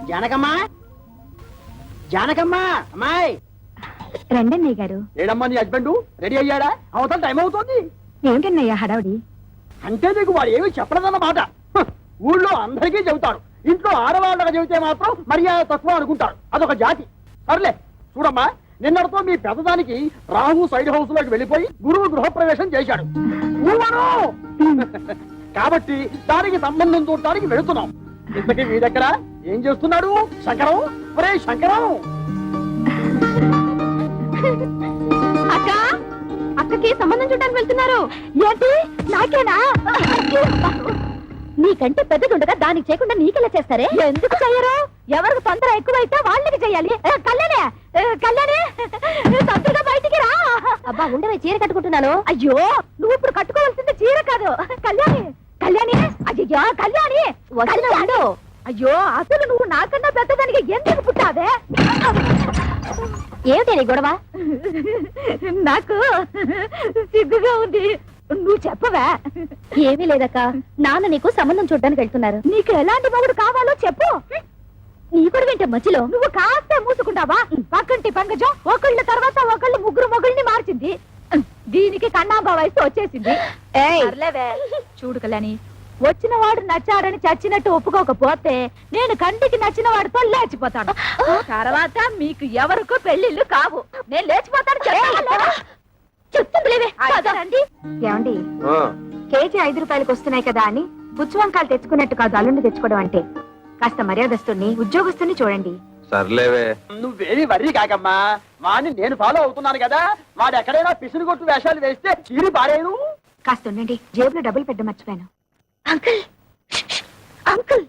జానకమ్మా జానకమ్మా అమ్మాయి రండన్నయ్య గారు. ఏడమ్మా నీ హస్బెండ్ రెడీ అయ్యాడా? అవతల టైం అవుతుంది. ఏమిటన్నయ్య హడావుడి? అంటే నీకు వాడు ఏమీ చెప్పలేదన్నమాట. ఊళ్ళో అందరికీ చెబుతాడు, ఇంట్లో ఆడవాళ్ళకి చెబితే మాత్రం మర్యాద తక్కువ అనుకుంటాడు. అదొక జాతి. సర్లే చూడమ్మా, నిన్నటితో మీ పెద్దదానికి రాహు సైడ్ హౌస్ లోకి వెళ్ళిపోయి గురువు గృహప్రవేశం చేశాడు. కాబట్టి దానికి సంబంధం చూడటానికి వెళుతున్నాం. ఇంతకీ మీ దగ్గర ఏం చేస్తున్నాడు శంకరం? ఒరే శంకరం! అక్క, అక్కకి సంబంధం చూడడానికి వెళ్తున్నారు. ఏంటి నాకేనా? నీకంటే పెద్దదుండగా దానికి చేయకుండా నీకెలా చేస్తారే? ఎందుకు చెయ్యరు? ఎవరికి తొందర ఎక్కువైతే వాళ్ళకి చెయ్యాలి. కళ్యాణే కళ్యాణే, తొందరగా బయటికి రా. అబ్బా ఉండవే, చీర కట్టుకుంటున్నాను. అయ్యో, నువ్వు ఇప్పుడు కట్టుకోవాల్సింది చీర కాదు. కళ్యాణి కళ్యాణి, అయ్యో కళ్యాణి వస్తున్నాడు. అయ్యో, అసలు నువ్వు నాకన్నా పెద్దదానికి ఎందుకు పుట్టావే? ఏమిటి నీ గొడవ? నాకు సిగ్గుగా ఉంది. నువ్వు చెప్పవా? ఏమీ లేదక్క, నాన్న నీకు సంబంధం చూడడానికి వెళ్తున్నారు. నీకు ఎలాంటి మొగుడు కావాలో చెప్పు. నీ కూడా వింటే మధ్యలో నువ్వు కాస్త మూసుకుంటావా? పక్కంటి పంకజం ఒకళ్ళ తర్వాత ఒకళ్ళు ముగ్గురు మొగుల్ని మార్చింది. దీనికి కన్నాంబా వయసు వచ్చేసింది. చూడు కళ్యాణి, వచ్చిన వాడు నచ్చాడని చచ్చినట్టు ఒప్పుకోకపోతే నేను కంటికి నచ్చిన వాడితో లేచిపోతాను. తర్వాత మీకు ఎవరికో పెళ్లిళ్ళు కావు. నేను లేచిపోతాను. చెప్తుంది లేవే. ఏమండి, కేజీ 5 రూపాయలకు వస్తున్నాయి కదా అని బుచ్చు వంకాయలు తెచ్చుకున్నట్టు కాదు అల్లుండి తెచ్చుకోవడం అంటే. కాస్త మర్యాదస్తుని ఉద్యోగస్తుని చూడండి. సర్లేవే, నువ్వేమి వర్రీ కాకమ్మా. వాడిని నేను ఫాలో అవుతున్నాను కదా. వాడు ఎక్కడైనా పిసురు కొట్టు వేషాలు వేస్తే చీరి పారేను. కాస్త ఉండండి, జేబులో డబ్బులు పెట్ట మర్చిపోయాను. అంకుల్ అంకుల్,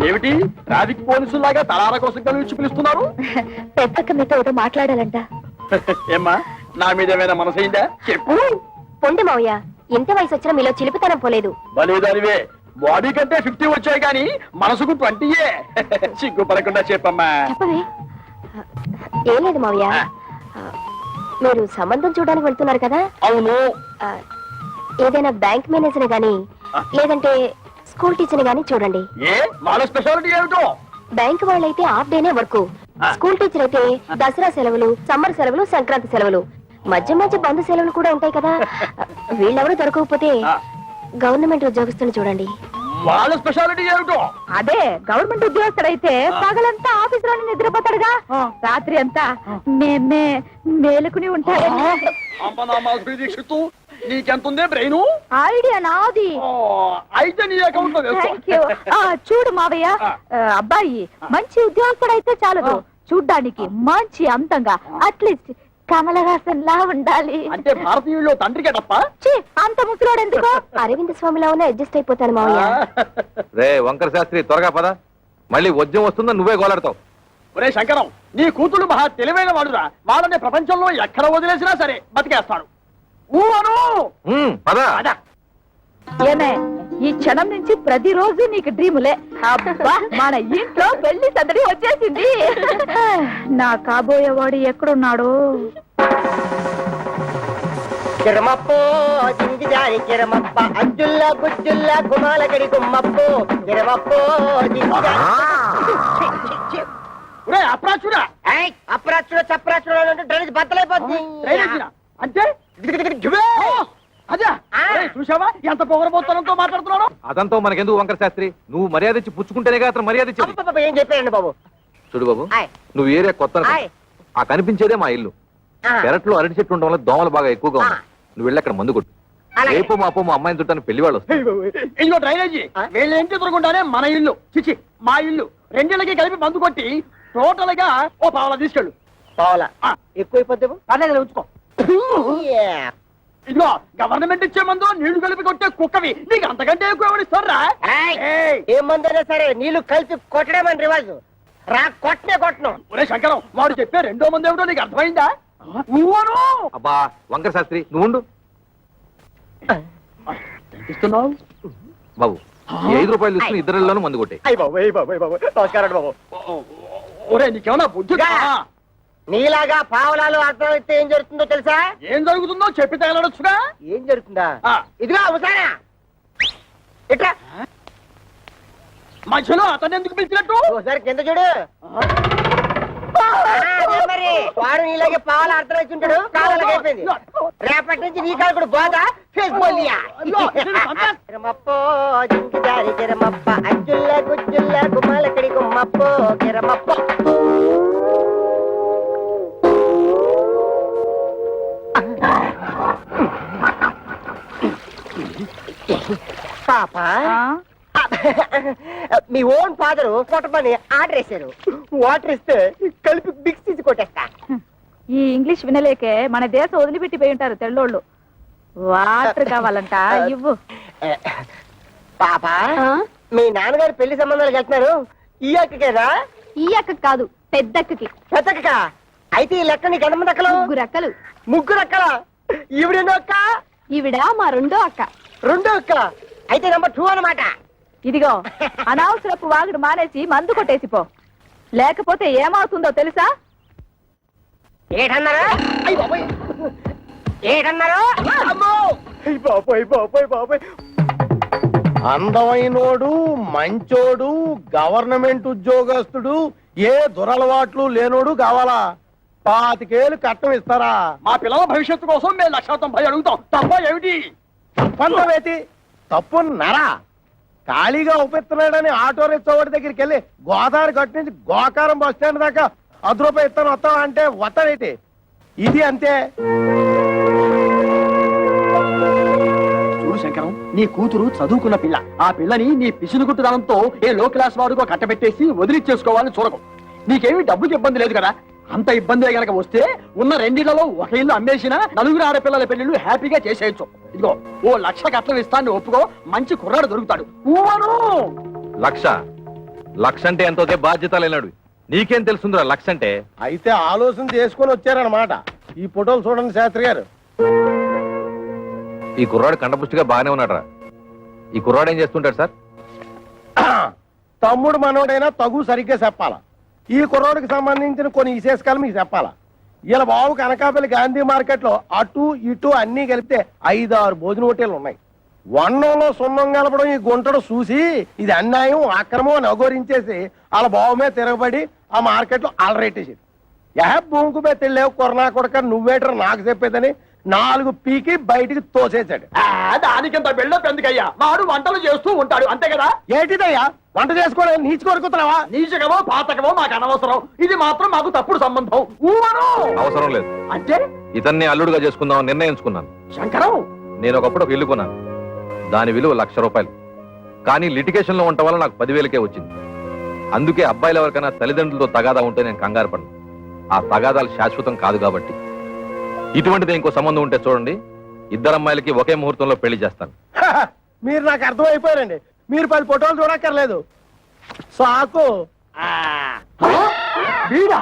ఏమిటి ట్రాఫిక్ పోలీసులాగా తలార కోసం కలిసి పిలుస్తున్నారు? పెద్దక్క మీతో ఏదో మాట్లాడాలంట. ఏమ్మా, నా మీద ఏమైనా మనసైందా? చెప్పు. పొండి మావయ్య, ఇంత వయసు వచ్చినా మీలో చిలిపితనం పోలేదు. బలేదానివే, బాడీ కంటే 50 వచ్చాయి కానీ మనసుకు 20. సిగ్గుపడకుండా చెప్పమ్మా. చెప్పవే. ఏం లేదు మావయ్య, మీరు సంబంధం చూడడానికి వెళ్తున్నారు కదా? అవును. ఏదైనా బ్యాంక్ మేనేజర్ గాని లేదంటే స్కూల్ టీచర్ గాని చూడండి. ఏ వాళ్ళ స్పెషాలిటీ ఏమిటో? బ్యాంక్ వాళ్ళైతే హాఫ్ డేనే వర్క్, స్కూల్ టీచర్ అయితే దసరా సెలవులు, సమ్మర్ సెలవులు, సంక్రాంతి సెలవులు, మధ్య మధ్య బంధు సెలవులు కూడా ఉంటాయి కదా. వీళ్ళెవరూ దొరకకపోతే గవర్నమెంట్ ఉద్యోగస్తుని చూడండి. వాళ్ళ స్పెషాలిటీ ఏమిటో? అదే, గవర్నమెంట్ ఉద్యోగస్తుడైతే పగలంతా ఆఫీస్ లోనే నిద్రపోతాడుగా, రాత్రి అంతా మేలుకుని ఉంటాడు. నీకెంతుందే బ్రెయిన్? ఐడియా నాది. అయితే నీ అకౌంట్ లో వేసుకో. చూడు మావయ్య, అబ్బాయి మంచి ఉద్యోగస్తుడైతే చాలదు, చూడ్డానికి మంచి అందంగా, అట్లీస్ట్ కమలహాసన్ లా ఉండాలి. అంటే భారతీయుల్లో తండ్రికే తప్ప అంత ముసలోడు ఎందుకో అరవింద స్వామిలా ఉన్న అడ్జస్ట్ అయిపోతాను మావయ్య. రే వంకర శాస్త్రి, త్వరగా పద, మళ్ళీ వద్యం వస్తుందో నువ్వే గోలాడతావు. ఒరే శంకరం, నీ కూతురు మహా తెలివైన వాడురా. వాళ్ళని ప్రపంచంలో ఎక్కడ వదిలేసినా సరే బతికేస్తాడు. ఏమే, ఈ క్షణం నుంచి ప్రతిరోజు నీకు డ్రీములే. అబ్బా, మన ఇంట్లో పెళ్లి సందడి వచ్చేసింది. నా కాబోయేవాడు ఎక్కడున్నాడు? కిరమప్పో జింజిజారి కిరమప్ప అజ్జుల్లా గుజ్జుల్లా గుమాలగడి గుమ్మప్పో కిరమప్పో అప్రాచుడా అప్రాచుడ చప్రాచుడ డ్రైనేజ్ బద్దలైపోతుంది. అంటే అదే చూసావా ఎంత పొగరబోతనంతో మాట్లాడుతున్నాడు? అదంతా మనకెందుకు వంకర శాస్త్రి, నువ్వు మర్యాద ఇచ్చి పుచ్చుకుంటేనే అతను మర్యాద ఇచ్చింది. ఏం చెప్పారండి బాబు? చూడు బాబు, నువ్వు ఏరియా కొత్త, ఆ కనిపించేదే మా ఇల్లు. పెరట్లో అరటి చెట్టు ఉండడం వల్ల దోమలు బాగా ఎక్కువగా ఉన్నాయి. నువ్వు వెళ్ళి అక్కడ మందు కొట్టు. రేపు మా అమ్మాయిని చుట్టానికి పెళ్లి వాళ్ళు వస్తారు. ఇంకో డ్రైనేజీ వీళ్ళ ఇంటి దొరకుండానే మన ఇల్లు చిచి మా ఇల్లు రెండిళ్ళకి కలిపి మందు కొట్టి టోటల్ గా ఓ పావలా తీసుకెళ్ళు. పావలా ఎక్కువైపోతే పర్లేదు, ఉంచుకో. ఇదిగో గవర్నమెంట్ ఇచ్చే మందు నీళ్లు కలిపి కొట్టే కుక్కవి నీకు అంతకంటే ఎక్కువ ఇస్తారా? ఏ మందైనా సరే నీళ్లు కలిపి కొట్టడమని రివాజు రా, కొట్టనే కొట్టను. ఒరే శంకరం, వాడు చెప్పే రెండో మంది ఏమిటో నీకు అర్థమైందా? అబ్బా వంకర శాస్త్రి, నువ్వు ఇస్తున్నావు బాబు. 5 రూపాయలు తీసుకుని ఇద్దరిలోనూ మందు కొట్టే. నమస్కారం బాబు. ఒరే నీకేమన్నా బుద్ధి? నీలాగా పావలాలు అర్థం అయితే ఏం జరుగుతుందో తెలుసా? ఏం జరుగుతుందో చెప్పి తగలడొచ్చుగా. ఏం జరుగుతుందా? ఆ. ఇదిగా అవసానా ఇట్లా మధ్యలో అతను ఎందుకు పిలిచినట్టు? ఒకసారి కింద చూడు. అదే మరి వాడు నీలాగే పావులు అర్థం వచ్చి ఉంటాడు. కాలాలకు అయిపోయింది. రేపటి నుంచి నీ కాలు కూడా బాగా ఫేస్ బోలియా. కిరమప్పో జింకిదారి కిరమప్ప అజ్జుల్ల గుజ్జుల్ల గుమ్మలకడి గుమ్మప్పో కిరమప్పో. పాప మీ ఓన్ ఫాదరు కొట్టమని ఆర్డర్ వేశారు. వాటర్ ఇస్తే కలిపి మిక్స్ తీసి కొట్టేస్తా. ఈ ఇంగ్లీష్ వినలేకే మన దేశం వదిలిపెట్టి పోయి ఉంటారు తెల్లోళ్ళు. వాటర్ కావాలంట ఇవ్వు. పాప మీ నాన్నగారు పెళ్లి సంబంధాలకు వెళ్తున్నారు. ఈ అక్కకేనా? ఈ అక్క కాదు, పెద్దక్కకి. పెద్దక్క అయితే ఈ లెక్క నీకు ఎంతమంది అక్కలు? 3 అక్కలు. 3 అక్కల. ఈవిడెన్నో అక్క? ఈవిడ మా రెండో అక్క. 2 అక్క. అయితే నెంబర్ 2 అన్నమాట. ఇదిగో అనవసరపు వాగుడు మానేసి మందు కొట్టేసిపో, లేకపోతే ఏమవుతుందో తెలుసా? ఏటన్నారా? ఏటన్నారు? అందమైనోడు, మంచోడు, గవర్నమెంట్ ఉద్యోగస్తుడు, ఏ దురలవాట్లు లేనోడు కావాలా? 25 ఏళ్ళు కట్నం ఇస్తారా? మా పిల్లల భవిష్యత్తు కోసం మేము 190 అడుగుతాం. తప్ప ఏమిటి? తప్పంతవేతి తప్పు నరా. ఖాళీగా ఉపేస్తున్నాడని ఆటో రిక్షావాడి దగ్గరికి వెళ్ళి గోదావరి గట్టు నుంచి గోకారం బస్ స్టాండ్ దాకా 10 రూపాయలు ఇస్తాను వస్తావా అంటే వస్తావేటి? ఇది అంతే. చూడు శంకరం, నీ కూతురు చదువుకున్న పిల్ల. ఆ పిల్లని నీ పిసినుగుట్టుదనంతో ఏ లో క్లాస్ వాడుకో కట్టబెట్టేసి వదిలిచ్చేసుకోవాలని చూడకు. నీకేమి డబ్బుకి ఇబ్బంది లేదు కదా. అంత ఇబ్బంది గనక వస్తే ఉన్న 2 ఇళ్లలో ఒక ఇల్లు అమ్మేసినా 4 ఆడపిల్లల పెళ్లిళ్ళు హ్యాపీగా చేసేయచ్చు. ఇదిగో ఓ 1,00,000 కట్నం ఇస్తాను ఒప్పుకో, మంచి కుర్రాడు దొరుకుతాడు. ఊవను 1,00,000 అంటే ఎంతో బాధ్యత లేనాడు. నీకేం తెలుసుందిరా 1,00,000 అంటే? అయితే ఆలోచన చేసుకొని వచ్చారనమాట. ఈ ఫోటోలు చూడండి శాస్త్రి గారు. ఈ కుర్రాడు కండపుష్టిగా బాగానే ఉన్నాడు. ఈ కుర్రాడు ఏం చేస్తుంటాడు సార్? తమ్ముడు మనోడైనా తగు సరిగ్గా చెప్పాలా. ఈ కుర్రోడికి సంబంధించిన కొన్ని విశేషాలు మీకు చెప్పాలా. ఇలా బాబు కనకాపల్లి గాంధీ మార్కెట్ లో అటు ఇటు అన్ని కలిపితే 5-6 భోజన హోటళ్లు ఉన్నాయి. వన్నంలో సున్నం కలపడం ఈ గుంటడు చూసి ఇది అన్యాయం, అక్రమం అని అఘోరించేసి వాళ్ళ బాబు మీద తిరగబడి ఆ మార్కెట్ లో అలరేటేసింది. భూమికి మీద తెలియవు కొరనా కొడక నువ్వేటర్ నాకు చెప్పేదని 4 పీకి బయటికి తోసేశాడు. దానికింత బిల్డప్ ఎందుకయ్యా? వాడు వంటలు చేస్తూ ఉంటాడు అంతే కదా. ఏంటిదయ్యా వంట చేసుకోవడం? నీచు కొడుకుతున్నావా? నీచకమో పాతకమో మాకు అనవసరం. ఇది మాత్రం మాకు తప్పుడు సంబంధం. ఊవను అవసరం లేదు. అంటే ఇతన్ని అల్లుడుగా చేసుకుందామని నిర్ణయించుకున్నాను. శంకరం, నేను ఒకప్పుడు ఒక ఇల్లు కొన్నాను. దాని విలువ 1,00,000 రూపాయలు. కానీ లిటిగేషన్ లో ఉండటం వల్ల నాకు 10,000కే వచ్చింది. అందుకే అబ్బాయిలు ఎవరికైనా తల్లిదండ్రులతో తగాదా ఉంటే నేను కంగారు పడను. ఆ తగాదాలు శాశ్వతం కాదు కాబట్టి. ఇటువంటిది ఇంకో సంబంధం ఉంటే చూడండి, 2 అమ్మాయిలకి ఒకే ముహూర్తంలో పెళ్లి చేస్తాను. మీరు నాకు అర్థమైపోయారండి. మీరు 10 ఫోటోలు చూడక్కర్లేదు. సాకు. వీడా?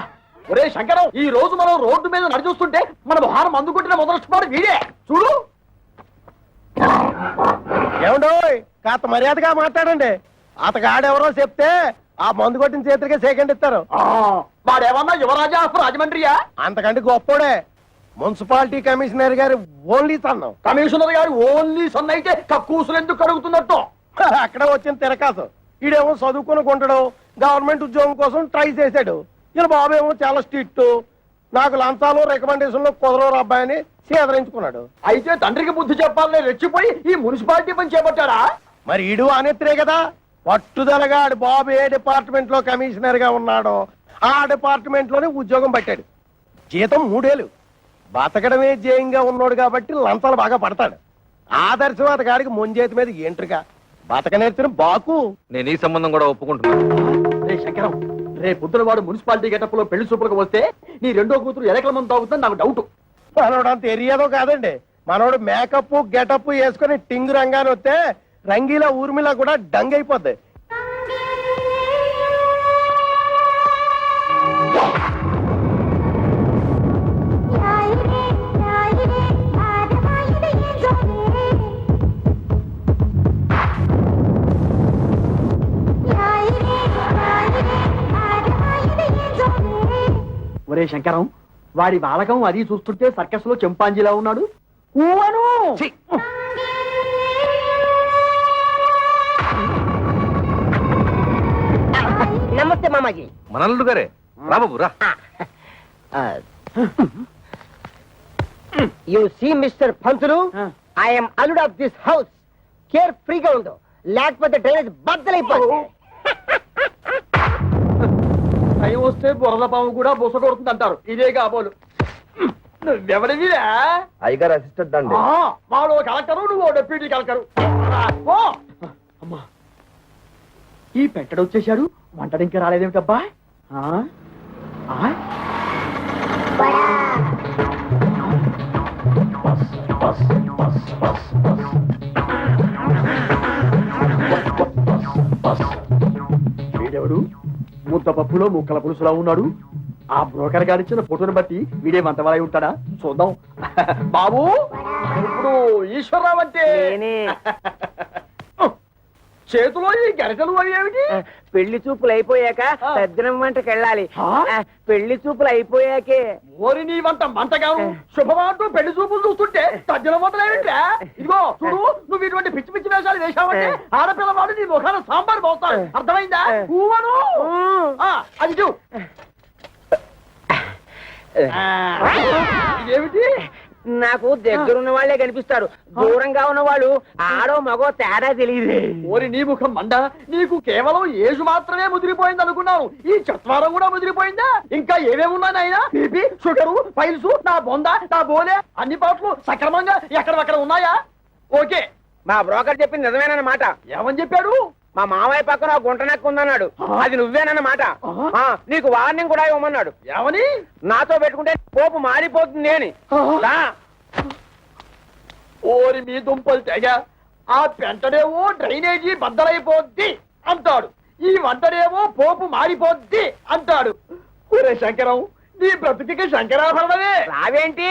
ఒరే శంకరం, ఈ రోజు మనం రోడ్డు మీద నడిచొస్తుంటే మన భారం అందుకుంటున్న మొదలెట్టుకోవడం వీడే. చూడు. ఏమండోయ్ కాస్త మర్యాదగా మాట్లాడండి. అతగాడెవరో చెప్తే ఆ మందు కొట్టిన చేతులకే సెకండ్ ఇస్తారు. వాడేమన్నా యువరాజా ఆఫ్ రాజమండ్రియా? అంతకంటే గొప్పోడే. మున్సిపాలిటీ కమిషనర్ గారి ఓన్లీ సన్నం. కమిషనర్ గారు ఓన్లీ సన్ అయితే కక్కూసులు ఎందుకు కడుగుతున్నట్టు? అక్కడ వచ్చిన తిరకాసు. ఈడేమో చదువుకుని కొంటాడు, గవర్నమెంట్ ఉద్యోగం కోసం ట్రై చేశాడు. ఇలా బాబు ఏమో చాలా స్ట్రిక్ట్, నాకు లంచాలు రికమెండేషన్లు కుదరవు అబ్బాయిని సేదరించుకున్నాడు. అయితే తండ్రికి బుద్ధి చెప్పాలని రెచ్చిపోయి ఈ మున్సిపాలిటీ పని చేపట్టాడా? మరి ఈడు అనేత్రే కదా. పట్టుదలగా ఆడు బాబు ఏ డిపార్ట్మెంట్ లో కమిషనర్ గా ఉన్నాడో ఆ డిపార్ట్మెంట్ లోనే ఉద్యోగం పట్టాడు. జీతం 3 ఏళ్ళు. బతకడమే జయంగా ఉన్నాడు కాబట్టి లంచాలు బాగా పడతాడు. ఆదర్శవాద గారికి ముంజేతి మీద ఏంట్రుగా బతక నేర్చిన బాకు. నేను ఈ సంబంధం కూడా ఒప్పుకుంటున్నాను. రే శంకరం, రే పొద్దున వాడు మున్సిపాలిటీ గెటప్ లో పెళ్లి చూపులకు వస్తే నీ రెండో కూతురు ఎలకల మంది తాగుతుందని నాకు డౌట్. మనోడు అంత ఎరియాదో కాదండి. మనోడు మేకప్ గెటప్ వేసుకుని టింగు రంగాన్ని వస్తే రంగీలా ఊర్మిలా కూడా డంగ్ అయిపోద్ది. ఒరే ఒరే శంకరం, వాడి బాలకం అది చూస్తుంటే సర్కస్ లో చెంపాంజీలా ఉన్నాడు. ఊవను ఛీ! నమస్తే మామాజీ. మనల్లుడు గారే, రా బాబు రా. You see mister Pantulu, I'm అల్లుడ్ ఆఫ్ దిస్ హౌస్. కేర్ ఫ్రీగా ఉండు, లేకపోతే డ్రైనేజ్ బద్దలైపోతుంది. టైం వస్తే బురద పాము కూడా బుస కొడుతుంది అంటారు. ఇదే కాబోలు. నువ్వెవడివిరా? అయ్యగారు అసిస్టెంట్ అండి. వాడు కలెక్టరు, నువ్వు డెప్యూటీ కలెక్టరు. ఓ! అమ్మా, ఈ పెట్టడు వచ్చేసాడు. వంటడు ఇంకా రాలేదేమిటబ్బా? ఆ? ఆ? Bus, bus, bus, bus, bus. Bus. వీడెవడు? ముద్ద పప్పులో ముక్కల పులుసులా ఉన్నాడు. ఆ బ్రోకర్ గారిచ్చిన ఫోటోని బట్టి వీడే వంటవాలై ఉంటాడా? చూద్దాం. బాబు, ఇప్పుడు ఈశ్వరరావు అంటే చేతిలో ఈ గరిటలు అవి ఏమిటి? పెళ్లి చూపులు అయిపోయాక పెద్దనం వంటకి వెళ్ళాలి. పెళ్లి చూపులు అయిపోయాకే. ఓరి నీ వంట మంటగాను శుభమాంటూ పెళ్లి చూపులు చూస్తుంటే తజ్జల వంటలు ఏమిటా? ఇదిగో చూడు, నువ్వు ఇటువంటి పిచ్చి పిచ్చి వేషాలు వేశావంటే ఆడపిల్లవాడు నీ ముఖాన సాంబార్ పోస్తాడు. అర్థమైందా? ఊవను. అది చూ. ఇదేమిటి? నాకు దగ్గరున్న వాళ్ళే కనిపిస్తారు, దూరంగా ఉన్న వాళ్ళు ఆడో మగో తేడా తెలియదు. ఓరి నీ ముఖం మండ, నీకు కేవలం ఏజు మాత్రమే ముదిరిపోయింది అనుకున్నాను. ఈ చత్వారం కూడా ముదిరిపోయిందా? ఇంకా ఏమేమి ఉన్నాయి నాయనా? బీపీ, షుగరు, పైల్స్, నా బొంద, నా బోలే అన్ని పాటలు సక్రమంగా ఎక్కడక్కడ ఉన్నాయా? ఓకే. మా బ్రోకర్ చెప్పింది నిజమేనన్నమాట. ఏమని చెప్పాడు? మా మామయ్య పక్కన ఒక గుంట నెక్క ఉందన్నాడు. అది నువ్వేనన్నమాట. నీకు వార్నింగ్ కూడా ఇవ్వమన్నాడు. ఏమని? నాతో పెట్టుకుంటే పోపు మారిపోతుంది అని. రా. ఓరి మీ దుంపలు తెగ, ఆ పెంటడేమో డ్రైనేజీ బద్దలైపోద్ది అంటాడు, ఈ వంటడేమో పోపు మారిపోద్ది అంటాడు. ఒరే శంకరం, నీ బ్రతుకి శంకరాభరణమే. రావేంటి?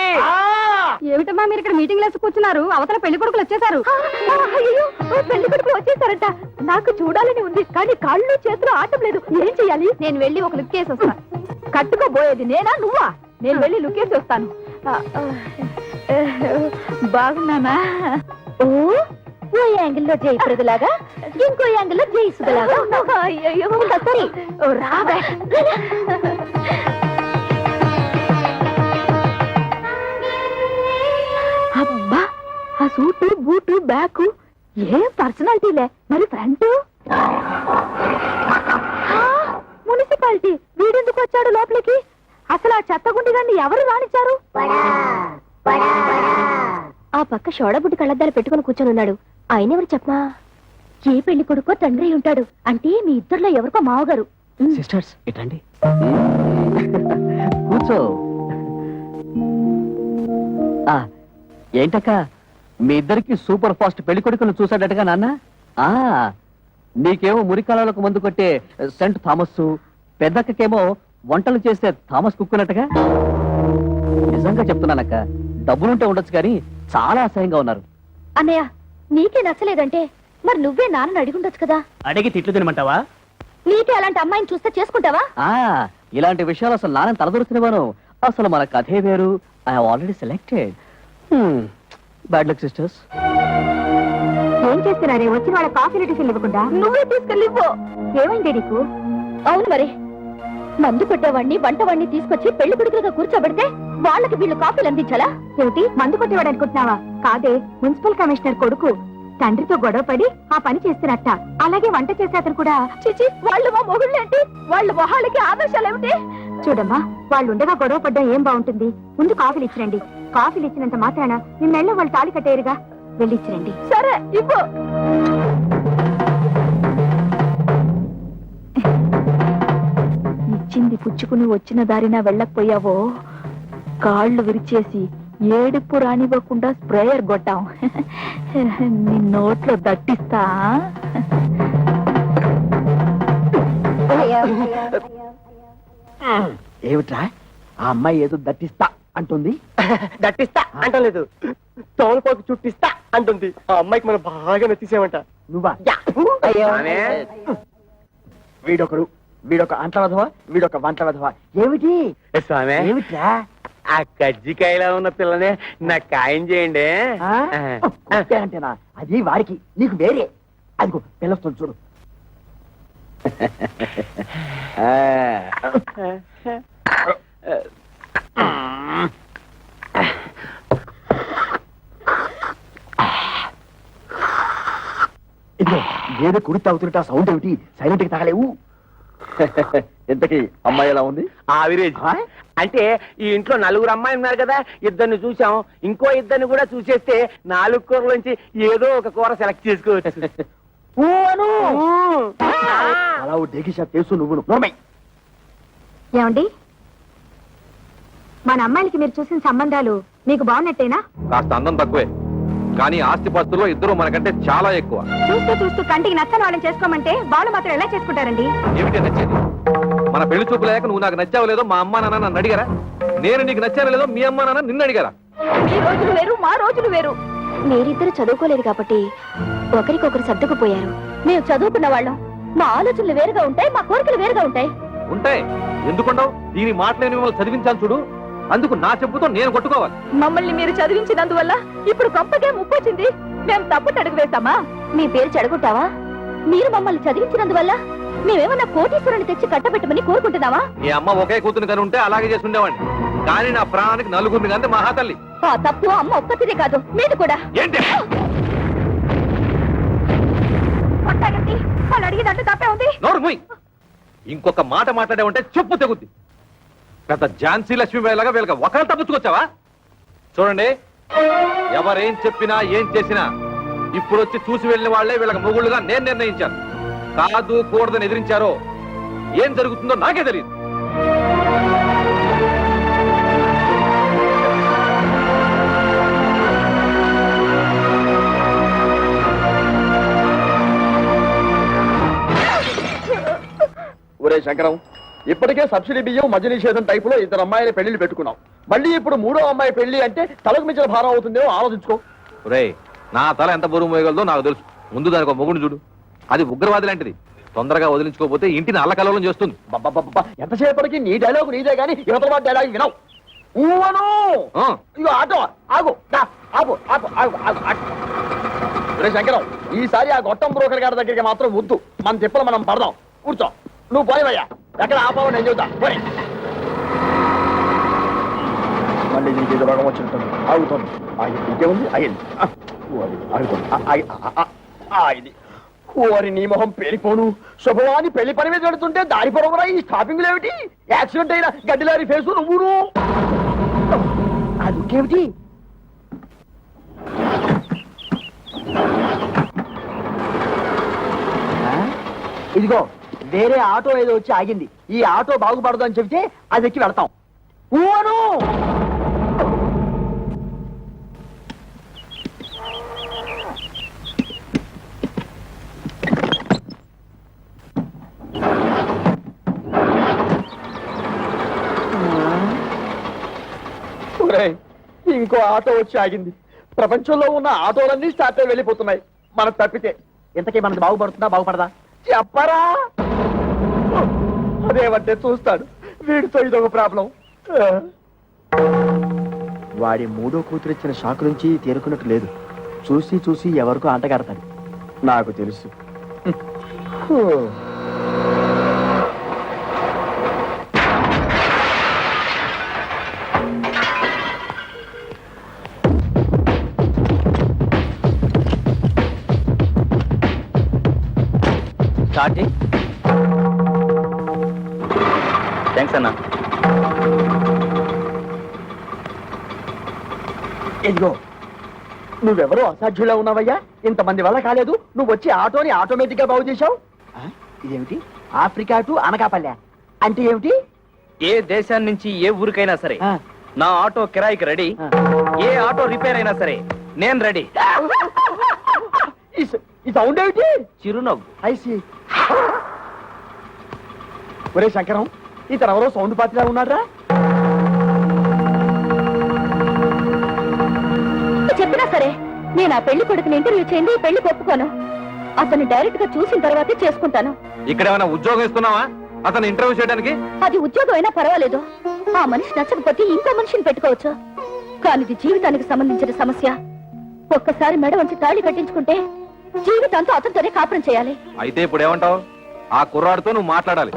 ఏమిటమ్మా మీరు ఇక్కడ మీటింగ్ లేసి కూర్చున్నారు? అవతల పెళ్లి కొడుకులు వచ్చేసారు. అయ్యో, పెళ్లి కొడుకులు వచ్చేసారట. నాకు చూడాలని ఉంది, కానీ కాళ్ళు చేతులు ఆటం లేదు. ఏం చెయ్యాలి? నేను వెళ్ళి ఒక లుక్ వేసి వస్తాను. కట్టుకోబోయేది నేనా నువ్వా? నేను వెళ్ళి లుక్ వేసి వస్తాను. బాగున్నానా? ఓ యాంగిల్లో జయప్రదలాగా, ఇంకో యాంగిల్లో జయసుదలాగా. అయ్యో సరి రాబే. అబ్బా, ఆ సూటు బూటు బ్యాగు ఏం పర్సనాలిటీలే. మరి ఫ్రంట్ మున్సిపాలిటీ. వీడెందుకు వచ్చాడు లోపలికి? అసలు ఆ చెత్తగుండి గారిని ఎవరు రానిచ్చారు? ఆ పక్క షోడబుడ్డి కళ్ళద్దాలు పెట్టుకుని కూర్చొని ఉన్నాడు. ఆయన ఎవరు చెప్పమా? ఏ పెళ్లి కొడుకో తండ్రి ఉంటాడు. అంటే మీ ఇద్దరిలో ఎవరికో మావగారు. సిస్టర్స్ ఇటండి, కూర్చో. ఏంటక్క, మీ ఇద్దరికి సూపర్ ఫాస్ట్ పెళ్లి కొడుకును చూసాడటగా నాన్న? నీకేమో మురికాలకు మందు కొట్టే సెంట్ థామస్, పెద్దక్కకేమో వంటలు చేసే థామస్ కుక్కున్నట్టుగా. నిజంగా చెప్తున్నానక్క, డబ్బులుంటే ఉండొచ్చు కానీ చాలా అసహ్యంగా ఉన్నారు. అన్నయ్య, నీకే నచ్చలేదంటే మరి నువ్వే నాన్నని అడిగుండొచ్చు కదా. అడిగి తిట్లు తినమంటావా? నీకే అలాంటి అమ్మాయిని చూస్తే చేసుకుంటావా? ఇలాంటి విషయాలు అసలు నాన్న తలదొరుకునేవాను. అసలు మన కథే వేరు. I have already selected. Bad luck sisters. ఏం చేస్తున్నారే? వచ్చిన వాళ్ళ కాఫీ టిఫిన్ ఇవ్వకుండా నువ్వే తీసుకెళ్ళిపో. ఏమైంది నీకు? అవును మరి, మందు కొట్టేవాడిని వంటవాడిని తీసుకొచ్చి పెళ్లి కొడుకులుగా కూర్చోబెడితే వాళ్ళకి వీళ్ళు కాఫీలు అందించాలా? ఏమిటి, మందు కొట్టేవాడు అనుకుంటున్నావా? కాదే, మున్సిపల్ కమిషనర్ కొడుకు తండ్రితో గొడవపడి ఆ పని చేస్తున్నట్ట. అలాగే వంట చేసే అతను కూడా. చిచి, వాళ్ళు మా మొగుళ్ళు ఏంటి? వాళ్ళ మొహాలకి ఆదర్శాలు ఏమిటి? చూడమ్మా, వాళ్ళు ఉండగా గొడవ పడ్డా ఏం బాగుంటుంది? ముందు కాఫీలు ఇచ్చిరండి. కాఫీలు ఇచ్చినంత మాత్రాన నిన్నెళ్ళో వాళ్ళు తాళి కట్టేరుగా. వెళ్ళి ఇచ్చిరండి. సరే, ఇవ్వు. ఇచ్చింది పుచ్చుకుని వచ్చిన దారిన వెళ్ళకపోయావో కాళ్ళు విరిచేసి ఏడుపు రానివ్వకుండా స్ప్రేయర్ కొట్టాం. నీ నోట్లో దట్టిస్తా. ఏమిట్రా, ఆ అమ్మాయి ఏదో దట్టిస్తా అంటుంది? దట్టిస్తా అంటలేదు, తోలుపోకు చుట్టిస్తా అంటుంది. ఆ అమ్మాయికి మనం బాగా నచ్చేసామంట. నువ్వా? అయ్యో, వీడొకడు వీడొక అంట్ల వధవ వీడొక వంట వధవ ఏమిటి స్వామి ఏమిట్రా ఆ కజ్జికాయలో ఉన్న పిల్లనే నాకు ఖాయం చేయండి ఆ? కుక్క అంటేనా అది వాడికి నీకు వేరే అదిగో పిల్లస్తుంది చూడు ఇదిగో ఏదో కుడి తాగుతుంటే ఆ సౌండ్ ఏమిటి సైలెంట్ కి తాగలేవు ఇంతకీ అమ్మాయి ఎలా ఉంది ఆవిరేజ్ ఆ? అంటే ఈ ఇంట్లో నలుగురు అమ్మాయి ఉన్నారు కదా ఇద్దరిని చూసాం ఇంకో ఇద్దరిని కూడా చూసేస్తే 4 కూరలోంచి ఏదో ఒక కూర సెలెక్ట్ చేసుకోవచ్చు ఊ అను. అలా డేకి షాప్ తెలుసు నువ్వు నోర్మై ఏమండి మన అమ్మాయిలకి మీరు చూసిన సంబంధాలు మీకు బాగున్నట్టేనా కాస్త అందం తక్కువే కానీ ఆస్తిపాస్తుల్లో ఇద్దరు మనకంటే చాలా ఎక్కువ. చూస్తూ చూస్తూ కంటికి నచ్చని వాళ్ళని చేసుకోమంటే వాళ్ళు మాత్రం ఎలా చేసుకుంటారండి ఏమిటి నచ్చేది? మన పెళ్లి చూపు లేక నువ్వు నాకు నచ్చావు లేదో మా అమ్మా నాన్న నన్ను అడిగారా? నేను నీకు నచ్చాను లేదో మీ అమ్మా నాన్న నిన్ను అడిగారా? మీ రోజులు వేరు మా రోజులు వేరు మీరిద్దరు చదువుకోలేదు కాబట్టి ఒకరికొకరు సర్దుకుపోయారు మేము చదువుకున్న వాళ్ళం మా ఆలోచనలు వేరుగా ఉంటాయి మా కోరికలు వేరుగా ఉంటాయి ఉంటాయి. ఎందుకుండవు? దీని మాటలేని మిమ్మల్ని చదివించాను చూడు, అందుకు నా చెప్పుతో నేను కొట్టుకోవాలి. మమ్మల్ని మీరు చదివించినందువల్ల ఇప్పుడు గొప్పగా ముప్పొచ్చింది మేము తప్పు అడుగు వేస్తామా మీ పేరు చెడగొట్టావా? మీరు మమ్మల్ని చదివించినందువల్ల మేమేమన్నా కోటీశ్వరుని తెచ్చి కట్టబెట్టమని కోరుకుంటున్నావా? మీ అమ్మ ఒకే కూతురు కని ఉంటే అలాగే చేసి ఉండేవాడిని. కానీ నా ప్రాణానికి నలుగురిని కంటే మహాతల్లి. ఆ తప్పు అమ్మ ఒక్కతిదే కాదు మీది కూడా. ఏంటి? కొట్టారండి వాళ్ళు అడిగినట్టు తప్పే ఉంది. నోరు మూయ్. ఇంకొక మాట మాట్లాడే ఉంటే చెప్పు తెగుద్ది. పెద్ద ఝాన్సీ లక్ష్మీబాయిలాగా వీళ్ళకి ఒకరు తప్పించుకొచ్చావా? చూడండి, ఎవరేం చెప్పినా ఏం చేసినా ఇప్పుడు వచ్చి చూసి వెళ్ళిన వాళ్లే వీళ్ళకి మొగుళ్ళుగా నేను నిర్ణయించాను. కాదు కూడదని ఎదిరించారో ఏం జరుగుతుందో నాకే తెలియదు. ఒరే శంకరం, ఇప్పటికే సబ్సిడీ బియ్యం మద్య నిషేధం టైపులో ఇద్దరు అమ్మాయిల పెళ్లిళ్ళు పెట్టుకున్నాం. మళ్ళీ ఇప్పుడు మూడో అమ్మాయి పెళ్లి అంటే తలకు మించిన భారం అవుతుందేమో ఆలోచించుకో. రేయ్, నా తల ఎంత బరువు మోయగలదో నాకు తెలుసు. ముందు దానికి ఒక మొగుడు చూడు. అది ఉగ్రవాది లాంటిది. తొందరగా వదిలించుకోకపోతే ఇంటిని అల్లకల్లోలం చేస్తుంది. ఎంతసేపటికి నీ డైలాగ్ నీదే గానీ యువతల వాడి డైలాగ్ వినవు. ఊవను ఆ, ఇగో ఆటో ఆగు దా, ఆపు ఆపు ఆగు ఆగు ఆగు. ఒరే శంకరం, ఈసారి ఆ గొట్టం బ్రోకర్ గారి దగ్గరికి మాత్రం వద్దు. మన తిప్పలు మనం పడదాం. కూర్చో. నువ్వు పోయివయ్యా. ఎక్కడ ఆపావో నేను చెబుతా. పోయి. మళ్ళీ నీకు ఏదో రోగం వచ్చినట్టు ఆగుతుంది. ఇంకేముంది? అయ్యింది. ఆగుతుంది. ఆగింది. ఓరి నీ మొహం పేలిపోను. శుభవాని పెళ్లి పని మీద పెడుతుంటే దారి పొడవురా ఈ స్టాపింగ్లు ఏమిటి? యాక్సిడెంట్ అయిన గడ్డిలారి ఫేసు నువ్వును. అదుకేమిటి? ఇదిగో వేరే ఆటో ఏదో వచ్చి ఆగింది. ఈ ఆటో బాగుపడదు అని చెబితే అది ఎక్కి వెళ్తాం. ఊను ఇంకో ఆటో వచ్చి ఆగింది. ప్రపంచంలో ఉన్న ఆటోలన్నీ స్టార్ట్ అయి వెళ్ళిపోతున్నాయి. మనకు తప్పితే ఇంతకీ మనది బాగుపడుతుందా బాగుపడదా చెప్పరా? అదేమంటే చూస్తాడు. వీడితో ఇదొక ప్రాబ్లం. వాడి మూడో కూతురు ఇచ్చిన షాక్ నుంచి తేరుకున్నట్టు లేదు. చూసి చూసి ఎవరికో అంటగడతాడు. నాకు తెలుసు. థ్యాంక్స్ అన్నా. ఇదిగో నువ్వెవరో అసాధ్యులా ఉన్నావయ్యా. ఇంతమంది వల్ల కాలేదు. నువ్వు వచ్చి ఆటోని ఆటోమేటిక్ గా బాగు చేశావు. ఇదేమిటి? ఆఫ్రికా టు అనకాపల్లె అంటే ఏమిటి? ఏ దేశాన్ని నుంచి ఏ ఊరికైనా సరే ఆ. నా ఆటో కిరాయికి రెడీ. ఆ. ఏ ఆటో రిపేర్ అయినా సరే నేను రెడీ. ఈ సౌండ్ ఏమిటి? చిరునవ్వు. ఐసి. ఒరే శంకరం, ఇతను ఎవరో సౌండ్ పార్టీలా ఉన్నాడ్రా. చెప్పినా సరే నేను ఆ పెళ్లి కొడుకుని ఇంటర్వ్యూ చేయండి పెళ్లి ఒప్పుకోను. అతన్ని డైరెక్ట్ గా చూసిన తర్వాతే చేసుకుంటాను. ఇక్కడ ఏమైనా ఉద్యోగం ఇస్తున్నావా? అతను ఇంటర్వ్యూ చేయడానికి? అది ఉద్యోగం అయినా పర్వాలేదు. ఆ మనిషి నచ్చకపోతే ఇంకో మనిషిని పెట్టుకోవచ్చు. కానీ ఇది జీవితానికి సంబంధించిన సమస్య. ఒక్కసారి మెడ వంచి తాళి కట్టించుకుంటే జీవితాంతో అతనితోనే కాపురం చేయాలి. అయితే ఇప్పుడు ఏమంటావు? ఆ కుర్రాడితో నువ్వు మాట్లాడాలి.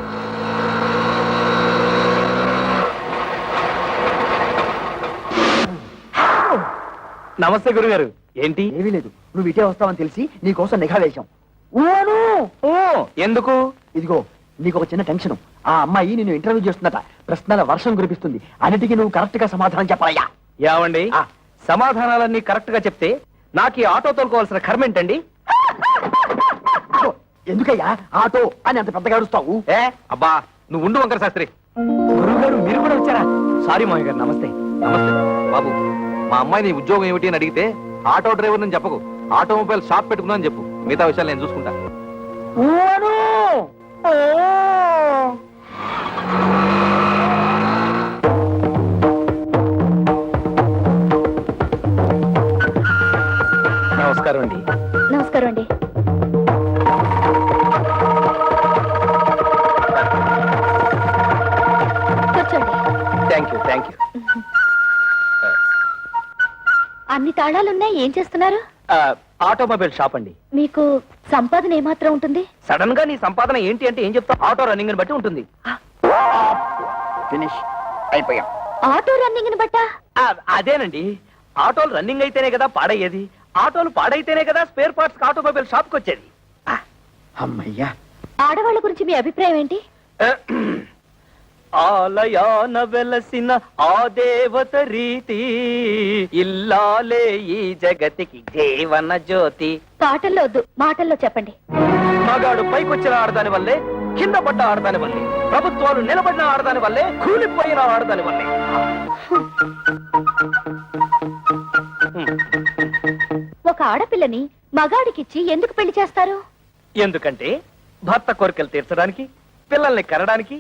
నమస్తే గురుగారు. ఏంటి? ఏమీ లేదు, నువ్వు ఇటే వస్తావని తెలిసి నీకోసం నిఘా వేశాం. ఓ ఎందుకు? ఇదిగో నీకు ఒక చిన్న టెన్షన్. ఆ అమ్మాయి నిన్ను ఇంటర్వ్యూ చేస్తుందట. ప్రశ్నల వర్షం కురిపిస్తుంది. అన్నిటికీ నువ్వు కరెక్ట్ గా సమాధానం చెప్పాలయ్యా. ఏమండి, సమాధానాలన్నీ కరెక్ట్ గా చెప్తే నాకు ఈ ఆటో తోలుకోవాల్సిన కర్మ ఏంటండి? ఎందుకయ్యా ఆటో అని అంత పెద్దగా అడుస్తావు? అబ్బా నువ్వు ఉండు వంకర శాస్త్రి. గురువు గారు మీరు కూడా వచ్చారా? సారీ మామయ్య గారు. నమస్తే. నమస్తే బాబు. మా అమ్మాయి నీ ఉద్యోగం ఏమిటి అని అడిగితే ఆటో డ్రైవర్ అని చెప్పకు, ఆటోమొబైల్ షాప్ పెట్టుకున్నా అని చెప్పు. మిగతా విషయాలు నేను చూసుకుంటా. నమస్కారం అండి. నమస్కారం అండి. కూర్చోండి. Thank you. అన్ని తాళాలున్నాయి. ఏం చేస్తున్నారు? ఆటోమొబైల్ షాప్ అండి. మీకు సంపాదన ఏమాత్రం ఉంటుంది? సడన్ గా నీ సంపాదన ఏంటి అంటే ఏం చెప్తావు? ఆటో రన్నింగ్ ని బట్టి ఉంటుంది. ఫినిష్ అయిపోయాం. ఆటో రన్నింగ్ బట్టా? అదేనండి, ఆటోలు రన్నింగ్ అయితేనే కదా పాడయ్యేది. ఆటోలు పాడైతేనే కదా స్పేర్ పార్ట్స్ ఆటోమొబైల్ షాప్ కి వచ్చేది. అమ్మయ్యా. ఆడవాళ్ళ గురించి మీ అభిప్రాయం ఏంటి? ఆలయాన వెలసిన ఆ దేవత రీతి, ఇల్లాలే ఈ జగతికి జీవన జ్యోతి. పాటల్లో వద్దు, మాటల్లో చెప్పండి. మగాడు పైకొచ్చిన ఆడదాని వల్లే, కింద పడ్డ ఆడదాని వల్లే, ప్రభుత్వాలు నిలబడిన ఆడదాని వల్లే, కూలిపోయిన ఆడదాని వల్లే. ఒక ఆడపిల్లని మగాడికిచ్చి ఎందుకు పెళ్లి చేస్తారు? ఎందుకంటే భర్త కోరికలు తీర్చడానికి, పిల్లల్ని కనడానికి,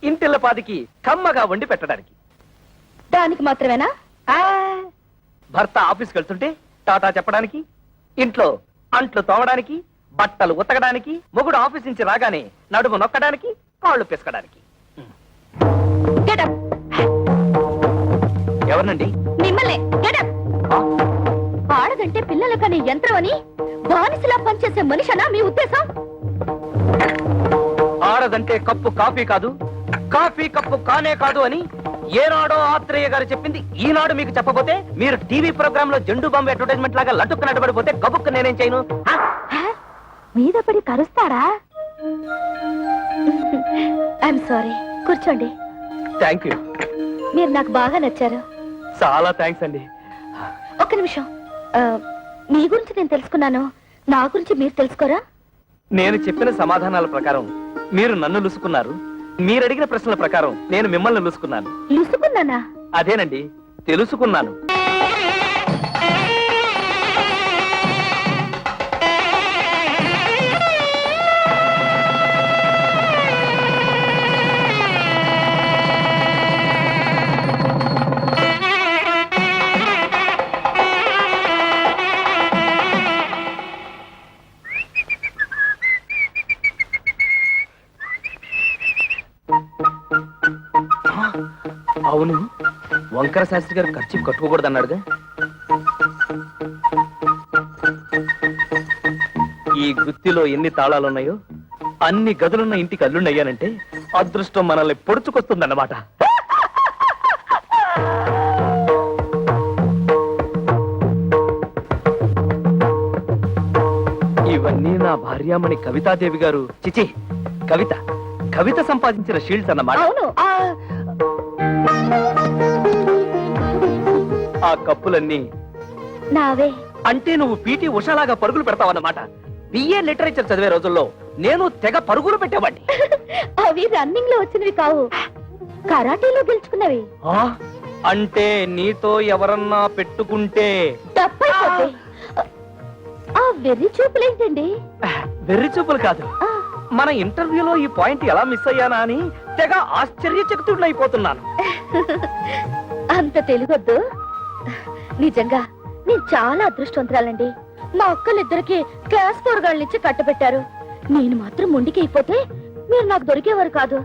ఇంటిల్లపాదికి కమ్మగా వండి పెట్టడానికి. దానికి మాత్రమేనా? భర్త ఆఫీస్కి వెళ్తుంటే టాటా చెప్పడానికి, ఇంట్లో అంట్లు తోమడానికి, బట్టలు ఉతకడానికి, మొగుడు ఆఫీస్ నుంచి రాగానే నడుము నొక్కడానికి, కాళ్ళు పిసకడానికి. Get up. ఎవరినండి? మిమ్మల్ని. Get up. ఆడదంటే పిల్లల కనే యంత్రం అని బానిసలా పనిచేసే మనిషనా మీ ఉద్దేశం? ఆడదంటే కప్పు కాఫీ కాదు, కాఫీ కప్పు కానే కాదు అని ఏనాడో ఆత్రేయ గారు చెప్పింది ఈనాడు మీకు చెప్పబోతే, మీరు టీవీ ప్రోగ్రామ్ లో జెండు బాంబు అడ్వర్టైజ్మెంట్ లాగా లటుక్కు నడబడిపోతే గబుక్కు నేనేం చేయను? మీద పడి కరుస్తారా? I'm sorry. కూర్చోండి. Thank you. మీరు నాకు బాగా నచ్చారు. చాలా థ్యాంక్స్ అండి. ఒక్క నిమిషం. మీ గురించి నేను తెలుసుకున్నాను, నా గురించి మీరు తెలుసుకోరా? నేను చెప్పిన సమాధానాల ప్రకారం మీరు నన్ను లుసుకున్నారు, మీరు అడిగిన ప్రశ్నల ప్రకారం నేను మిమ్మల్ని లుసుకున్నాను. లుసుకున్నానా? అదేనండి, తెలుసుకున్నాను. అవును, వంకర శాస్త్రి గారు ఖర్చు కట్టుకోకూడదన్నాడుగా. ఈ గుత్తిలో ఎన్ని తాళాలున్నాయో అన్ని గదులున్న ఇంటికి అల్లుండయ్యానంటే అదృష్టం మనల్ని పొడుచుకొస్తుందన్నమాట. ఇవన్నీ నా భార్యామణి కవితాదేవి గారు, చిచి కవిత కవిత సంపాదించిన షీల్డ్స్ అన్నమాట. అవును. ఆ కప్పులన్నీ నావే. అంటే నువ్వు పీటీ ఉషాలాగా పరుగులు పెడతావన్నమాట. బిఏ లిటరేచర్ చదివే రోజుల్లో నేను తెగ పరుగులు పెట్టేవాడిని. అవి రన్నింగ్ లో వచ్చినవి కావు, కరాటీలో గెలుచుకున్నవి. అంటే నీతో ఎవరన్నా పెట్టుకుంటే తప్పైపోతాయి. ఆ వెర్రి చూపులేంటండి? వెర్రి చూపులు కాదు, ఆ, మన ఇంటర్వ్యూలో ఈ పాయింట్ ఎలా మిస్ అయ్యానా అని తెగ ఆశ్చర్యచకితుడినైపోతున్నాను. అంత తెలుగొద్దు. నిజంగా నేను చాలా అదృష్టవంతురాలండి. మా అక్కలిద్దరికి క్లాస్ 4 నుంచి కట్టబెట్టారు. నేను మాత్రం మొండికి అయిపోతే మీరు నాకు దొరికేవారు కాదు.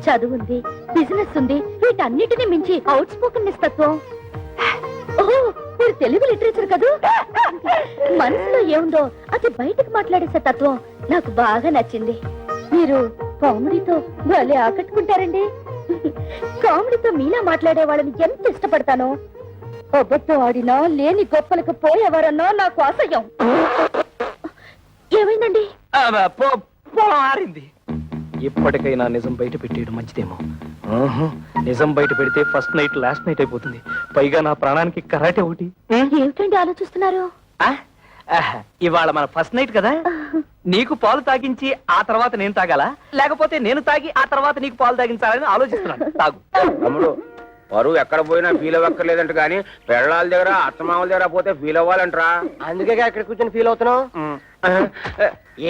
చదువుంది, బిజినెస్ ఉంది, వీటన్నిటిని మించి అవుట్ స్పోకన్నెస్ తత్వం. ఓహో, మీరు తెలుగు లిటరేచర్ కదూ. మనసులో ఏముందో అది బయటకు మాట్లాడేసే తత్వం నాకు బాగా నచ్చింది. మీరు కామెడీతో భలే ఆకట్టుకుంటారండి. కామెడీతో మీలా మాట్లాడే వాళ్ళని ఎంత ఇష్టపడతానో. అబద్ధం ఆడినా లేని గొప్పలకు పోయేవారన్నా నాకు అసహ్యం. ఏమైందండి? పొలం ఆరింది. ఇప్పటికైనా నిజం బయట పెట్టేయడం మంచిదేమో. నిజం బయట పెడితే ఫస్ట్ నైట్ లాస్ట్ నైట్ అయిపోతుంది. పైగా నా ప్రాణానికి కరాటే ఒకటి. ఏమిటండి ఆలోచిస్తున్నారు? ఇవాళ మన ఫస్ట్ నైట్ కదా, నీకు పాలు తాగించి ఆ తర్వాత నేను తాగాలా, లేకపోతే నేను తాగి ఆ తర్వాత నీకు పాలు తాగించాలని ఆలోచిస్తున్నాను. తాగు. తమ్ముడు పరువు ఎక్కడ పోయినా ఫీల్ అవ్వక్కర్లేదంట గాని పెళ్ళాల దగ్గర అత్తమామల దగ్గర పోతే ఫీల్ అవ్వాలంటరా. అందుకే ఇక్కడ కూర్చొని ఫీల్ అవుతున్నావు.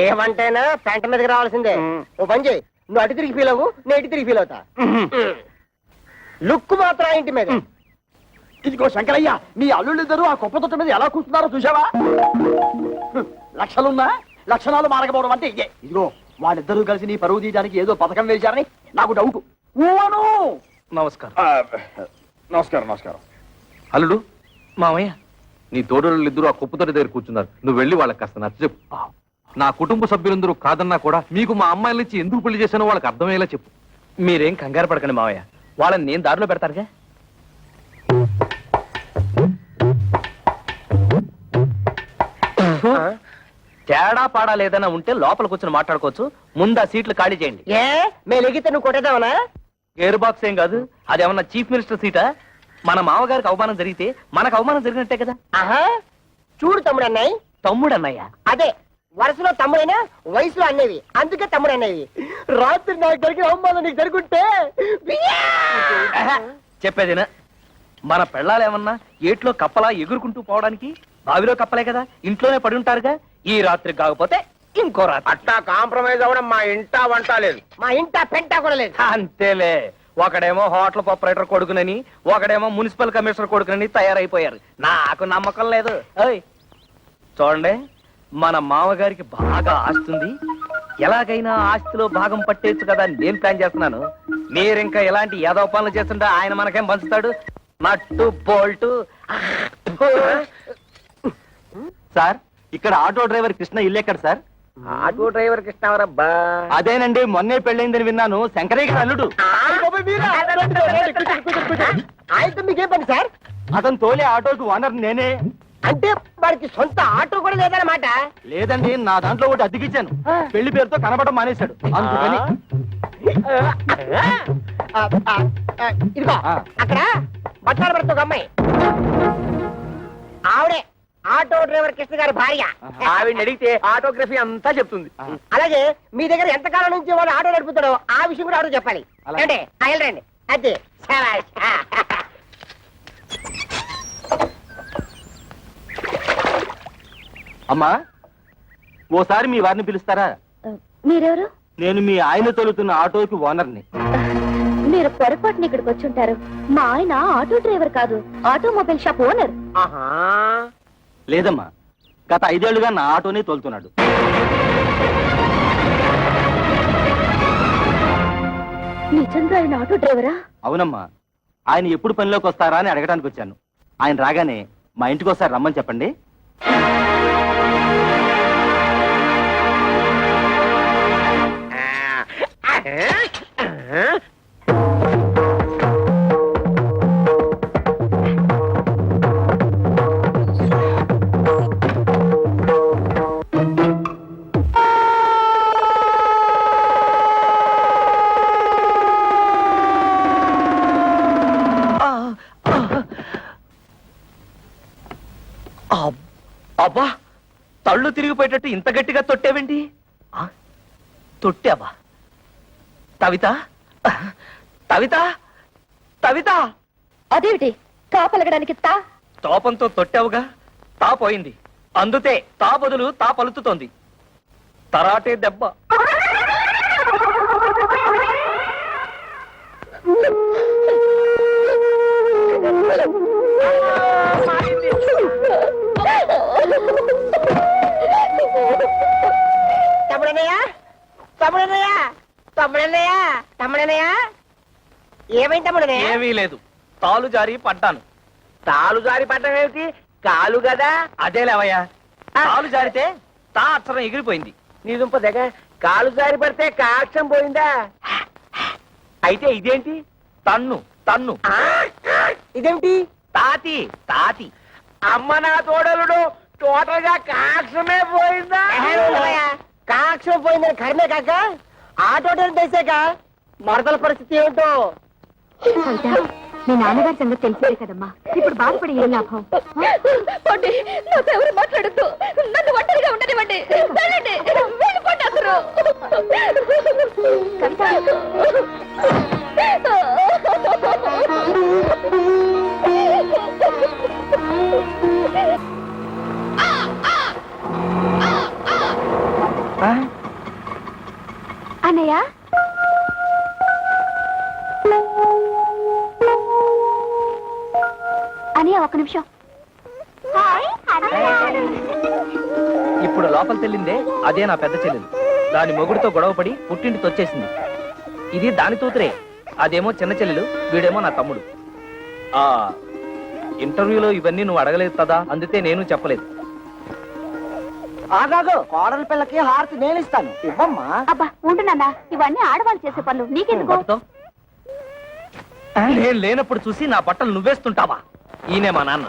ఏమంటేనా పెంట మీదకి రావాల్సిందే. ఓ పని చేయి, నువ్వు అటు తిరిగి ఫీల్ అవ్వు, నేను ఇటు తిరిగి ఫీల్ అవుతా. లుక్ మాత్రం ఆ ఇంటి మీద. ఇదిగో శంకరయ్య, నీ అల్లుళ్ళిద్దరూ ఆ కుప్ప తొట్ట మీద ఎలా కూర్చున్నారో చూసావా? లక్షలున్నా లక్షణాలు మారకపోవడం అంటే ఇదే. ఇదిగో వాళ్ళిద్దరూ కలిసి నీ పరువు తీయడానికి ఏదో పథకం వేశారని నాకు డౌట్. నమస్కారం. నమస్కారం నమస్కారం. అల్లుడు, మామయ్య, నీ తోడళ్ళు ఇద్దరు ఆ కుప్పతోటి దగ్గర కూర్చున్నారు. నువ్వు వెళ్ళి వాళ్ళకి కాస్త నచ్చ చెప్పు. నా కుటుంబ సభ్యులందరూ కాదన్నా కూడా మీకు మా అమ్మాయిల నుంచి ఎందుకు పెళ్లి చేశానో వాళ్ళకి అర్థమయ్యేలా చెప్పు. మీరేం కంగారు పడకండి మామయ్య, వాళ్ళని నేను దారిలో పెడతారుగా. తేడా పాడా లేదన్నా ఉంటే లోపల కూర్చొని మాట్లాడుకోవచ్చు. ముందు ఆ సీట్లు ఖాళీ చేయండి. ఏ మేము ఎగితే నువ్వు కొట్టేదావనా? ఎయిర్ బాక్స్ ఏం కాదు, అదేమన్నా చీఫ్ మినిస్టర్ సీటా? మన మామగారికి అవమానం జరిగితే మనకు అవమానం జరిగినట్టే కదా. ఆహా, చూడు తమ్ముడు అన్నయ్య. తమ్ముడు అన్నయ్య అదే వరుసలో తమ్ముడైనా వయసులో అన్నవి, అందుకే తమ్ముడు అన్నవి. రాత్రి నాకు జరిగిన అవమానం నీకు జరుగుంటే చెప్పేదినా, మన పెళ్ళాలేమన్నా ఏట్లో కప్పలా ఎగురుకుంటూ పోవడానికి బావిలో కప్పలే కదా, ఇంట్లోనే పడి ఉంటారుగా. ఈ రాత్రి కాకపోతే ఇంకో రాత్రి. అట్టా కాంప్రమైజ్ అవ్వడం మా ఇంటా వంట లేదు. మా ఇంట పెంట కూడా లేదు. అంతేలే, ఒకడేమో హోటల్ ఆపరేటర్ కొడుకునని, ఒకడేమో మున్సిపల్ కమిషనర్ కొడుకునని తయారైపోయారు. నాకు నమ్మకం లేదు. ఓయ్ చూడండి, మన మామగారికి బాగా ఆస్తుంది. ఎలాగైనా ఆస్తిలో భాగం పట్టేచ్చు కదా అని నేను ప్లాన్ చేస్తున్నాను. మీరింకా ఎలాంటి ఏదో పనులు చేస్తుంటే ఆయన మనకేం పంచుతాడు? నట్టు బోల్టు. సార్, ఇక్కడ ఆటో డ్రైవర్ కృష్ణ ఇల్లు ఎక్కడ సార్? Auto driver కృష్ణవరబ్బా. అదేనండి, మొన్నే పెళ్ళైందని విన్నాను. శంకరయ్య గారు అల్లుడు. ఆయనతో మీకేం పని సార్? అతను తోలే ఆటోకి ఓనర్ నేనే. అంటే వాడికి సొంత ఆటో కూడా లేదన్నమాట. లేదండి, నా దాంట్లో ఒకటి అద్దెకిచ్చాను. పెళ్లి పేరుతో కనబడడం మానేశాడు, అందుకని. ఇదిగో అక్కడ బట్టాలు పడుతూ ఒక అమ్మాయి, ఆవిడే ఆటో డ్రైవర్ కృష్ణ గారి భార్య. ఆవిడ అడిగితే ఆటోగ్రఫీ అంతా చెప్తుంది. అలాగే మీ దగ్గర ఎంతకాలం నుంచి వాడు ఆటో నడుపుతాడో ఆ విషయం కూడా ఆటో చెప్పాలి. అంటే వెళ్ళండి. అదే అమ్మా, ఓసారి మీ వారిని పిలుస్తారా? మీరెవరు? నేను మీ ఆయన తోలుతున్న ఆటోకి ఓనర్ని. మీరు పొరపాటున ఇక్కడికి వచ్చి ఉంటారు. మా ఆయన ఆటో డ్రైవర్ కాదు, ఆటోమొబైల్ షాప్ ఓనర్. ఆహా, లేదమ్మా, గత 5 ఏళ్లుగా నా ఆటోనే తోలుతున్నాడు. నిజంగా ఆయన ఆటో డ్రైవరా? అవునమ్మా, ఆయన ఎప్పుడు పనిలోకి వస్తారా అని అడగడానికి వచ్చాను. ఆయన రాగానే మా ఇంటికి ఒకసారి రమ్మని చెప్పండి. అబ్బా, తళ్ళు తిరిగిపోయేటట్టు ఇంత గట్టిగా తొట్టేవేంటి? తొట్టావా? తవిత, తవిత, తవిత! అదేమిటి కాపలగడానికి తా? తోపంతో తొట్టావుగా, తా పోయింది. అందుతే తా బదులు తా పలుకుతోంది. తరాటే దెబ్బ. తమ్ముడన్నయ్య, తమ్ముడన్నయ్య, తమ్ముడన్నయ్య తమ్ముడన్నయ్య ఏమైంది తమ్ముడన్నయ్య ఏమీ లేదు, తాలు జారి పడ్డాను. తాలు జారి పడ్డం ఏమిటి కాలు కదా అదే లేవయ్యా, తాలు జారితే తా అక్షరం ఎగిరిపోయింది. నీ దుంప దగ్గర కాలు జారి పడితే కాక్షం పోయిందా అయితే ఇదేంటి తన్ను తన్ను. ఇదేమిటి తాతి తాతి. అమ్మ నా తోడలుడు టోటల్ గా కాక్షమే పోయిందా కాక్షం పోయిందని కర్మే కాక ఆ టోటల్ తెసాక మరదల పరిస్థితి ఏమిటో మీ నాన్నగారి సంగతి తెలిసేదే కదమ్మా, ఇప్పుడు బాధపడి ఏం లాభం? నాతో ఎవరు మాట్లాడద్దు, నన్ను ఒంటరిగా ఉండనివ్వండి. వెళ్ళండి, వెళ్ళిపోండి అందరూ. అన్నయ్య, అన్నయ్య ఒక్క నిమిషం. ఇప్పుడు లోపల తెల్లిందే అదే నా పెద్ద చెల్లెలు. దాని మొగుడితో గొడవపడి పుట్టింటికి వచ్చేసింది. ఇది దాని తూతురే, అదేమో చిన్న చెల్లెలు, వీడేమో నా తమ్ముడు. ఆ ఇంటర్వ్యూలో ఇవన్నీ నువ్వు అడగలేదు కదా, అందుకే నేను చెప్పలేదు. ఆగాగు కోడల పిల్లకి హారతి నేను ఇస్తాను ఇవ్వమ్మా అబ్బా ఉండు నాన్న, ఇవన్నీ ఆడవాళ్ళు చేసే పనులు, నీకెందుకు? పట్టుతో. నేను లేనప్పుడు చూసి నా బట్టలు నువ్వేస్తుంటావా? ఈయనే మా నాన్న.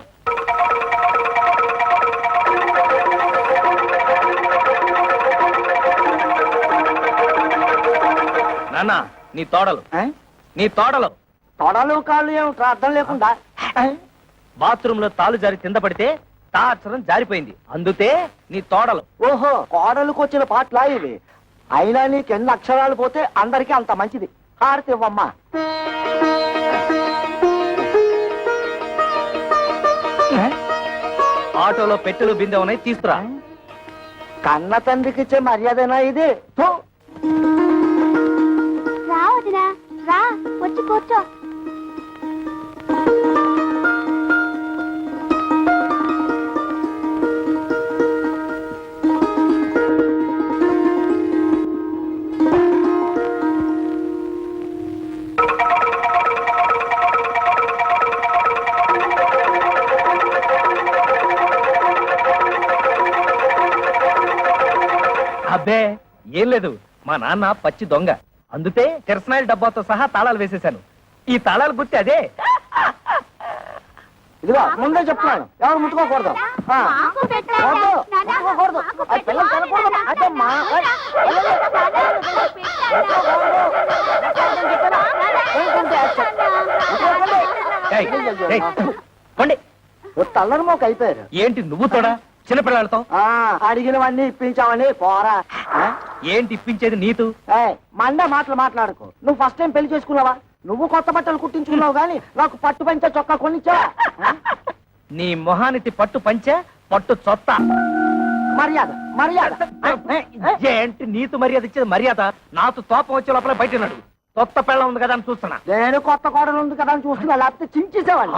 నాన్న, నీ తోడలు నీ తోడలు తొడలు కాళ్ళు ఏమిట్రా అర్థం లేకుండా బాత్రూమ్ లో తాలు జారి కింద పడితే తా అక్షరం జారిపోయింది, అందుతే నీ తోడలు. ఓహో కోడలకు వచ్చిన పాటలా ఇవి అయినా నీకెన్ని అక్షరాలు పోతే అందరికీ అంత మంచిది హారతి ఇవ్వమ్మా ఆటోలో పెట్టెలు బిందె ఉన్నాయి, తీసుకురా. కన్న తండ్రికి ఇచ్చే మర్యాదనా ఇది థు. రా వదినా, రా వచ్చి కూర్చో. అబ్బే ఏం లేదు, మా నాన్న పచ్చి దొంగ, అందుకే కిరసనాయిల డబ్బాతో సహా తాళాలు వేసేశాను. ఈ తాళాలు గుర్తి అదే. ఇదిగో ముందే చెప్తున్నాను ఎవరు ముట్టుకోకూడదు ఆ. వద్దు, ముట్టుకోకూడదు. ఆ పిల్లలు తినకూడదు. అదమ్మా. ఏయ్, ఏయ్, పోండి. తల్లరి మోక అయిపోయారు ఏంటి నువ్వు తోడా చిన్నపిల్లలతో? అడిగినవన్నీ ఇప్పించావని పోరా ఆ? ఏంటి ఇప్పించేది నీతు? మండే మాటలు మాట్లాడుకో నువ్వు ఫస్ట్ టైం పెళ్లి చేసుకున్నావా నువ్వు కొత్త బట్టలు కుట్టించుకున్నావు గానీ నాకు పట్టు పంచ చొక్కా కొనిచ్చావా నీ మొహానికి పట్టు పంచే పట్టు చొత్త. మర్యాద మర్యాద ఏంటి నీతు మర్యాద ఇచ్చేది? మర్యాద నాతో తోపం వచ్చే లోపల బయట ఉన్నాడు. కొత్త పెళ్ళం ఉంది కదా అని చూస్తున్నా. నేను కొత్త కోడలు ఉంది కదా అని చూస్తున్నా లేకపోతే చించేసేవాడిని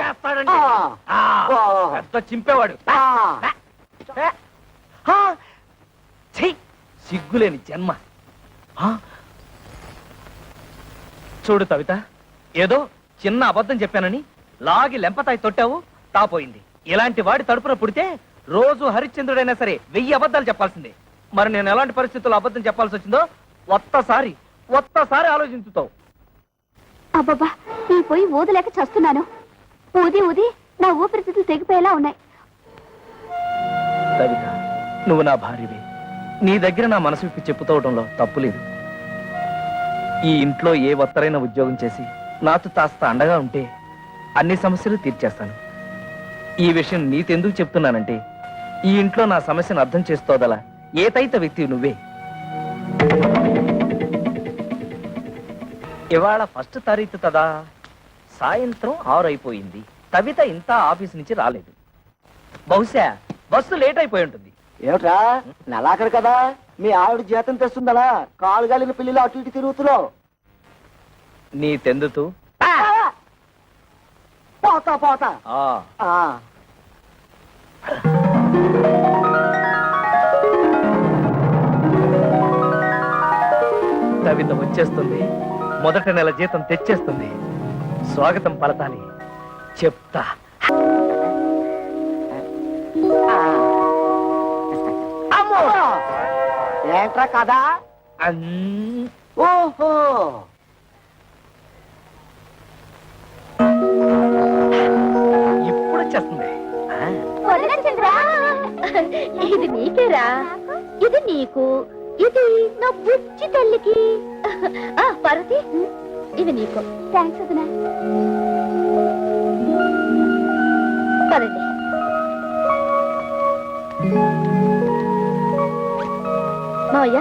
చేస్తాడండి. పెద్ద చింపేవాడు. ఛీ, సిగ్గులేని జన్మ. చూడు కవిత, ఏదో చిన్న అబద్ధం చెప్పానని లాగి లెంపతాయి తొట్టావు, తాపోయింది. ఇలాంటి వాడి తడుపున పుడితే రోజు హరిశ్చంద్రుడైనా సరే 1000 అబద్ధాలు చెప్పాల్సిందే. మరి నేను ఎలాంటి పరిస్థితుల్లో అబద్ధం చెప్పాల్సి వచ్చిందో ఒక్కసారి ఆలోచించుతావు. అబ్బబ్బా, ఈ పోయి ఊదలేక చస్తున్నాను. ఊది ఊది నా ఊపిరితిత్తులు తెగిపోయేలా ఉన్నాయి. కవిత, నువ్వు నా భార్యవే. నీ దగ్గర నా మనసు విప్పి చెప్పుకోవడంలో తప్పులేదు. ఈ ఇంట్లో ఏ ఒత్తరైన ఉద్యోగం చేసి నాతో కాస్త అండగా ఉంటే అన్ని సమస్యలు తీర్చేస్తాను. ఈ విషయం నీతెందుకు చెప్తున్నానంటే ఈ ఇంట్లో నా సమస్యను అర్థం చేసుకోదలా ఏతైత వ్యక్తి నువ్వే. ఇవాళ 1వ తారీఖు కదా, సాయంత్రం 6 అయిపోయింది. కవిత ఇంత ఆఫీస్ నుంచి రాలేదు. బహుశా బస్సు లేట్ అయిపోయి ఉంటుంది. ఏమిట్రా నెలాఖరు కదా మీ ఆవిడ జీతం తెస్తుందలా కాలు గాలిన పిల్లలు అటు ఇటు తిరుగుతున్నావు నీ తెందుతూ పోతా పోతా ఆ. కవిత వచ్చేస్తుంది, మొదటి నెల జీతం తెచ్చేస్తుంది. స్వాగతం పలతాలి, చెప్తా. అమ్మో ఏంట్రా కదా ఓహో ఇప్పుడు వచ్చేస్తుంది. వదినా చంద్ర, ఇది నీకేరా, ఇది నీకు, ఇది నా బుజ్జి తల్లికి. పార్వతి, ఇది నీకు. థ్యాంక్స్ వదినా. పదండి. మావయ్య,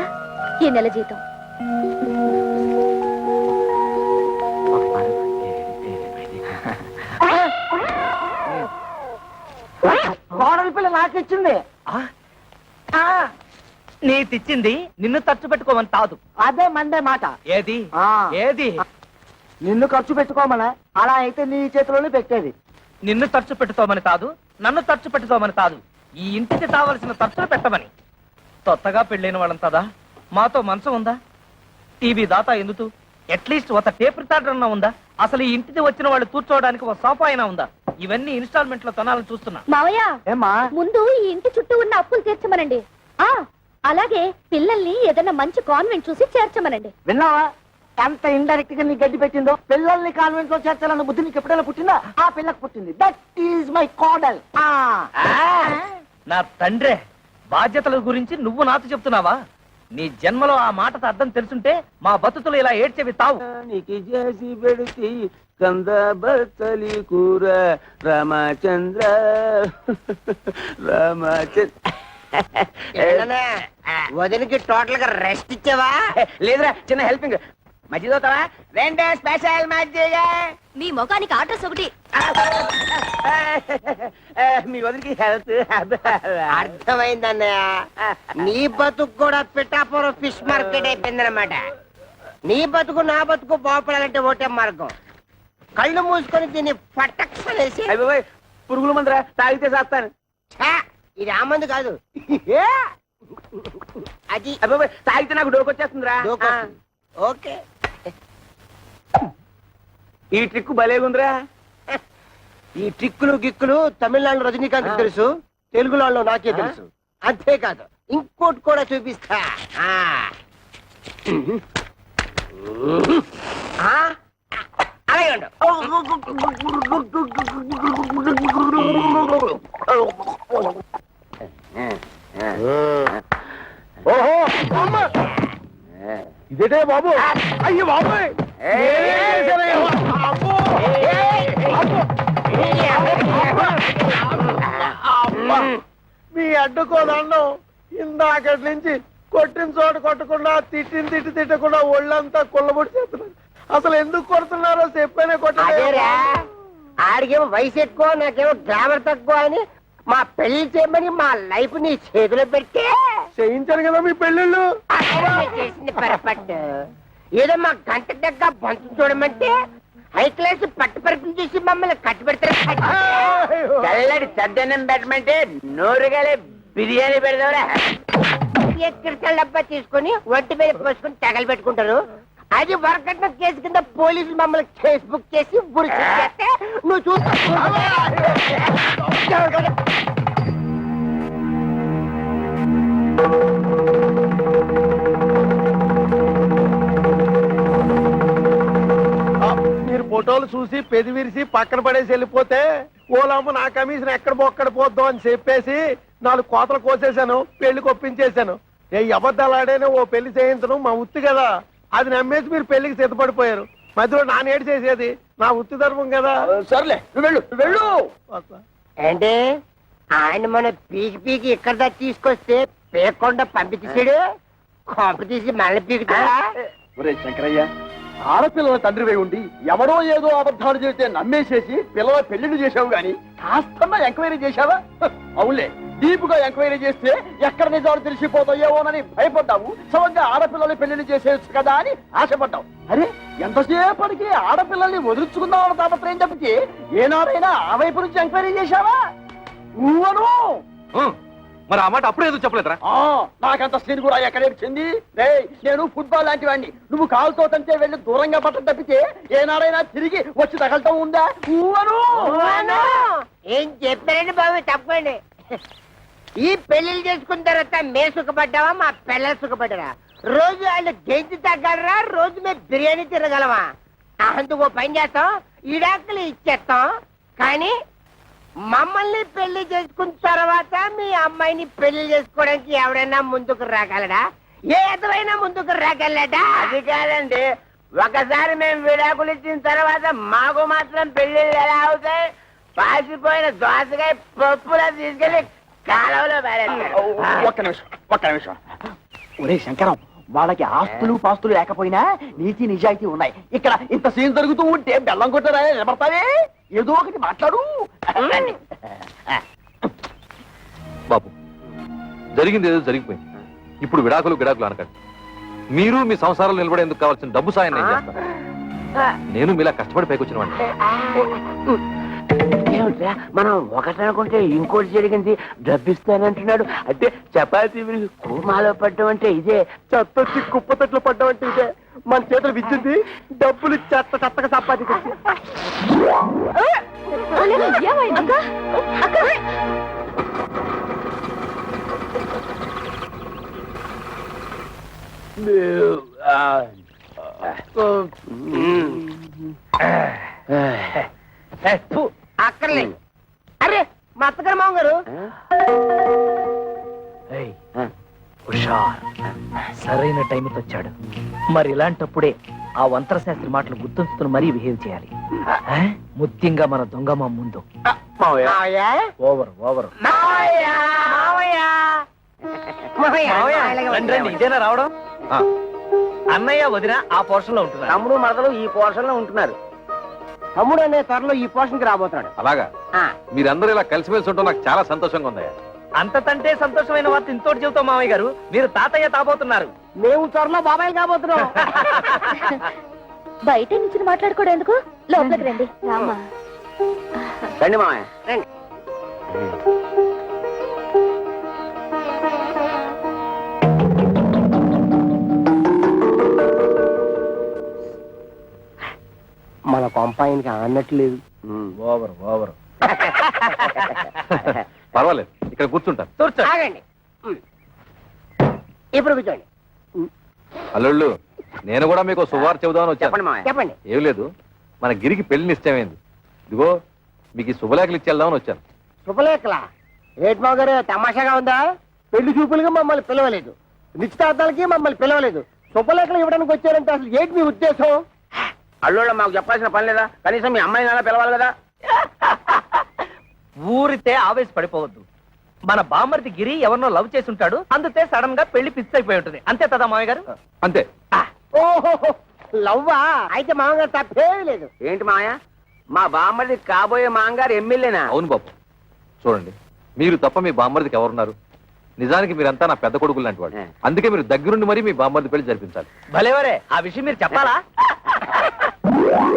ఈ నెల జీతం. కోడలి పిల్ల నాకిచ్చింది. నీ తెచ్చింది నిన్ను ఖర్చు పెట్టుకోమని తాదు. అదే మండే మాట. ఏది ఆ. ఏది? నిన్ను ఖర్చు పెట్టుకోమని, అలా అయితే నీ చేతిలోనే పెట్టేది. నిన్ను ఖర్చు పెట్టుకోమని కాదు, నన్ను ఖర్చు పెట్టుకోమని కాదు, ఈ ఇంటికి కావలసిన ఖర్చులు పెట్టమని. కొత్తగా పెళ్ళైన వాళ్ళంతదా మాతో మంచం ఉందా, టీవీ దాతా ఎందుకు, అట్లీస్ట్ ఒక టేప్ రికార్డర్ అన్నా ఉందా, అసలు ఈ ఇంటికి వచ్చిన వాళ్ళు కూర్చోవడానికి ఒక సోఫా అయినా ఉందా? ఇవన్నీ ఇన్స్టాల్మెంట్ లో కొనాలని చూస్తున్నా. మావయ్య, ఏమ్మా ముందు ఈ ఇంటి చుట్టూ ఉన్న అప్పులు తీర్చమనండి. అలాగే పిల్లల్ని ఏదైనా మంచి కాన్వెంట్ చూసి చేర్చమనండి. విన్నావా ఎంత ఇండైరెక్ట్ గా నీ గడ్డి పెట్టిందో? పిల్లల్ని కాన్వెంట్ లో చేర్చాలన్న బుద్ధి నీకు ఎప్పుడైనా పుట్టిందా? ఆ పిల్లకు పుట్టింది. దట్ ఈజ్ మై కోడల్. నా తండ్రే, బాధ్యతల గురించి నువ్వు నాతో చెప్తున్నావా? నీ జన్మలో ఆ మాటకు అర్థం తెలుసుంటే మా బతుకులు ఇలా ఏడ్చేవి తావు. నీకు చేసి పెడితే కంద బత్తలి కూర రామచంద్ర రామచంద్ర. వదిలికి టోటల్ గా రెస్ట్ ఇచ్చావా? లేదురా, చిన్న హెల్పింగ్. మజ్జిగ అవుతావా? రెండే స్పెషల్ మజ్జిగ. మీ ముఖానికి ఆర్డర్స్ ఒకటి. మీ వదిలికి హెల్త్ అర్థమైందన్నయ్య. నీ బతుకు కూడా పిఠాపురం ఫిష్ మార్కెట్ అయిపోయిందన్నమాట. నీ బతుకు నా బతుకు బాగుపడాలంటే ఒకటే మార్గం. కళ్ళు మూసుకొని దీన్ని పట్టక్షనేసి. పురుగుల మందురా, తాగితే చేస్తాను. ఇది ఆ మందు కాదు, అది తాగితే నాకు డోకొచ్చేస్తుందిరా. డోకొస్తుంది. ఓకే, ఈ ట్రిక్ భలేగుందిరా. ఈ ట్రిక్కులు గిక్కులు తమిళనాడు రజనీకాంత్ తెలుసు, తెలుగులో నాకే తెలుసు. అంతేకాదు ఇంకోటి కూడా చూపిస్తా. అలాగే ఉండు. ఓహో అమ్మ! ఇదేటే బాబు? అయ్యో బాబు, మీ అడ్డుకో దండం. ఇందాకటి నుంచి కొట్టిన చోట కొట్టకుండా, తిట్టి తిట్టకుండా ఒళ్ళంతా కుళ్ళబొడి చేస్తున్నారు. అసలు ఎందుకు కొడుతున్నారో చెప్పనే అదేరా, ఆడికేమో వయసు ఎక్కువ, నాకేమో గ్లామర్ తక్కువ అని మా పెళ్లి చేయమని మా లైఫ్ నీ చేతిలో పెట్టి చేయించారు కదా మీ పెళ్ళిళ్ళు. చేసింది పొరపాటు. ఏదో మా గంట దగ్గర బంతు చూడమంటే హై క్లాస్ పట్టు పరుపులు చూసి మమ్మల్ని కట్టి పెడతారు. చల్లడి చద్దన్నం పెట్టమంటే నోరుగాలే బిర్యానీ పెడతావురా. ఎక్కడ డబ్బా తీసుకొని ఒంటి మీద పోసుకొని తగలు పెట్టుకుంటారు. అది వరకట్న కేసు కింద పోలీసులు మమ్మల్ని కేసు బుక్ చేసి బురికి చేస్తే నువ్వు చూస్తా. మీరు ఫోటోలు చూసి పెది విరిసి పక్కన పడేసి వెళ్ళిపోతే ఓలమ్మ నా కమిషన్ ఎక్కడ బొక్కడ పోద్దాం అని చెప్పేసి 4 కోతలు కోసేశాను, పెళ్లి కొప్పించేశాను. ఏ అబద్ధాలాడేనే ఓ పెళ్లి చేయించను మా ఉత్తి కదా, అది నమ్మేసి మీరు పెళ్లికి సిద్ధపడిపోయారు. మధ్యలో నానేడు చేసేది నా ఉత్తి ధర్మం కదా. సర్లే, నువ్వు వెళ్ళు, నువ్వు వెళ్ళు. అంటే ఆయన మన పీకి పీకి ఇక్కడ దాకా తీసుకొస్తే పేకుండా పంపించేసాడు. కొంప తీసి మళ్ళీ పీకుతాడా? ఒరే శంకరయ్య, ఆడపిల్లల తండ్రివై ఉండి ఎవడో ఏదో అబద్ధాలు చెబితే నమ్మేసేసి పిల్లల పెళ్లిళ్ళు చేశావు గాని కాస్తన్నా ఎంక్వైరీ చేశావా? అవునులే, డీపుగా ఎంక్వైరీ చేస్తే ఎక్కడ నిజాలు తెలిసిపోతాయేమోనని భయపడ్డావు. సమంగా ఆడపిల్లల్ని పెళ్లిళ్ళు చేసేయచ్చు కదా అని ఆశపడ్డావు. అరే, ఎంతసేపటికి ఆడపిల్లల్ని వదులుచుకుందామని తాపత్రయం తప్పితే ఏనాడైనా ఆ వైపు నుంచి ఎంక్వైరీ చేశావా? నువ్వను మరి ఆ మాట అప్పుడే ఎందుకు చెప్పలేదురా? నాకంత సీన్ కూడా ఎక్కడ వచ్చింది? నేను ఫుట్బాల్ లాంటి వాడిని, నువ్వు కాలుతో తంటే వెళ్ళి దూరంగా పట్టం తప్పితే ఏనాడైనా తిరిగి వచ్చి తగలటం ఉందా? ఏం చెప్పారండి బాబు, తప్పండి. ఈ పెళ్లిళ్ళు చేసుకున్న తర్వాత మే సుఖపడ్డావా, మా పిల్లలు సుఖపడ్డారా? రోజు వాళ్ళు గెంజి తగ్గలరా, రోజు మేము బిర్యానీ తిరగలమా? అందుకు పని చేస్తాం, ఇడాకులు ఇచ్చేస్తాం. కానీ మమ్మల్ని పెళ్లి చేసుకున్న తర్వాత మీ అమ్మాయిని పెళ్లి చేసుకోవడానికి ఎవడైనా ముందుకు రాగలడా? ఏ ఎదవైనా ముందుకు రాగలడా? అది కాదండి, ఒకసారి మేము విడాకులు ఇచ్చిన తర్వాత మాకు మాత్రం పెళ్లిళ్ళు ఎలా అవుతాయి? పాసిపోయిన దోసకాయ పప్పులా తీసుకెళ్లి కాలంలో ఒక్క నిమిషం. ఒరే శంకరం, వాళ్ళకి ఆస్తులు పాస్తులు లేకపోయినా నీతి నిజాయితీ ఉన్నాయి. ఇక్కడ ఇంత సీన్ జరుగుతూ ఉంటే బెల్లం కొట్టరా నిలబడతావే? ఏదో ఒకటి మాట్లాడు. బాబు, జరిగింది ఏదో జరిగిపోయింది. ఇప్పుడు విడాకులు అనకండి. మీరు మీ సంసారాలు నిలబడేందుకు కావాల్సిన డబ్బు సాయం నేను చేస్తాను. నేను మీలా కష్టపడి పైకొచ్చిన వాడిని. ఏమిట్రా, మనం ఒకటనుకుంటే ఇంకోటి జరిగింది. డబ్బిస్తానంటున్నాడు అంటే చపాతీ కూమాలో పడ్డం అంటే ఇదే, చెత్తొచ్చి కుప్పతట్లు పడ్డం అంటే ఇదే. మన చేతులు విద్యుంది, డబ్బులు చెత్తగా సంపాదించి. అక్కర్లేదు. అరే మా అత్తగారు మామగారు, సరైన టైంకి వచ్చాడు. మరి ఇలాంటప్పుడే ఆ వంతరశాస్త్రి మాటలు గుర్తుంచుకుని మరీ బిహేవ్ చేయాలి. ముఖ్యంగా మన దొంగమ్మ ముందు. ఓవర్ ఇదేనా రావడం? అన్నయ్య వదిన ఆ పోర్షన్ లో ఉంటున్నారు, తమ్ముడు మరదలు ఈ పోర్షన్ లో ఉంటున్నారు. తమ్ముడు అనే త్వరలో ఈ పోర్షన్ కి రాబోతున్నాడు. అలాగా? మీరందరూ ఇలా కలిసిమెలిసి ఉంటాం నాకు చాలా సంతోషంగా ఉంది. అంతకంటే సంతోషమైన వార్త ఇంతోటి చెబుతాం మామయ్య గారు, మీరు తాతయ్య తాబోతున్నారు. మేము త్వరలో బాబాయ్ కాబోతున్నాం. బయట నుంచి మాట్లాడుకోవడం ఎందుకు, లోపలికి రండి. రామా, రండి మామయ్య రండి. మన కొంపాయనికి అన్నట్లేదు. ఓవర్ పర్వాలేదు, ఇక్కడ కూర్చుంటాను. ఆగండి, ఇప్పుడు కూర్చోండి. అల్లుళ్ళు, నేను కూడా మీకు శుభవార్త చెబుదామని వచ్చాను. చెప్పండి మామయ్య. చెప్పండి. ఏం లేదు, మన గిరికి పెళ్లి నిశ్చయమైంది. ఇదిగో మీకు ఈ శుభలేఖలు ఇచ్చేద్దామని వచ్చాను. శుభలేఖలా? రేట్ మావ గారు తమాషాగా ఉందా? పెళ్లి చూపులుగా మమ్మల్ని పిలవలేదు, నిశ్చితార్థాలకి మమ్మల్ని పిలవలేదు, శుభలేఖలు ఇవ్వడానికి వచ్చారంటే అసలు ఏంటి మీ ఉద్దేశం? అల్లుళ్ళ మాకు చెప్పాల్సిన పని లేదా? కనీసం మీ అమ్మాయిని అలా పిలవాలి కదా. ఊరితే ఆవేశపడిపోవద్దు. మన బామ్మర్ది గిరి ఎవరినో లవ్ చేసి ఉంటాడు, అందుకే సడన్ గా పెళ్లి ఫిక్స్ అయిపోయి ఉంటుంది. అంతే కదా మామయ్య గారు? అంతే. ఓహో, లవ్వా? అయితే మామగారు తప్పేమీ లేదు. ఏంటి మామయ్య, మా బామ్మది కాబోయే మాంగారు ఎమ్మెల్యేనా? అవును బాబు, చూడండి, మీరు తప్ప మీ బామ్మర్దికి ఎవరున్నారు? నిజానికి మీరంతా నా పెద్ద కొడుకులు లాంటి వాడు. అందుకే మీరు దగ్గరుండి మరీ మీ బామ్మర్ది పెళ్లి జరిపించాలి. భలేవరే, ఆ విషయం మీరు చెప్పాలా?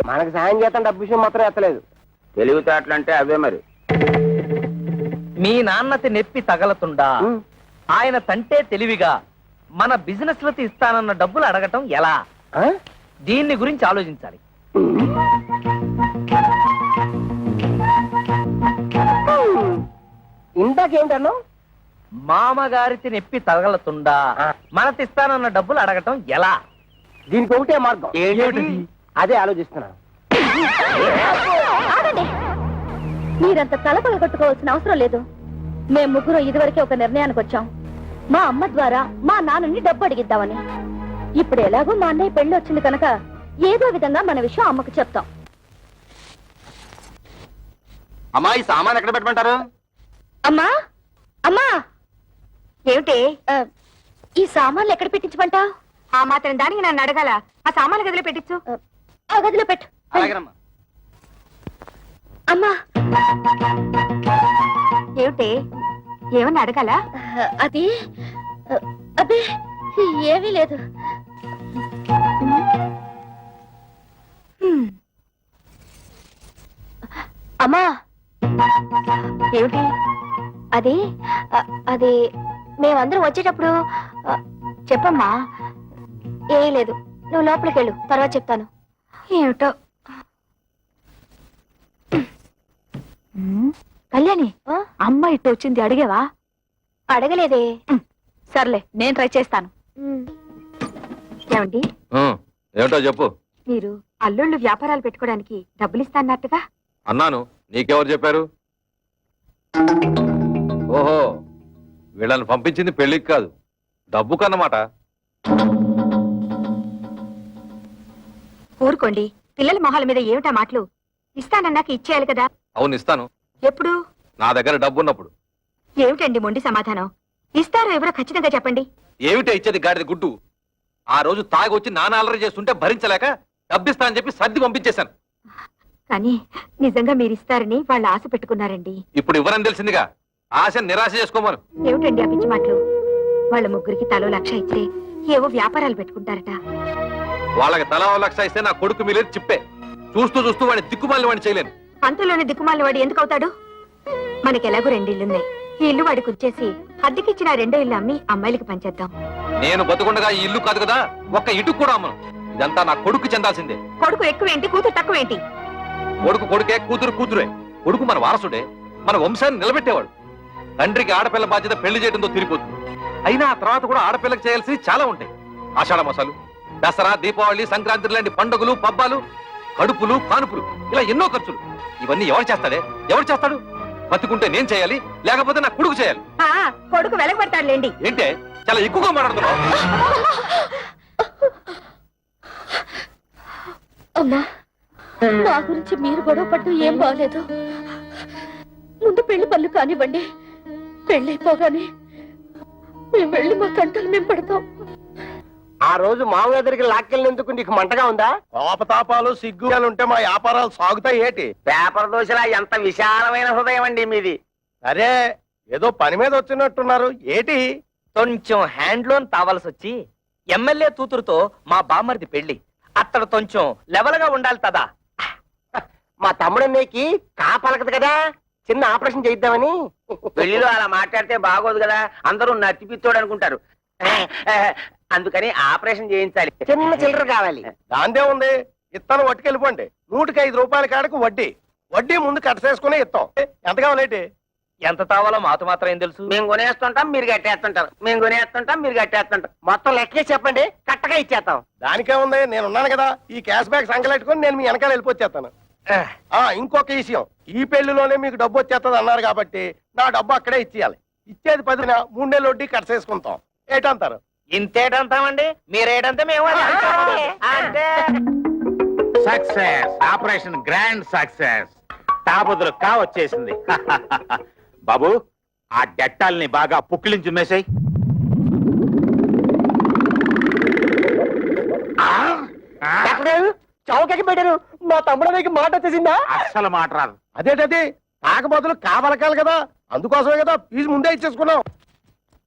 మనకు సాయం చేస్తాం, డబ్బు విషయం మాత్రం ఎత్తలేదు. తెలివితేటలంటే అవే మరి. మీ నాన్నతి నెప్పి తగలతుండా ఆయన తంటే తెలివిగా మన బిజినెస్ లకి ఇస్తానన్న డబ్బులు అడగటం ఎలా? దీన్ని గురించి ఆలోచించాలి. ఇందాకేంటన్నా? మామగారికి నెప్పి తగలతుండా మనతిస్తానన్న డబ్బులు అడగటం ఎలా? దీనికి ఒకటే మార్గం. అదే ఆలోచిస్తున్నాను. ఆగండి, మీరంత తలపగ కొట్టుకోవాల్సిన అవసరం లేదు. మేము ముగ్గురు ఇదివరకే ఒక నిర్ణయానికి వచ్చాం. మా అమ్మ ద్వారా మా నాన్నని డబ్బు అడిగిద్దామని. ఇప్పుడు ఎలాగో మా అన్నయ్య పెళ్లి వచ్చింది కనుక ఏదో విధంగా మన విషయం అమ్మకు చెప్తాం. అమ్మా, ఈ సామాన్ ఎక్కడ పెట్టమంటారు? అమ్మా, అమ్మా, ఏమిటి ఈ సామాన్లు ఎక్కడ పెట్టించమంటా? ఆ మాత్రం దానికి నన్ను అడగాల? ఆ సామాన్లు గదిలో పెట్టించు. ఆ గదిలో పెట్టు. అమ్మా, ఏమిటి, ఏమన్నా అడగాల? అది అబ్బే ఏమీ లేదు. అమ్మా, ఏమిటి అది? అది మేమందరం వచ్చేటప్పుడు చెప్పమ్మా. ఏ లేదు, నువ్వు లోపలికి వెళ్ళు, తర్వాత చెప్తాను. ఏమిటో. కళ్యాణి, అమ్మ ఇట్టు వచ్చింది, అడిగావా? అడగలేదే. సర్లే, నేను ట్రై చేస్తాను. ఏమండి, ఏమిటో చెప్పు. మీరు అల్లుళ్ళు వ్యాపారాలు పెట్టుకోవడానికి డబ్బులు ఇస్తాన్నట్టుగా అన్నాను. నీకెవరు చెప్పారు? ఓహో, వీళ్ళని పంపించింది పెళ్లికి కాదు, డబ్బు కన్నమాట. ఊరుకోండి, పిల్లల మొహాల మీద ఏమిటా మాటలు? ఇస్తానన్నాక ఇచ్చేయాలి కదా. అవును, ఇస్తాను. ఎప్పుడు? నా దగ్గర డబ్బు ఉన్నప్పుడు. ఏమిటండి మొండి సమాధానం? ఇస్తారో ఎవరో ఖచ్చితంగా చెప్పండి. ఏమిటో ఇచ్చేది గాడిద గుడ్డు. ఆ రోజు తాగి వచ్చి నాన్న అల్లరి చేస్తుంటే భరించలేక డబ్బిస్తా అని చెప్పి సర్ది పంపించేశాను. కానీ నిజంగా మీరు ఇస్తారని వాళ్ళు ఆశ పెట్టుకున్నారండి. ఇప్పుడు ఇవ్వరని తెలిసిందిగా, ఆశ నిరాశ చేసుకోమను. ఏమిటండి ఆ పిచ్చి మాటలు? వాళ్ళ ముగ్గురికి తలో 1,00,000 ఇస్తే ఏవో వ్యాపారాలు పెట్టుకుంటారట. వాళ్ళకి తలా 1,00,000 ఇస్తే నా కొడుకు మీలేదు చిప్పే. చూస్తూ చూస్తూ వాడిని దిక్కుమాలి వాడిని చేయలేను. అంతలోనే దిక్కుమాలిన వాడు ఎందుకు అవుతాడు? మనకి ఎలాగో 2 ఇళ్లున్నాయి. ఈ ఇల్లు వాడికి వచ్చేసి అద్దెకిచ్చిన 2వ ఇల్లు అమ్మి అమ్మాయిలకి పంచేద్దాం. నేను బతుకుండగా ఈ ఇల్లు కాదు కదా, ఒక్క ఇటు కూడా అమ్మను. ఇదంతా నా కొడుకు చెందాల్సిందే. కొడుకు ఎక్కువేంటి, కూతురు తక్కువేంటి? కొడుకు కొడుకే, కూతురు కూతురే. కొడుకు మన వారసుడే, మన వంశాన్ని నిలబెట్టేవాడు. తండ్రికి ఆడపిల్ల బాధ్యత పెళ్లి చేయడంతో తిరిగిపోతుంది. అయినా ఆ తర్వాత కూడా ఆడపిల్లకి చేయాల్సి చాలా ఉంటాయి. ఆషాఢ మాసాలు, దసరా, దీపావళి, సంక్రాంతి లాంటి పండుగలు, పబ్బాలు, కడుపులు, కానుపులు, ఇలా ఎన్నో ఖర్చులు. ఇవన్నీ ఎవరు చేస్తాడే? ఎవరు చేస్తాడు? బతుకుంటే నేను చేయాలి, లేకపోతే నా కొడుకు చేయాలి. కొడుకు వెలగబడతాడులేండి. ఏంటే చాలా ఎక్కువగా మాట్లాడుతున్నావు? అమ్మా, మా గురించి మీరు గొడవ పట్టు ఏం బాగలేదు. ముందు పెళ్లి పనులు కానివ్వండి. పెళ్ళైపోగానే మేము వెళ్ళి మా కంటలు మేము పడతాం. ఆ రోజు మామూలు దగ్గరికి లాక్కెళ్ళినందుకు నీకు మంటగా ఉందా? కోపతాపాలు సిగ్గులు ఉంటే మా వ్యాపారాలు సాగుతాయి ఏటి? పేపర్ దోశలా ఎంత విశాలమైన హృదయం అండి మీది. అరే, ఏదో పని మీద వచ్చినట్టున్నారు ఏటి? కొంచెం హ్యాండ్ లోన్ తావాల్సి వచ్చి ఎమ్మెల్యే కూతురుతో మా బామ్మర్ది పెళ్లి. అతడు కొంచెం లెవెల్ గా ఉండాలి కదా. మా తమ్ముడన్నయ్యకి కాపలకదు కదా, చిన్న ఆపరేషన్ చేయిద్దామని. పెళ్లిలో అలా మాట్లాడితే బాగోదు కదా, అందరూ నత్తిపిత్తోడు అనుకుంటారు. అందుకని ఆపరేషన్ చేయించాలి. చిన్న చిల్లర కావాలి. దాందే ఉంది, ఇత్తనం పట్టుకెళ్ళిపోండి. 105 రూపాయల కాడకు వడ్డీ. వడ్డీ ముందు కట్టసేసుకునే ఇస్తాం. ఎంత కావాలేటి? ఎంత తావాలో మాతో మాత్రం ఏం తెలుసు? మేము కొనేస్తుంటాం, మీరు కట్టేస్తుంటారు. మేము కొనేస్తుంటాం, మీరు కట్టేస్తుంటారు. మొత్తం లెక్కే చెప్పండి, కట్టగా ఇచ్చేస్తాం. దానికే ఉంది, నేను ఉన్నాను కదా. ఈ క్యాష్ బ్యాక్ సంకలెట్టుకుని నేను మీ వెనకాల వెళ్ళిపోతాను. ఇంకొక విషయం, ఈ పెళ్లిలోనే మీకు డబ్బు వచ్చేస్తుంది అన్నారు కాబట్టి నా డబ్బు అక్కడే ఇచ్చేయాలి. ఇచ్చేది 10 3 నెలలు వడ్డీ కట్టసేసుకుంటాం. ఏటంటారు? ఇంతేటంతామండి, మీరేటంటే మేము అంటే సక్సెస్, ఆపరేషన్ గ్రాండ్ సక్సెస్. తాబుదులు కా వచ్చేసింది. బాబు, ఆ డెట్టాల్ని బాగా పుక్కిలించి మేసాయి. చౌకకి పెట్టారు. మా తమ్ముడికి మాట వచ్చేసిందా? అస్సలు మాట రాదు. అదేటది, తాక బదులు కావలకాలి కదా, అందుకోసమే కదా ఫీజు ముందే ఇచ్చేసుకున్నాం.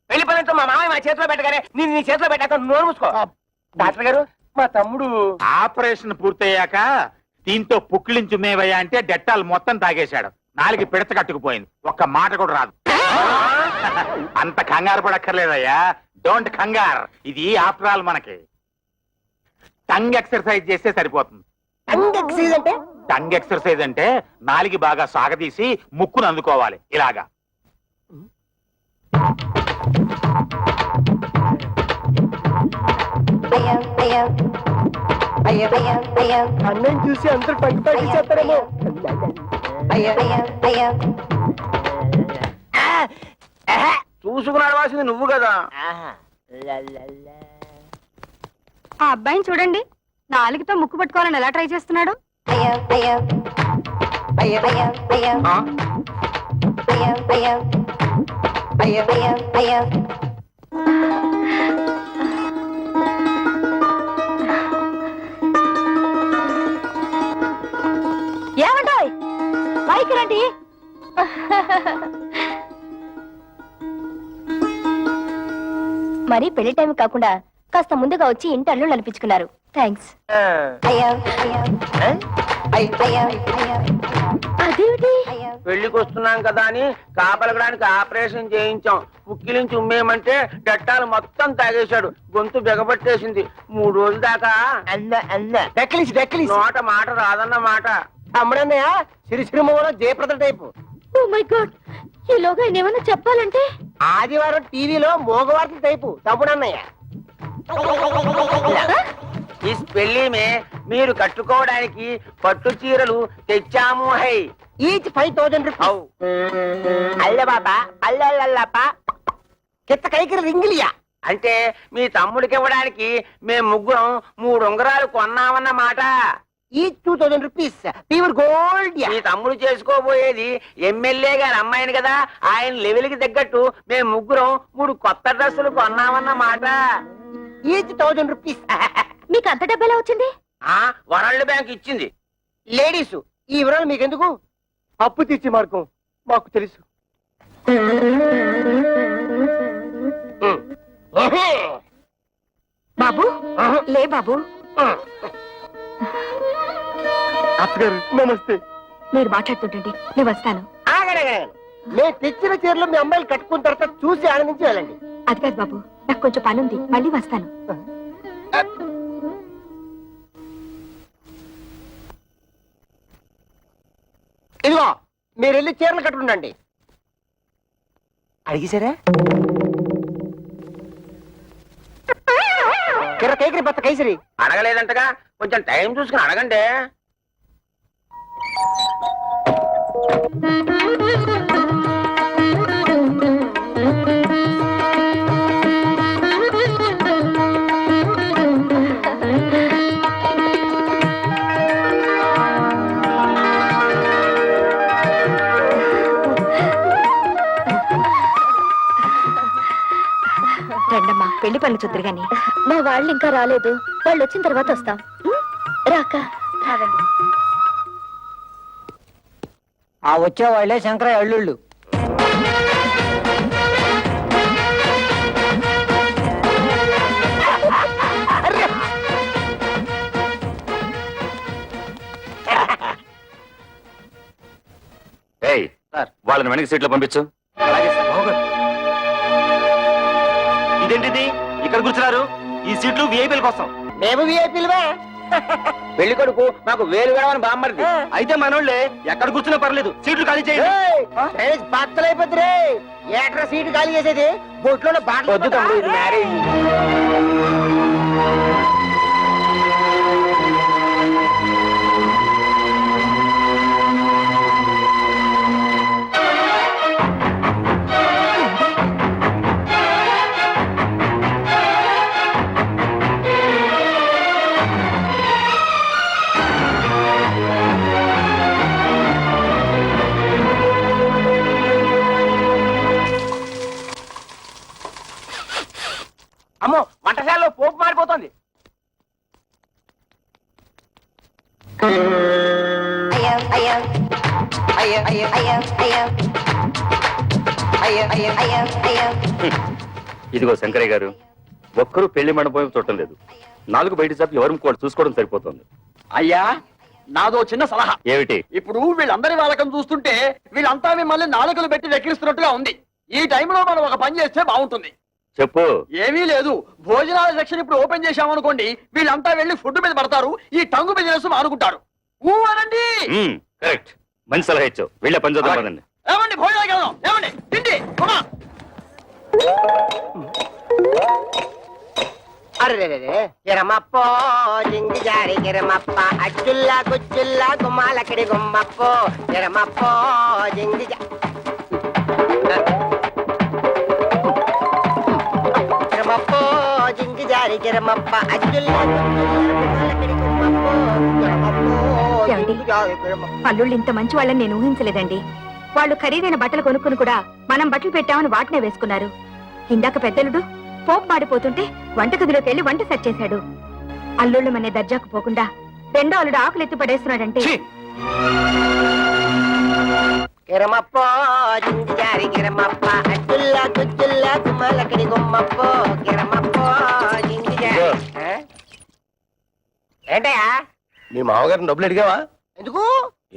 పెళ్లి పనులతో మా మామయ్య మా చేతిలో పెట్టగానే నేను నీ చేతిలో పెట్టాక నోరు మూసుకో. డాక్టర్ గారు, మా తమ్ముడు ఆపరేషన్ పూర్తయ్యాక దీంతో పుక్కిలించు మేవయ్యా అంటే డెట్టాల్ మొత్తం తాగేశాడు. 4 పిడత కట్టుకుపోయింది, ఒక్క మాట కూడా రాదు. అంత కంగారు పడక్కర్లేదయ్యా, డోంట్ కంగార్. ఇది ఆఫ్టర్ ఆల్ మనకి టంగ్ ఎక్సర్సైజ్ చేస్తే సరిపోతుంది. ఎక్సైజ్ అంటే? టంగ్ ఎక్సర్సైజ్ అంటే నాలికి బాగా సాగదీసి ముక్కును అందుకోవాలి ఇలాగా. అన్నం చూసి అందరూ టంగ్ తగ్గించేస్తారేమో. చూసుకుని అడవాల్సింది నువ్వు కదా. ఆ అబ్బాయిని చూడండి, 4తో ముక్కు పట్టుకోవాలని ఎలా ట్రై చేస్తున్నాడు. ఏమంటాయ్, పైకి రండి. మరి పెళ్లి టైం కాకుండా కాస్త ముందుగా వచ్చి ఇంటి అల్లుళ్ళు అనిపించుకున్నారు. థ్యాంక్స్. అదేమిటి? పెళ్లి పెళ్లికి వస్తున్నాం కదా అని కాపలగడానికి ఆపరేషన్ చేయించాం. పుక్కిలించి ఉమ్మేయమంటే డట్టాలు మొత్తం తాగేశాడు. గొంతు బెగబట్టేసింది. 3 రోజుల దాకా డెక్కలిసి నోట మాట రాదన్న మాట. తమ్ముడన్నయ్య సిరిసిరిమలో Jayaprada type. Oh my god, ఈలోగా ఆయన ఏమైనా చెప్పాలంటే ఆదివారం టీవీలో మోగవార్తల టైపు తమ్ముడన్నయ్య. ఈ పెళ్లి మీరు కట్టుకోవడానికి పట్టు చీరలు తెచ్చాము. High each 5,000 rupees. అల్ల బాబా అల్లల్లప్ప కిత్త కైకిరి రింగిలియా. అంటే మీ తమ్ముడికి ఇవ్వడానికి మేము ముగ్గురం 3 ఉంగరాలు కొన్నామన్నమాట. Each 2,000 rupees pure gold. మీ తమ్ముడు చేసుకోబోయేది ఎమ్మెల్యే గారి అమ్మాయిని కదా, ఆయన లెవెల్కి తగ్గట్టు మేము ముగ్గురం 3 కొత్త డ్రెస్సులు కొన్నామన్నమాట. Each 1,000 rupees. మీకు అంత డబ్బు ఎలా వచ్చింది? వరల్డ్ బ్యాంక్ ఇచ్చింది. లేడీస్ ఈ వివరాలు మీకెందుకు? అప్పు తీర్చే మార్గం మాకు తెలుసు. బాబు లే బాబు. అత్తగారు నమస్తే. మీరు మాట్లాడుతుంటండి, నేను వస్తాను. ఆగడగా మేము తెచ్చిన చీరలు మీ అమ్మాయిలు కట్టుకున్న తర్వాత చూసి ఆనందించి వెళ్ళండి. అది కాదు బాబు, నాకు కొంచెం పని ఉంది, మళ్ళీ వస్తాను. ఇదిగో మీరు వెళ్ళి చీరలు కట్టుకుండండి. అడిగిసారా? కిర కేకరి బత్త కైసరి అడగలేదంటగా, కొంచెం టైం చూసుకుని అడగండి. రండమ్మా, పెళ్లి పనులు చూద్దరు గాని. మా వాళ్ళు ఇంకా రాలేదు, వాళ్ళు వచ్చిన తర్వాత వస్తాం. రాక రావండి. ఆ వచ్చే వాళ్ళే శంకరయ్య అల్లుళ్ళు. ఏయ్ వాళ్ళని వెనక సీట్లో పంపించు. ఇదేంటిది ఇక్కడ కూర్చున్నారు? ఈ సీట్లు విఐపీల కోసం. మేము విఐపీలువే. పెళ్లి కొడుకు మాకు వేలు వేడమని బామ్మరిది. అయితే మనోళ్ళే ఎక్కడ కూర్చున్నా పర్లేదు, సీట్లు ఖాళీ చేయండి. బట్టలైపోద్ది రే. ఏట్రా సీటు ఖాళీ చేసేది? బొట్లో బాటలు వద్దు తమ్ముడు, ఇది మ్యారేజ్. అమ్మో, వంటశాలలో పోపు మారిపోతుంది. ఇదిగో శంకరయ్య గారు, ఒక్కరూ పెళ్లి మండపం చూడటం లేదు. 4 బయట చాపి ఎవరు కూడా చూసుకోవడం సరిపోతుంది. అయ్యా నాదో చిన్న సలహా. ఏమిటి? ఇప్పుడు వీళ్ళందరి వాళ్ళకం చూస్తుంటే వీళ్ళంతా మిమ్మల్ని నాలుకలు పెట్టి వెక్కిరిస్తున్నట్టుగా ఉంది. ఈ టైంలో మనం ఒక పని చేస్తే బాగుంటుంది. చెప్పు. ఏమీ లేదు, భోజనాల సెక్షన్ ఇప్పుడు ఓపెన్ చేశామనుకోండి, వీళ్ళంతా వెళ్ళి ఫుడ్ మీద పడతారు, ఈ టంగు బిజినెస్ అనుకుంటారు. అనండి. కరెక్ట్, మంచి సలహా ఇచ్చావు. వెళ్ళే పని చూద్దాం పదండి. ఏమండి భోజనాలకు వెళ్దాం. ఏమండి తిండి. అరే కిరమప్పో జింగి జారి కిరమప్ప అచ్చుల్లా గుచ్చుల్లా గుమ్మాలక్కడి గుమ్మప్పో కిరమప్పో జింగి కిరమప్పో జింగి జారి కిరమప్ప అచ్చుల్లా గుమ్మాలక్కడి గుమ్మప్పో కిరమప్పో. అల్లుళ్ళు ఇంత మంచి వాళ్ళని నేను ఊహించలేదండి. వాళ్ళు ఖరీదైన బట్టలు కొనుక్కుని కూడా మనం బట్టలు పెట్టామని వాటినే వేసుకున్నారు. ఇందాక పెద్దలుడు పోపు మాడిపోతుంటే వంటగదిలోకి వెళ్లి వంట సెట్ చేశాడు. అల్లుళ్ళు మనే దర్జాకు పోకుండా రెండో అల్లుడు ఆకులు ఎత్తి పడేస్తున్నాడంటే. కిరమప్పో జింగి జారి కిరమప్ప అచ్చుల్లా గుచ్చుల్లా గుమ్మాలక్కడి గుమ్మప్పో కిరమప్పో జింగి జారి. ఏంటయ్యా? మీ మామగారిని డబ్బులు అడిగావా? ఎందుకు?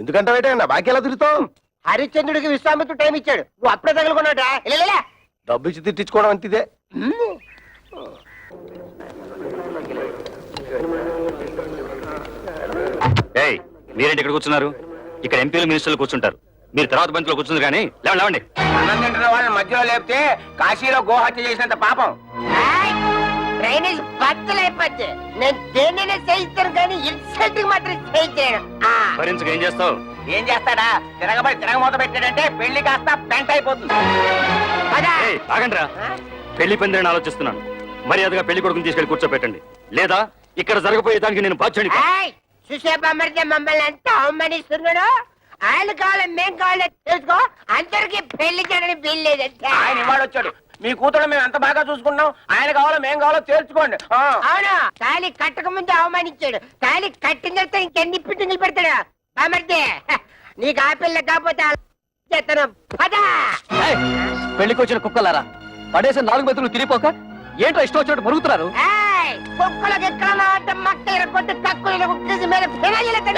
ఎందుకంటే నా బాకీ ఎలా తిరుగుతావు? హరిశ్చంద్రుడికి విశ్వామిత్రుడు టైం ఇచ్చాడు, నువ్వు అప్పుడే తగులుకున్నావురా. ఇలా డబ్బు ఇచ్చి తిట్టించుకోవడం అంతిదే. ఏయ్, మీరేంటి ఇక్కడ కూర్చున్నారు? ఇక్కడ ఎంపీలు మినిస్టర్లు కూర్చుంటారు. మీరు తర్వాత బంతిలో కూర్చుంది కానీ లేవండి. అన్నం తింటున్న వాళ్ళని మధ్యలో లేపితే కాశీలో గోహత్య చేసినంత పాపం. డ్రైనేజ్ బద్దలైపోతే నేను దేన్నైనా చేయిస్తాను కానీ ఇన్సల్ట్ మాత్రం చేయించాను. భరించక ఏం చేస్తావు? ఏం చేస్తాడా, తిరగమూత పెట్టాడంటే పెళ్లి కాస్త పెంట అయిపోతుంది. ఆగండ్రా, పెళ్లి పందిరని ఆలోచిస్తున్నాను. మర్యాదగా పెళ్లి కొడుకుని తీసుకెళ్లి కూర్చోబెట్టండి, లేదా ఇక్కడ జరగబోయేదానికి నేను బాధ్యుని. చూసే బొమ్మడితే మమ్మల్ని అంతా అవమానిస్తున్నాడు. ఆయన కావాలి, మేం కావాలి తెలుసుకో. అందరికి పెళ్లి చేయడానికి వీల్లేదంటే ఆయన ఇవాడు వచ్చాడు, మీ కూతురు మేము ఎంత బాగా చూసుకున్నాం, ఆయన కావాలో మేం కావాలో తేల్చుకోండి. అవును, తాళి కట్టక ముందు అవమానించాడు, తాళి కట్టిన తర్వాత ఇంకెన్ని పిట్టింగులు పెడతాడు. బామర్దే, నీకు ఆ పిల్ల కాకపోతే చేస్తాను. పదా పెళ్లికి వచ్చిన కుక్కలారా, పడేసిన 4 మెతులు తిరిగిపోక ఏంటో ఇష్టం వచ్చినట్టు మరుగుతున్నారు. కుక్కలకి ఎక్కడ అంటే మక్క ఇరగొట్టి కక్కులు కుక్కేసి మీద పిల్లలకి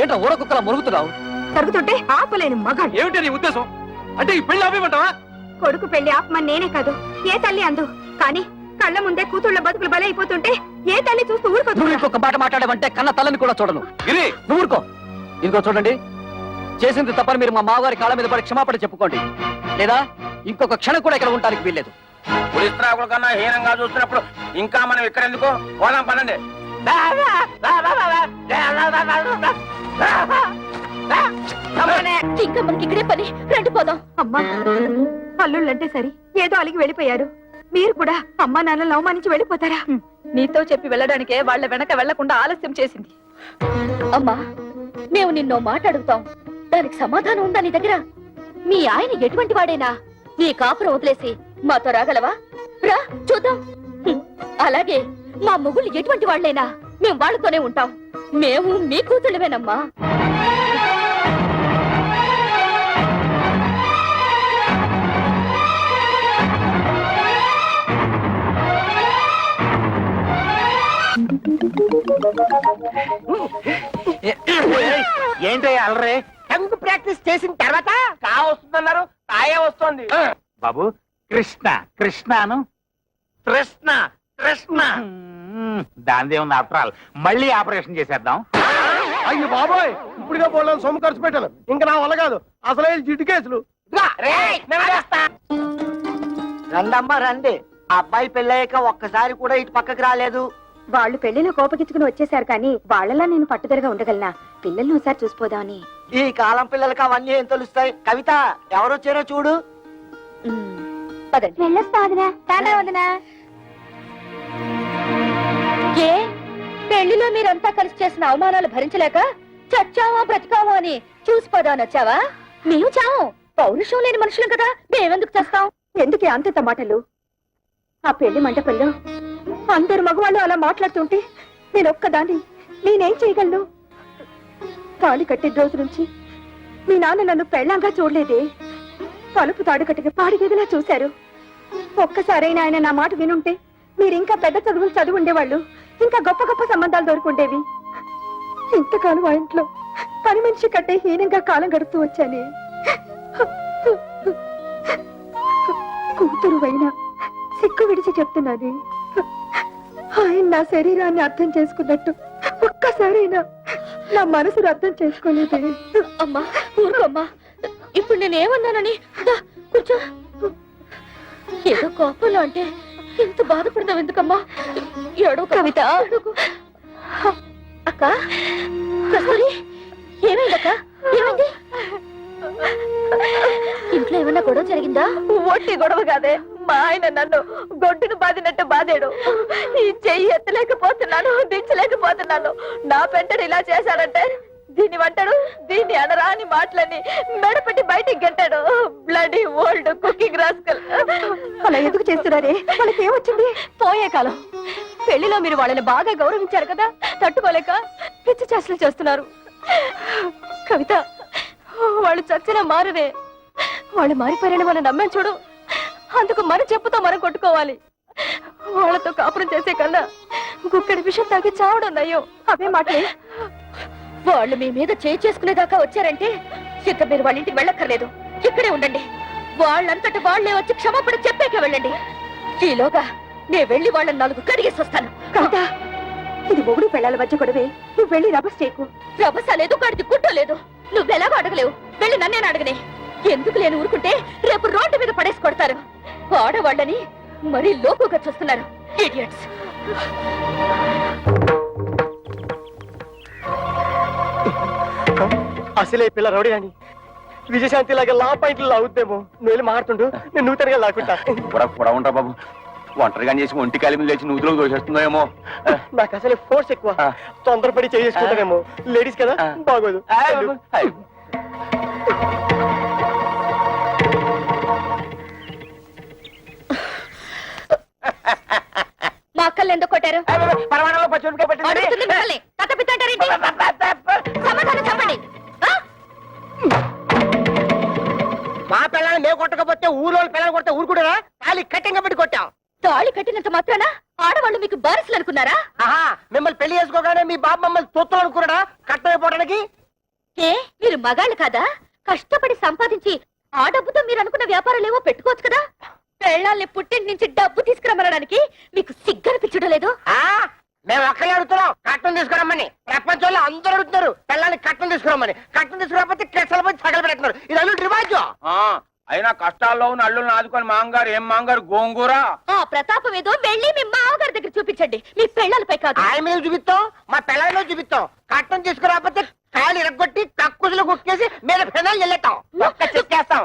ఏంటో ఊర కుక్కలా మరుగుతున్నావు? తరుగుతుంటే ఆపలేని మగాడు. ఏమిటి నీ ఉద్దేశం? అంటే ఈ పెళ్లి ఆపేమంటావా? కొడుకు పెళ్లి ఆపమని నేనే కాదు, ఏ తల్లి అందు. కానీ కళ్ళ ముందే కూతుళ్ళ బతుకులు బలైపోతుంటే ఏ తల్లి చూస్తూ ఊరుకోదు. ఇంకొక మాట మాట్లాడమంటే కన్న తల్లని కూడా చూడను. గిరి, నువ్వు ఊరుకో. ఇదిగో చూడండి, చేసింది తప్పని మీరు మా మామగారి కాళ్ళ మీద పడి క్షమాపణ చెప్పుకోండి, లేదా ఇంకొక క్షణం కూడా ఇక్కడ ఉండడానికి వీల్లేదు. పులిస్త్రాకుల కన్నా హీనంగా చూస్తున్నప్పుడు ఇంకా మనం ఇక్కడ ఎందుకు? పోదాం పనండి. ఇంకా మనకి ఇక్కడే పని, రండి పోదాం. అమ్మా, అల్లుళ్ళంటే సరి ఏదో అలిగి వెళ్ళిపోయారు, మీరు కూడా అమ్మా నాన్నలు అవమానించి వెళ్ళిపోతారా? నీతో చెప్పి వెళ్ళడానికే వాళ్ళ వెనక వెళ్లకుండా ఆలస్యం చేసింది. అమ్మా, మేము నిన్నో మాట అడుగుతాం, దానికి సమాధానం ఉందా నీ దగ్గర? మీ ఆయన ఎటువంటి వాడైనా నీ కాపురం వదిలేసి మాతో రాగలవా? రా చూద్దాం. అలాగే మా మొగుళ్ళు ఎటువంటి వాళ్ళైనా మేము వాళ్ళతోనే ఉంటాం. మేము మీ కూతుళ్ళమేనమ్మా. ఏంటి అలరే? టంగ్ ప్రాక్టీస్ చేసిన తర్వాత కా వస్తుందన్నారు, కాయే వస్తుంది. బాబు, కృష్ణ కృష్ణను కృష్ణ కృష్ణ దానిదే ఉంది. ఆఫ్టర్ ఆల్ మళ్ళీ ఆపరేషన్ చేసేద్దాం. అయ్యి బాబోయ్, ఇప్పుడుగా పోలేను, సొమ్ము ఖర్చు పెట్టాను. ఇంకా నా వల్ల కాదు, అసలే జిడ్డు కేసులు. రండమ్మా రండి. అబ్బాయి పెళ్ళయ్యాక ఒక్కసారి కూడా ఇటు పక్కకి రాలేదు. వాళ్ళు పెళ్లిలో కోపగించుకుని వచ్చేసారు కానీ వాళ్ళలా నేను పట్టుదలగా ఉండగలనా? పిల్లల్ని ఒకసారి చూసిపోదామని. ఈ కాలం పిల్లలకి అవన్నీ ఏం తెలుస్తాయి? కవిత, ఎవరొచ్చారో చూడు. ఏ పెళ్లిలో మీరంతా కలిసి చేసిన అవమానాలు భరించలేక చచ్చావా బ్రతికావా అని చూసిపోదానొచ్చావా? మేము చావు, పౌరుషం లేని మనుషులం కదా, మేమెందుకు చేస్తాం? ఎందుకే అంత మాటలు? ఆ పెళ్లి మంటపంలో అందరు మగవాళ్ళు అలా మాట్లాడుతుంటే నేను ఒక్కదాన్ని నేనేం చేయగలను? తాళి కట్టే రోజు నుంచి మీ నాన్న నన్ను పెళ్ళంగా చూడలేదే. తలుపు తాడు కట్టిన పాడిగేదిలా చూశారు. ఒక్కసారైనా ఆయన నా మాట వినుంటే మీరు ఇంకా పెద్ద చదువులు చదువు ఉండేవాళ్ళు, ఇంకా గొప్ప గొప్ప సంబంధాలు దొరుకుండేవి. ఇంతకాలం ఆ ఇంట్లో పని మనిషి కట్టే హీనంగా కాలం గడుపుతూ వచ్చానే. కూతురు అయినా సిక్కు విడిచి చెప్తున్నది, ఆయన నా శరీరాన్ని అర్థం చేసుకున్నట్టు ఒక్కసారైనా నా మనసును అర్థం చేసుకోలేదే. అమ్మా ఊరుకోమ్మా, ఇప్పుడు నేనేమన్నానని? కూర్చో. ఏదో కోపంలో అంటే ఇంత బాధపడతావు ఎందుకమ్మా? ఏడో కవిత. అక్క కస్తూరి, ఏమైందక్క? ఏమైంది? ఇంట్లో ఏమన్నా గొడవ జరిగిందా? ఒట్టి గొడవ కాదే, మా ఆయన నన్ను గొడ్డును బాదినట్టు బాధాడు. ఈ చెయ్యి ఎత్తలేకపోతున్నాను, దించలేకపోతున్నాను. నా పెంటడు ఇలా చేశాడంటే దీన్ని వంటాడు, దీన్ని అనరా అని మాటలని మెడపెట్టి బయటికి గెట్టాడు. Bloody old cooking rascal. అలా ఎందుకు చేస్తున్నారే? వాళ్ళకి ఏమొచ్చింది? పోయే కాలం పెళ్లిలో మీరు వాళ్ళని బాగా గౌరవించారు కదా, తట్టుకోలేక పిచ్చి చేష్టలు చేస్తున్నారు. కవిత, వాళ్ళు చచ్చినా మారరే. వాళ్ళు మారిపోయారని మనం నమ్మాం చూడు, అందుకు మన చెప్పుతో మనం కొట్టుకోవాలి. వాళ్ళతో కాపురం చేసే కన్నా గుక్కడి విషయం తాగి చావడం నయ్యో. అవే మాటలే. వాళ్ళు మీ మీద చేసుకునేదాకా వచ్చారంటే ఇక మీరు వాళ్ళ ఇంటికి వెళ్ళక్కర్లేదు, ఇక్కడే ఉండండి. వాళ్ళంతటి వాళ్లే వచ్చి క్షమాపణ చెప్పాకే వెళ్ళండి. ఈలోగా నేను వెళ్ళి వాళ్ళని 4 కడిగేసి వస్తాను. కవిత, ఇది మొగుడు పెళ్ళాల మధ్య గొడవే. నువ్వు వెళ్ళి రభస చేయకు. రభస లేదు, కడిది గుడ్డ లేదు. నువ్వెలాగో అడగలేవు, వెళ్ళి నన్నేను అడగనే. ఎందుకు లేని ఊరుకుంటే రేపు రోడ్డు మీద పడేసి కొడతారు. ఆడవాళ్ళని మరీ లోకుగా చూస్తున్నారు. ఇడియట్స్. అసలే పిల్ల రౌడీ అని విజయశాంతి లాగా లా పాయింట్లు లాగుద్దేమో. నువ్వు వెళ్ళి మారుతుండు, నేను నూతనగా లాక్కుంటా. కూడా ఉంటా బాబు. ఒంటరిగా చేసి ఒంటి కాలి మీద లేచి నూతులకు దోషేస్తుందేమో. నాకు అసలే ఫోర్స్ ఎక్కువ, తొందరపడి చేసుకుంటానేమో. లేడీస్ కదా, బాగోదు. మా అక్కల్ని ఎందుకు కొట్టారు? పరమాణంలో పచ్చిమిరపకాయ పట్టింది. అడుగుతుంది మిమ్మల్ని. తట్టపిత్తంటారేంటి? సమాధానం చెప్పండి. మా పిల్లల్ని మేము కొట్టకపోతే ఊళ్ళో పిల్లలు కొడితే ఊరుకుంటారా? తాళి కట్టింగా పెట్టి కొట్టాం. తాళి కట్టినంత మాత్రాన ఆడవాళ్ళు మీకు బారసులు అనుకున్నారా? ఆహా, మిమ్మల్ని పెళ్లి చేసుకోగానే మీ బాబు మమ్మల్ని తొత్తులు అనుకున్నాడా కట్టమైపోవడానికి? ఏ మీరు మగాళ్ళు కాదా? కష్టపడి సంపాదించి ఆ డబ్బుతో మీరు అనుకున్న వ్యాపారాలేవో పెట్టుకోవచ్చు కదా. పెళ్ళాల్ని పుట్టింటి నుంచి డబ్బు తీసుకురమ్మనడానికి మీకు సిగ్గనిపించడం లేదు? మేము ఒక్కలే అడుగుతున్నాం కట్టం తీసుకురమ్మని. ప్రపంచంలో అందరూ అడుగుతున్నారు పిల్లల్ని కట్టం తీసుకురమ్మని. కట్టం తీసుకురాకపోతే కెసలు పోయి తగలు పెడుతున్నారు. ఇది అల్లు రివాజు. అయినా కష్టాల్లో ఉన్న అల్లుల్ని ఆదుకొని మాంగారు ఏం మాంగారు గోంగూర. ఆ ప్రతాపం ఏదో వెళ్ళి మీ మామగారి దగ్గర చూపించండి, మీ పెళ్ళాలపై కాదు. ఆయన మీద చూపిస్తాం, మా పిల్లల మీద చూపిస్తాం. కట్టం తీసుకురాకపోతే కాళ్ళు ఇరగొట్టి కక్కుసులు కుక్కేసి మీద పెనాలు వెళ్ళేస్తాం. ఒక్క చెక్కేస్తాం.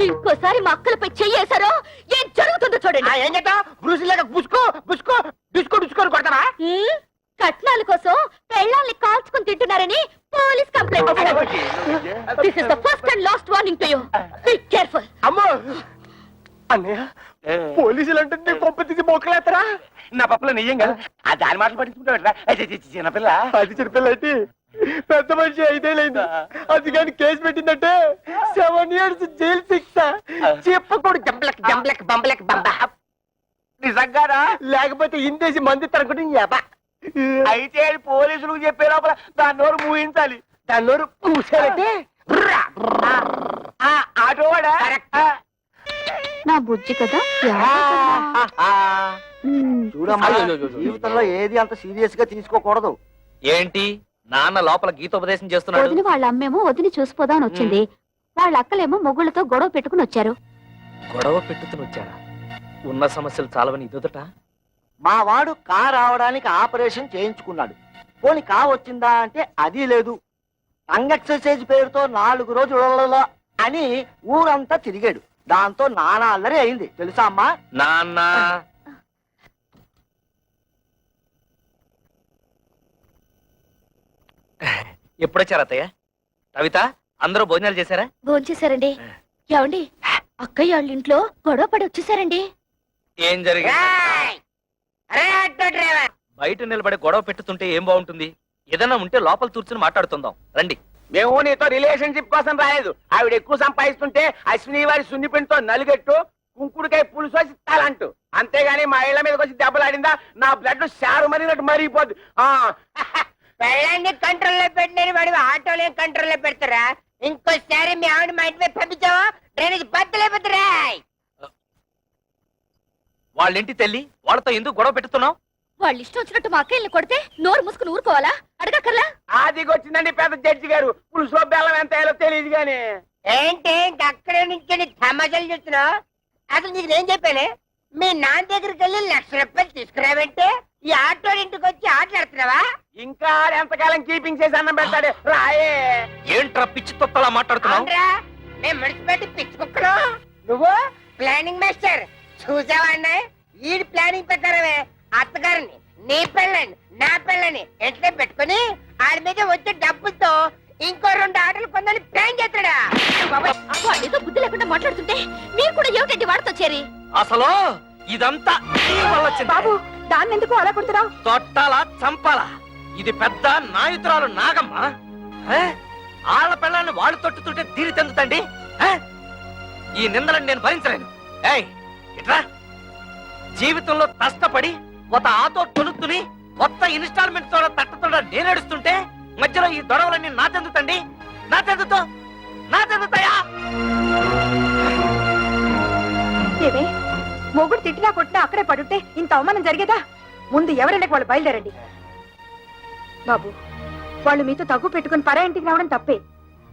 ఇంకోసారి మా అక్కలపై చెయ్యేశారో ఏం జరుగుతుందో చూడండి. ఏం చేద్దాం? బ్రూసిలాగా బుసుకో బుసుకో డిస్కో డిస్కోని కొడతావా? కట్నాల కోసం పెళ్ళాల్ని కాల్చుకుని తింటున్నారని police complaint. This is the first and last warning to you. Be careful. అమ్మో అన్నయ్య, పోలీసులు అంటే కొంప తీసి మోకలేస్తారా? నా పప్పులో నెయ్యం కదా, ఆ దాని మాటలు పట్టించుకుంటా. చిన్నపిల్ల అది చిన్నపిల్ల అయితే పెద్ద మనిషి 5 ఏళ్ళైంది. అది కానీ కేసు పెట్టిందంటే 7 years జైలు శిక్ష. చెప్పకూడదు. జంబలక్ జంబలక్ బంబలక్ బంబ. నిజంగానా? లేకపోతే ఇందేసి మంది తరగడం. అయితే అది పోలీసులకు చెప్పే లోపల దాని నోరు మూయించాలి. దాని నోరు పూసారంటే ఆటోవాడా? నా బుజ్జి కదా. చూడమ్మా, జీవితంలో ఏది అంత సీరియస్ గా తీసుకోకూడదు. ఏంటి నాన్న లోపల గీతోపదేశం చేస్తున్నాడు? వదిన వాళ్ళ అమ్మేమో వదిని చూసిపోదామని వచ్చింది. వాళ్ళ అక్కలేమో మొగుళ్ళతో గొడవ పెట్టుకుని వచ్చారు. గొడవ పెట్టుకుని వచ్చారా? ఉన్న సమస్యలు చాలవని ఇదొదట. మా వాడు కార్ రావడానికి ఆపరేషన్ చేయించుకున్నాడు. పోనీ కా వచ్చిందా అంటే అది లేదు. టంగ్ ఎక్సర్సైజ్ పేరుతో 4 రోజులలో అని ఊరంతా తిరిగాడు. దాంతో నానా అల్లరి అయింది తెలుసా అమ్మా? నాన్న ఎప్పుడొచ్చారు అత్తయ్య? కవిత, అందరూ భోజనాలు చేశారా? భోంచేశారండి. ఏమండి, అక్కయ్య వాళ్ళ ఇంట్లో గొడవ పడి వచ్చేసారండి. ఏం జరిగింది? బయట నిలబడి గొడవ పెట్టుతుంటే ఏం బాగుంటుంది? ఏదైనా ఉంటే లోపల కూర్చుని మాట్లాడుతుందాం రండి. మేము నీతో రిలేషన్షిప్ కోసం రాలేదు. ఆవిడ ఎక్కువ సంపాదిస్తుంటే అశ్విని వారి సున్నిపిండితో నలుగెట్టు కుంకుడుకాయ పులుసు వచ్చి తలంటూ. అంతేగాని మా ఇళ్ల మీదకి వచ్చి దెబ్బలాడిందా నా బ్లడ్ షారు మరినట్టు మరిగిపోద్ది. పెళ్ళాన్ని కంట్రోల్లో పెట్టినని వాడు ఆటోలే కంట్రోల్లో పెడతారా? ఇంకోసారి మీ ఆవిడ మా ఇంటి మీద పంపించావా డ్రైనేజ్ బద్దలేపోతారా? వాళ్ళింటి తల్లి, వాళ్ళతో ఎందుకు గొడవ పెట్టుతున్నావు? వాళ్ళు ఇష్టం వచ్చినట్టు మా అక్కయ్యని కొడితే నోరు మూసుకుని ఊరుకోవాలా? అడగక్కర్లా? ఆదికొచ్చిందండి పెద్ద జడ్జి గారు. పులుసులో బెల్లం ఎంత వేయాలో తెలియదు గాని. ఏంటి అక్కడే నుంచి తమాషాలు చూస్తున్నావు? అసలు నీకు నేను చెప్పానే, మీ నాన్న దగ్గరికి వెళ్ళి 1,00,000 రూపాయలు తీసుకురావంటే ఈ ఆటో ఇంటికి వచ్చి ఆటలాడుతున్నావా? ఇంకా ఎంతకాలం కీపింగ్ చేసి అన్నం పెడతాడు రాయే. ఏంట్రా పిచ్చి తొత్తలా మాట్లాడుతున్నావు? అవునరా, మేము మున్సిపాలిటీ పిచ్చి కుక్కలు. నువ్వు ప్లానింగ్ మాస్టర్ చూసావా అన్నాయి? ఈ ప్లానింగ్ ప్రకారమే అత్తగారిని నీ పెళ్ళని నా పెళ్ళని ఎట్లా పెట్టుకుని ఆడి మీద వచ్చే డబ్బులతో ఇంకో 2 ఆటలు కొందని ప్లాన్ చేస్తాడా? వాడేదో బుద్ధి లేకుండా మాట్లాడుతుంటే మీరు కూడా ఏమిటండి వాడితో చేరి? అసలు ఇదంతా నీ వల్ల వచ్చింది. బాబు, దాన్ని ఎందుకు అలా కొడుతున్నావు? తొట్టాలా చంపాలా? ఇది పెద్ద నాయుతురాలు నాగమ్మ. ఆళ్ళ పిల్లల్ని వాళ్ళు తొట్టుతుంటే తీరి తెందుతండి. ఈ నిందలను నేను భరించలేను. ఏయ్ ఇట్రా జీవితంలో కష్టపడి ఒక ఆటో తొలుతుని మొత్తం ఇన్స్టాల్మెంట్ తోడ తట్టతోడ నేనేడుస్తుంటే మధ్యలో ఈ దొడవలన్నీ నా చెందుతండి నా చెందుతాయా ఏమే మొగుడు తిట్టినా కొట్టినా అక్కడే పడుంటే ఇంత అవమానం జరిగేదా? ముందు ఎవరైనా వాళ్ళు బయలుదేరండి. బాబు, వాళ్ళు మీతో తగ్గు పెట్టుకుని పరా ఇంటికి రావడం తప్పే.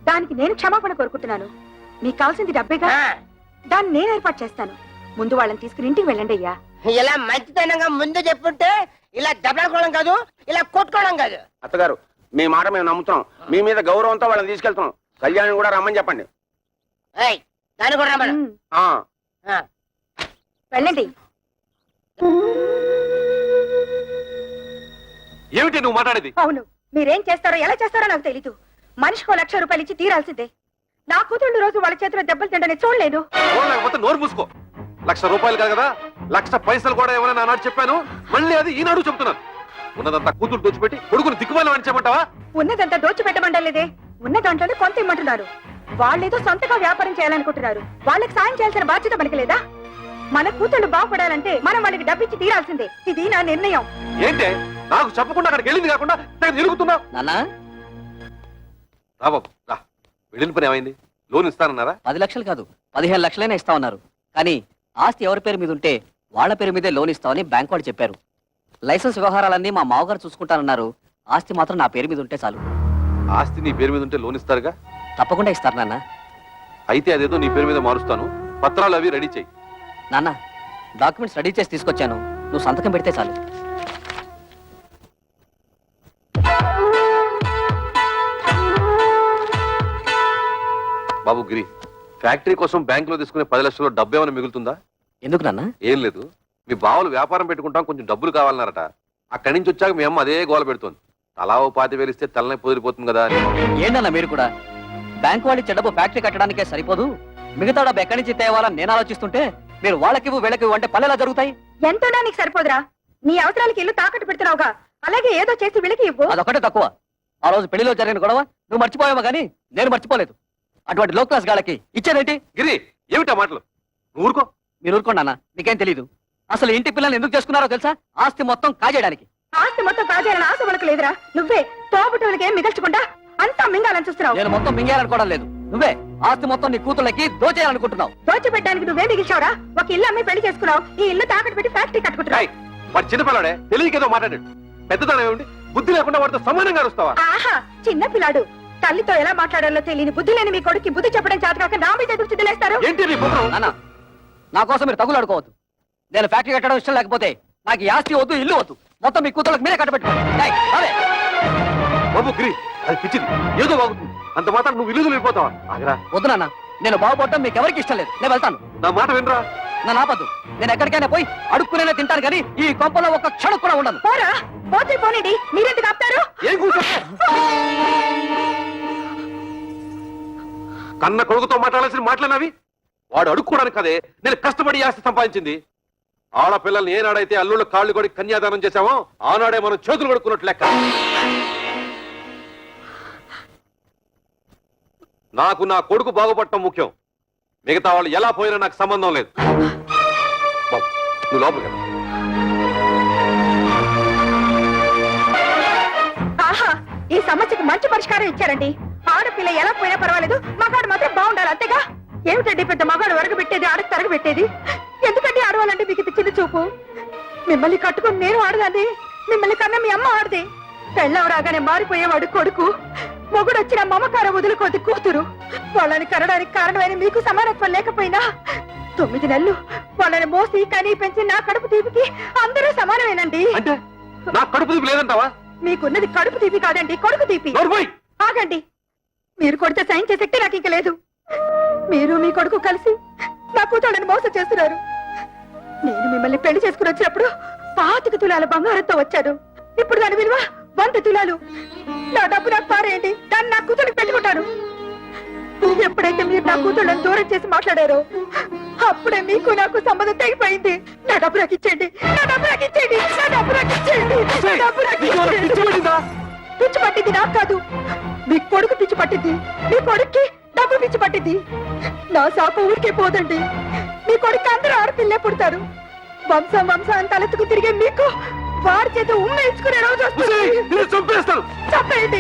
దానికి నేను క్షమాపణ కోరుకుంటున్నాను. మీకు కావాల్సింది డబ్బేగా, దాన్ని నేను ఏర్పాటు చేస్తాను. ముందు వాళ్ళని తీసుకుని ఇంటికి వెళ్ళండి అయ్యా. ఇలా మంచితనంగా ముందు చెప్పుంటే ఇలా దెబ్బలాడుకోవడం కాదు, ఇలా కొట్టుకోవడం కాదు. అత్తగారు మీ మాట మేము నమ్ముతున్నాం, మీ మీద గౌరవంతో వాళ్ళని తీసుకెళ్తున్నాం. కళ్యాణ్ కూడా రమ్మని చెప్పండి. ఏయ్, దాన్ని కూడా రమ్మను. ఆ వెళ్ళండి. ఏమిటి నువ్వు మాట్లాడేది? అవును, మీరేం చేస్తారో ఎలా చేస్తారో నాకు తెలీదు. మనిషికో 1,00,000 రూపాయలు ఇచ్చి తీరాల్సిందే. నా కూతుళ్ళు రోజు వాళ్ళ చేతిలో దెబ్బలు తింటని చూడలేదు. లేకపోతే నోరు మూసుకో. 1,00,000 రూపాయలు కాదు కదా, 1,00,000 పైసలు కూడా ఏమైనా నాడు చెప్పాను, మళ్ళీ అది ఈనాడు చెప్తున్నాను. ఉన్నదంతా కూతురు దోచిపెట్టి కొడుకుని దిక్కుమాలి అని చెప్పమంటావా? ఉన్నదంతా దోచిపెట్టమంటలేదే, ఉన్న దాంట్లోనే కొంత ఇమ్మంటున్నారు. వాళ్ళేదో సొంతగా వ్యాపారం చేయాలనుకుంటున్నారు. వాళ్ళకి సాయం చేయాల్సిన బాధ్యత మనకి లేదా? మన కూతుళ్ళు బాగుపడాలంటే మనం వాళ్ళకి డబ్బిచ్చి తీరాల్సిందే. ఇది నా నిర్ణయం. ఏంటే నాకు చెప్పకుండా అక్కడికి వెళ్ళింది కాకుండా తిరుగుతున్నా? నాన్నా బాబు రా, వెళ్ళిన పని ఏమైంది? లోన్ ఇస్తానన్నారా? 10 లక్షలు కాదు 15 లక్షలైనా ఇస్తా ఉన్నారు. కానీ ఆస్తి ఎవరి పేరు మీద ఉంటే వాళ్ళ పేరు మీదే లోన్ ఇస్తామని బ్యాంక్ వాడు చెప్పారు. లైసెన్స్ వ్యవహారాలన్నీ మా మావగారు చూసుకుంటానన్నారు. ఆస్తి మాత్రం నా పేరు మీద ఉంటే చాలు. ఆస్తి నీ పేరు మీద ఉంటే లోన్ ఇస్తారుగా? తప్పకుండా ఇస్తారు నాన్న. అయితే అదేదో నీ పేరు మీద మారుస్తాను, పత్రాలు అవి రెడీ చెయ్యి. నాన్న, డాక్యుమెంట్స్ రెడీ చేసి తీసుకొచ్చాను, నువ్వు సంతకం పెడితే చాలు. బాబు గిరి, ఫ్యాక్టరీ కోసం బ్యాంక్ లో తీసుకునే 10 లక్షలు డబ్బు ఏమైనా మిగులుతుందా? ఎందుకు నాన్న? ఏం లేదు, మీ బావలు వ్యాపారం పెట్టుకుంటాం, కొంచెం డబ్బులు కావాలన్నారట. అక్కడి నుంచి వచ్చాక మీ అమ్మ అదే గోల పెడుతోంది. తలా ఓ 25,000 ఇస్తే తలనే పొదిరిపోతుంది కదా అని. ఏంటన్నా మీరు కూడా? బ్యాంక్ వాళ్ళు చెడబు ఫ్యాక్టరీ కట్టడానికే సరిపోదు, మిగతా డబ్బు ఎక్కడి నుంచి తేవాలని నేను ఆలోచిస్తుంటే మీరు వాళ్ళకివ్వు వీళ్ళకివ్వు అంటే పనులు ఎలా జరుగుతాయి? ఎంతోనా నీకు సరిపోదురా? నీ అవసరాలకి ఇల్లు తాకట్టు పెడుతున్నావుగా, అలాగే ఏదో చేసి వీళ్ళకి ఇవ్వు. అదొకటే తక్కువ. ఆ రోజు పెళ్లిలో జరిగిన గొడవ నువ్వు మర్చిపోయావా కానీ నేను మర్చిపోలేదు. అటువంటి లో క్లాస్ గాళ్ళకి ఇచ్చేదేంటి? గిరి, ఏమిటా మాటలు? నువ్వు ఊరుకో. మీరు ఊరుకోండి అన్న, మీకేం తెలీదు. అసలు ఇంటి పిల్లల్ని ఎందుకు చేసుకున్నారో తెలుసా? ఆస్తి మొత్తం కాజేయడానికి. ఆస్తి మొత్తం కాజేయాలని ఆశ మనకు లేదురా. నువ్వే తోబుట్టులకి ఏం మిగల్చకుండా అంతా మింగాలని చూస్తున్నావు. నేను మొత్తం మింగేయాలనుకోవడం లేదు. నువ్వే ఆస్తి మొత్తం నీ కూతుళ్ళకి దోచేయాలనుకుంటున్నావు. దోచిపెట్టడానికి నువ్వే మిగిల్చావురా. ఒక ఇల్లు అమ్మి పెళ్లి చేసుకున్నావు, ఈ ఇల్లు తాకట్టు పెట్టి ఫ్యాక్టరీ కట్టుకుంటున్నావు. వాడు చిన్నపిల్లాడే, తెలియకేదో మాట్లాడాడు. పెద్దదానం ఏమిటి? బుద్ధి లేకుండా వాడితో సమానంగా అరుస్తావా? ఆహా, చిన్న పిల్లాడు. తల్లితో ఎలా మాట్లాడాలో తెలియని బుద్ధి లేని మీ కొడుకు బుద్ధి చెప్పడం చేతకాక నా మీద ఎదురు చిద్దులేస్తారు. ఏంటి నీ పుత్రం? నాన్న, నా కోసం మీరు తగులాడుకోవద్దు. నేను ఫ్యాక్టరీ కట్టడం ఇష్టం లేకపోతే నాకు ఈ ఆస్తి వద్దు, ఇల్లు వద్దు. మొత్తం మీ కూతుళ్ళకి మీరే కట్టబెట్టుకోండి. బాబు గిరి, అది పిచ్చిది, ఏదో బాగుంటుంది. అంత మాత్రం నువ్వు ఇల్లు వెళ్ళిపోతావా? ఆగరా. వద్దు నాన్న, నేను బాగుపడటం మీకు ఎవరికి ఇష్టం లేదు. నేను వెళ్తాను. నా మాట వినరా? నా నాపద్దు. నేను ఎక్కడికైనా పోయి అడుక్కునే తింటాను కానీ ఈ కొంపలో ఒక్క క్షణం కూడా ఉండను. పోరా, పోతే పోనండి. మీరెందుకు ఆపుతారు? ఏం కూర్చో? కన్న కొడుకుతో మాట్లాడాల్సిన మాట్లాడినవి వాడు అడుక్కోవడానికి కదే నేను కష్టపడి ఆస్తి సంపాదించింది. ఆడపిల్లల్ని ఏనాడైతే అల్లుళ్ళ కాళ్ళు కొడి కన్యాదానం చేశామో ఆనాడే మనం చేతులు కొడుకున్నట్లు లెక్క. నాకు నా కొడుకు బాగుపడటం ముఖ్యం, మిగతా వాళ్ళు ఎలా పోయినా నాకు సంబంధం లేదు. బాబు, నువ్వు లోపలికి వెళ్ళు. ఆహా, ఈ సమస్యకి మంచి పరిష్కారం ఇచ్చారండి. ఆడపిల్ల ఎలా పోయినా పర్వాలేదు, మగాడు మాత్రం బాగుండాలి, అంతేగా? ఏమిటండి పెద్ద మగాడు వరకు పెట్టేది, ఆడకు తరగ పెట్టేది? ఎందుకంటే ఆడవాళ్ళంటే మీకు ఇది చిన్న చూపు? మిమ్మల్ని కట్టుకుని నేను ఆడదాన్ని, మిమ్మల్ని కన్నా మీ అమ్మ ఆడదే. పెళ్ళం రాగానే మారిపోయేవాడు కొడుకు, మొగుడు వచ్చిన మమకారం వదులుకోది కూతురు. వాళ్ళని కనడానికి కారణమైన మీకు సమానత్వం లేకపోయినా 9 నెలలు వాళ్ళని మోసి కనీ పెంచి నా కడుపు తీపికి అందరూ సమానమేనండి. అంటే నా కడుపు తీపి లేదంటావా? మీకున్నది కడుపు తీపి కాదండి, కొడుకు తీపి. ఆగండి, మీరు కొడితే సైన్ చేసే శక్తి నాకు ఇంక లేదు. మీరు మీ కొడుకు కలిసి నా కూతుళ్ళని మోసం చేస్తున్నారు. నేను మిమ్మల్ని పెళ్లి చేసుకుని వచ్చినప్పుడు 25 తులాల బంగారంతో వచ్చాను. ఇప్పుడు దాని విలువ 100 తులాలు. నా డబ్బు నాకు పారేయండి, దాన్ని నా కూతురికి పెట్టుకుంటాను. ఎప్పుడైతే మీరు నా కూతుళ్ళని దూరం చేసి మాట్లాడారో అప్పుడే మీకు నాకు సంబంధం తెగిపోయింది. నా డబ్బు నాకు ఇచ్చేయండి, నా డబ్బు నాకు ఇచ్చేయండి, నా డబ్బు నాకు ఇచ్చేయండి, నా డబ్బు నాకు ఇచ్చేయండి. పిచ్చి పట్టింది నాకు కాదు, మీ కొడుకు పిచ్చి పట్టింది. మీ కొడుక్కి డబ్బు పిచ్చి పట్టింది. నా శాప ఊరికే పోదండి. మీ కొడుకు పుడతారు. వంశం అని తలెత్తుకు తిరిగే మీకు వారి చేత ఉమ్మేయించుకునే రోజు వస్తుంది. చంపేయండి.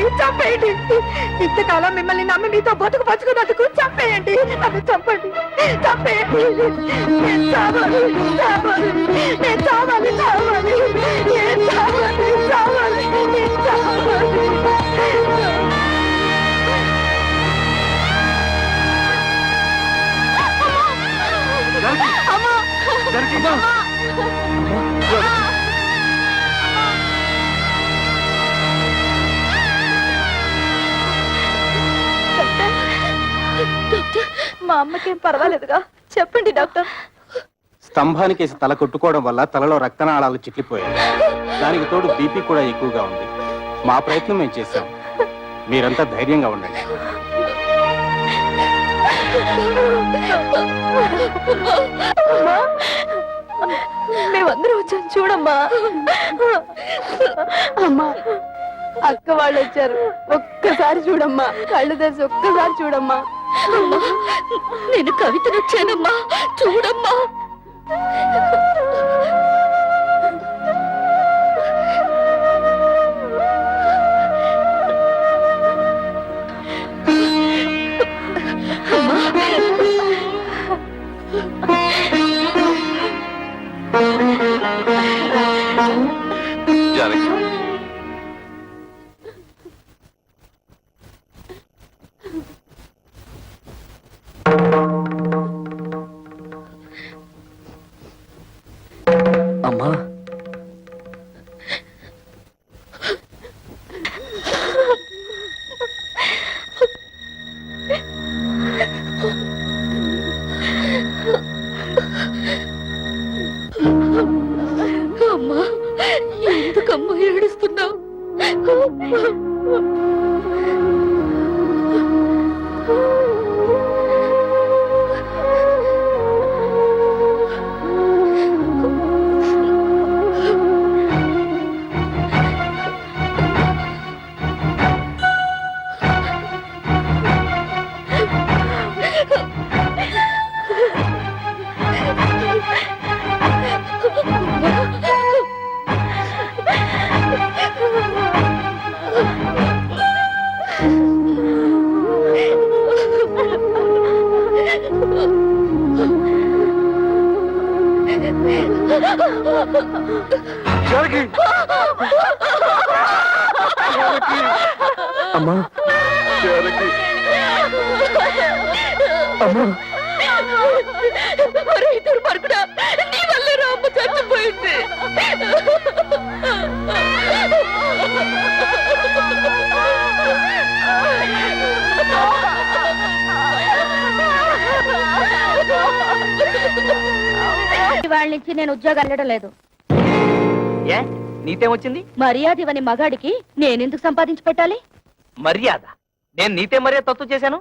ఇంతకాలం మిమ్మల్ని నమ్మి మీతో బతుకు పంచుకున్నందుకు చంపేయండి. నన్ను చంపండి. నేను చావాలి. మా అమ్మకేం పర్వాలేదుగా? చెప్పండి డాక్టర్. స్తంభానికేసి తల కొట్టుకోవడం వల్ల తలలో రక్తనాళాలు చిట్లిపోయాయి. దానికి తోడు బీపీ కూడా ఎక్కువగా ఉంది. మా ప్రయత్నం మేము చేశాం. మీరంతా ధైర్యంగా ఉండండి. మేమందరం వచ్చాం చూడమ్మా. అమ్మా, అక్క వాళ్ళు వచ్చారు. ఒక్కసారి చూడమ్మా, కళ్ళు తెరిచి ఒక్కసారి చూడమ్మా. నేను కవితను వచ్చానమ్మా, చూడమ్మా. జానకి, అమ్మా, అమ్మా, ఎందుకమ్మా ఏడుస్తున్నావు? అమ్మా, అమ్మా, దుర్మార్గుడా, నీ వల్ల రామ్మ చచ్చిపోయింది. వాళ్ళ నుంచి నేను ఉద్యోగం వెళ్ళడం లేదు. ఏ నీతేమొచ్చింది? మర్యాద ఇవని మగాడికి నేనెందుకు సంపాదించి పెట్టాలి? మర్యాద? నేను నీతే మర్యాద తత్తు చేశాను?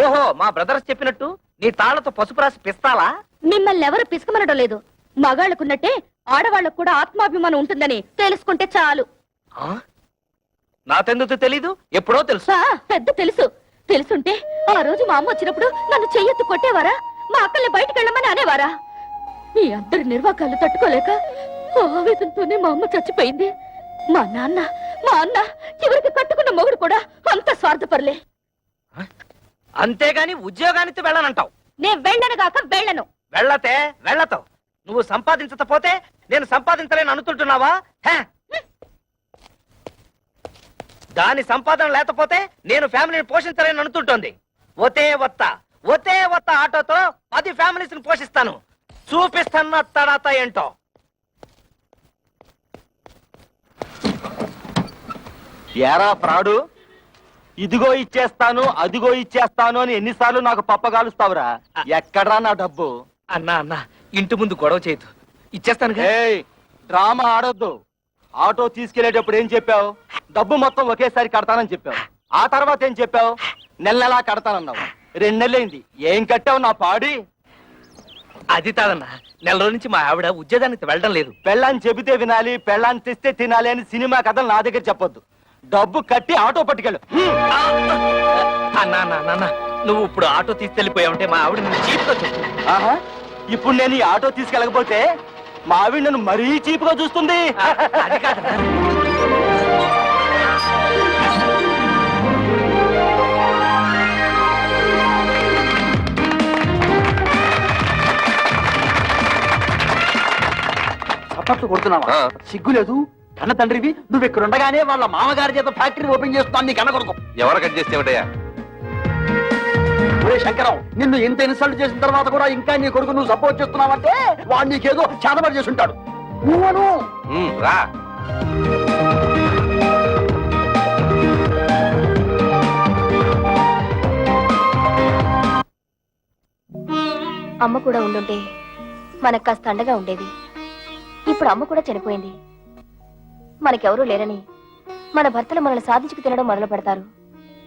ఓహో, మా బ్రదర్స్ చెప్పినట్టు నీ తాళ్లతో పసుపు రాసి పిస్తాలా? మిమ్మల్ని ఎవరు పిసుకమనడం లేదు. మగాళ్ళకున్నట్టే ఆడవాళ్ళకు కూడా ఆత్మాభిమానం ఉంటుందని తెలుసుకుంటే చాలు. నాకెందుకు తెలీదు? ఎప్పుడో తెలుసు. పెద్ద తెలుసు. తెలుసుంటే ఆ రోజు మా అమ్మ వచ్చినప్పుడు నన్ను చెయ్యెత్తి కొట్టేవారా? మా అక్కల్ని బయటకు వెళ్ళమని అనేవారా? మీ అందరి నిర్వాకాలు తట్టుకోలేక ఆవేదనతోనే మా అమ్మ చచ్చిపోయింది. మా అన్న చివరికి కట్టుకున్న మొగుడు కూడా అంత స్వార్థపరలే. అంతేగాని ఉద్యోగానికి వెళ్ళనంటావు? నేను వెళ్ళను గాక వెళ్ళను. వెళ్ళతే వెళ్ళతావు. నువ్వు సంపాదించకపోతే నేను సంపాదించలేను అనుకుంటున్నావా? దాని సంపాదన లేకపోతే నేను ఫ్యామిలీని పోషించలేను అనుకుంటోంది. ఒతే వత్త ఆటోతో 10 ఫ్యామిలీస్ ని పోషిస్తాను. చూపిస్తాను తడాత ఏంటో. ఏరా ప్రాడు, ఇదిగో ఇచ్చేస్తాను అదిగో ఇచ్చేస్తాను అని ఎన్నిసార్లు నాకు పప్పగాలుస్తావురా? ఎక్కడ్రా నా డబ్బు? అన్నా ఇంటి ముందు గొడవ చేయదు, ఇచ్చేస్తాను. ఏయ్, డ్రామా ఆడొద్దు. ఆటో తీసుకెళ్లేటప్పుడు ఏం చెప్పావు? డబ్బు మొత్తం ఒకేసారి కడతానని చెప్పావు. ఆ తర్వాత ఏం చెప్పావు? నెలలా కడతానన్నావు. 2 నెలలైంది, ఏం కట్టావు నా పాడి? అది తాదన్నా, నెల రోజుల నుంచి మా ఆవిడ ఉద్యోగానికి వెళ్ళడం లేదు. పెళ్ళాన్ని చెబితే వినాలి, పెళ్ళాన్ని తెస్తే తినాలి అని సినిమా కథలు నా దగ్గర చెప్పొద్దు. డబ్బు కట్టి ఆటో పట్టుకెళ్ళు. అన్నా నువ్వు ఇప్పుడు ఆటో తీసుకెళ్లిపోయావంటే మా ఆవిడ చీప్తో చెప్పు. ఆహా, ఇప్పుడు నేను ఈ ఆటో తీసుకెళ్ళకపోతే మా ఆవిడ నన్ను మరీ చీపుగా చూస్తుంది. అది కాదు. చప్పట్లు కొడుతున్నావా? ఆ. సిగ్గు లేదు? కన్న తండ్రివి నువ్వు ఇక్కడ ఉండగానే వాళ్ళ మామగారి చేత ఫ్యాక్టరీ ఓపెన్ చేస్తున్నాను నీ కన్న కొడుకు. ఎవరు కట్ చేస్తే ఏమిటయ్యా? ఒరే శంకరం, నిన్ను ఇంత ఇన్సల్ట్ చేసిన తర్వాత కూడా ఇంకా నీ కొడుకు నువ్వు సపోర్ట్ చేస్తున్నావంటే వాడు నీకేదో చేతబడి చేసి ఉంటాడు. నువ్వను రా. అమ్మ కూడా ఉండుంటే మనకు కాస్త అండగా ఉండేది. ఇప్పుడు అమ్మ కూడా చనిపోయింది. మనకెవరూ లేరని మన భర్తలు మనల్ని సాధించుకు తినడం మొదలు పెడతారు.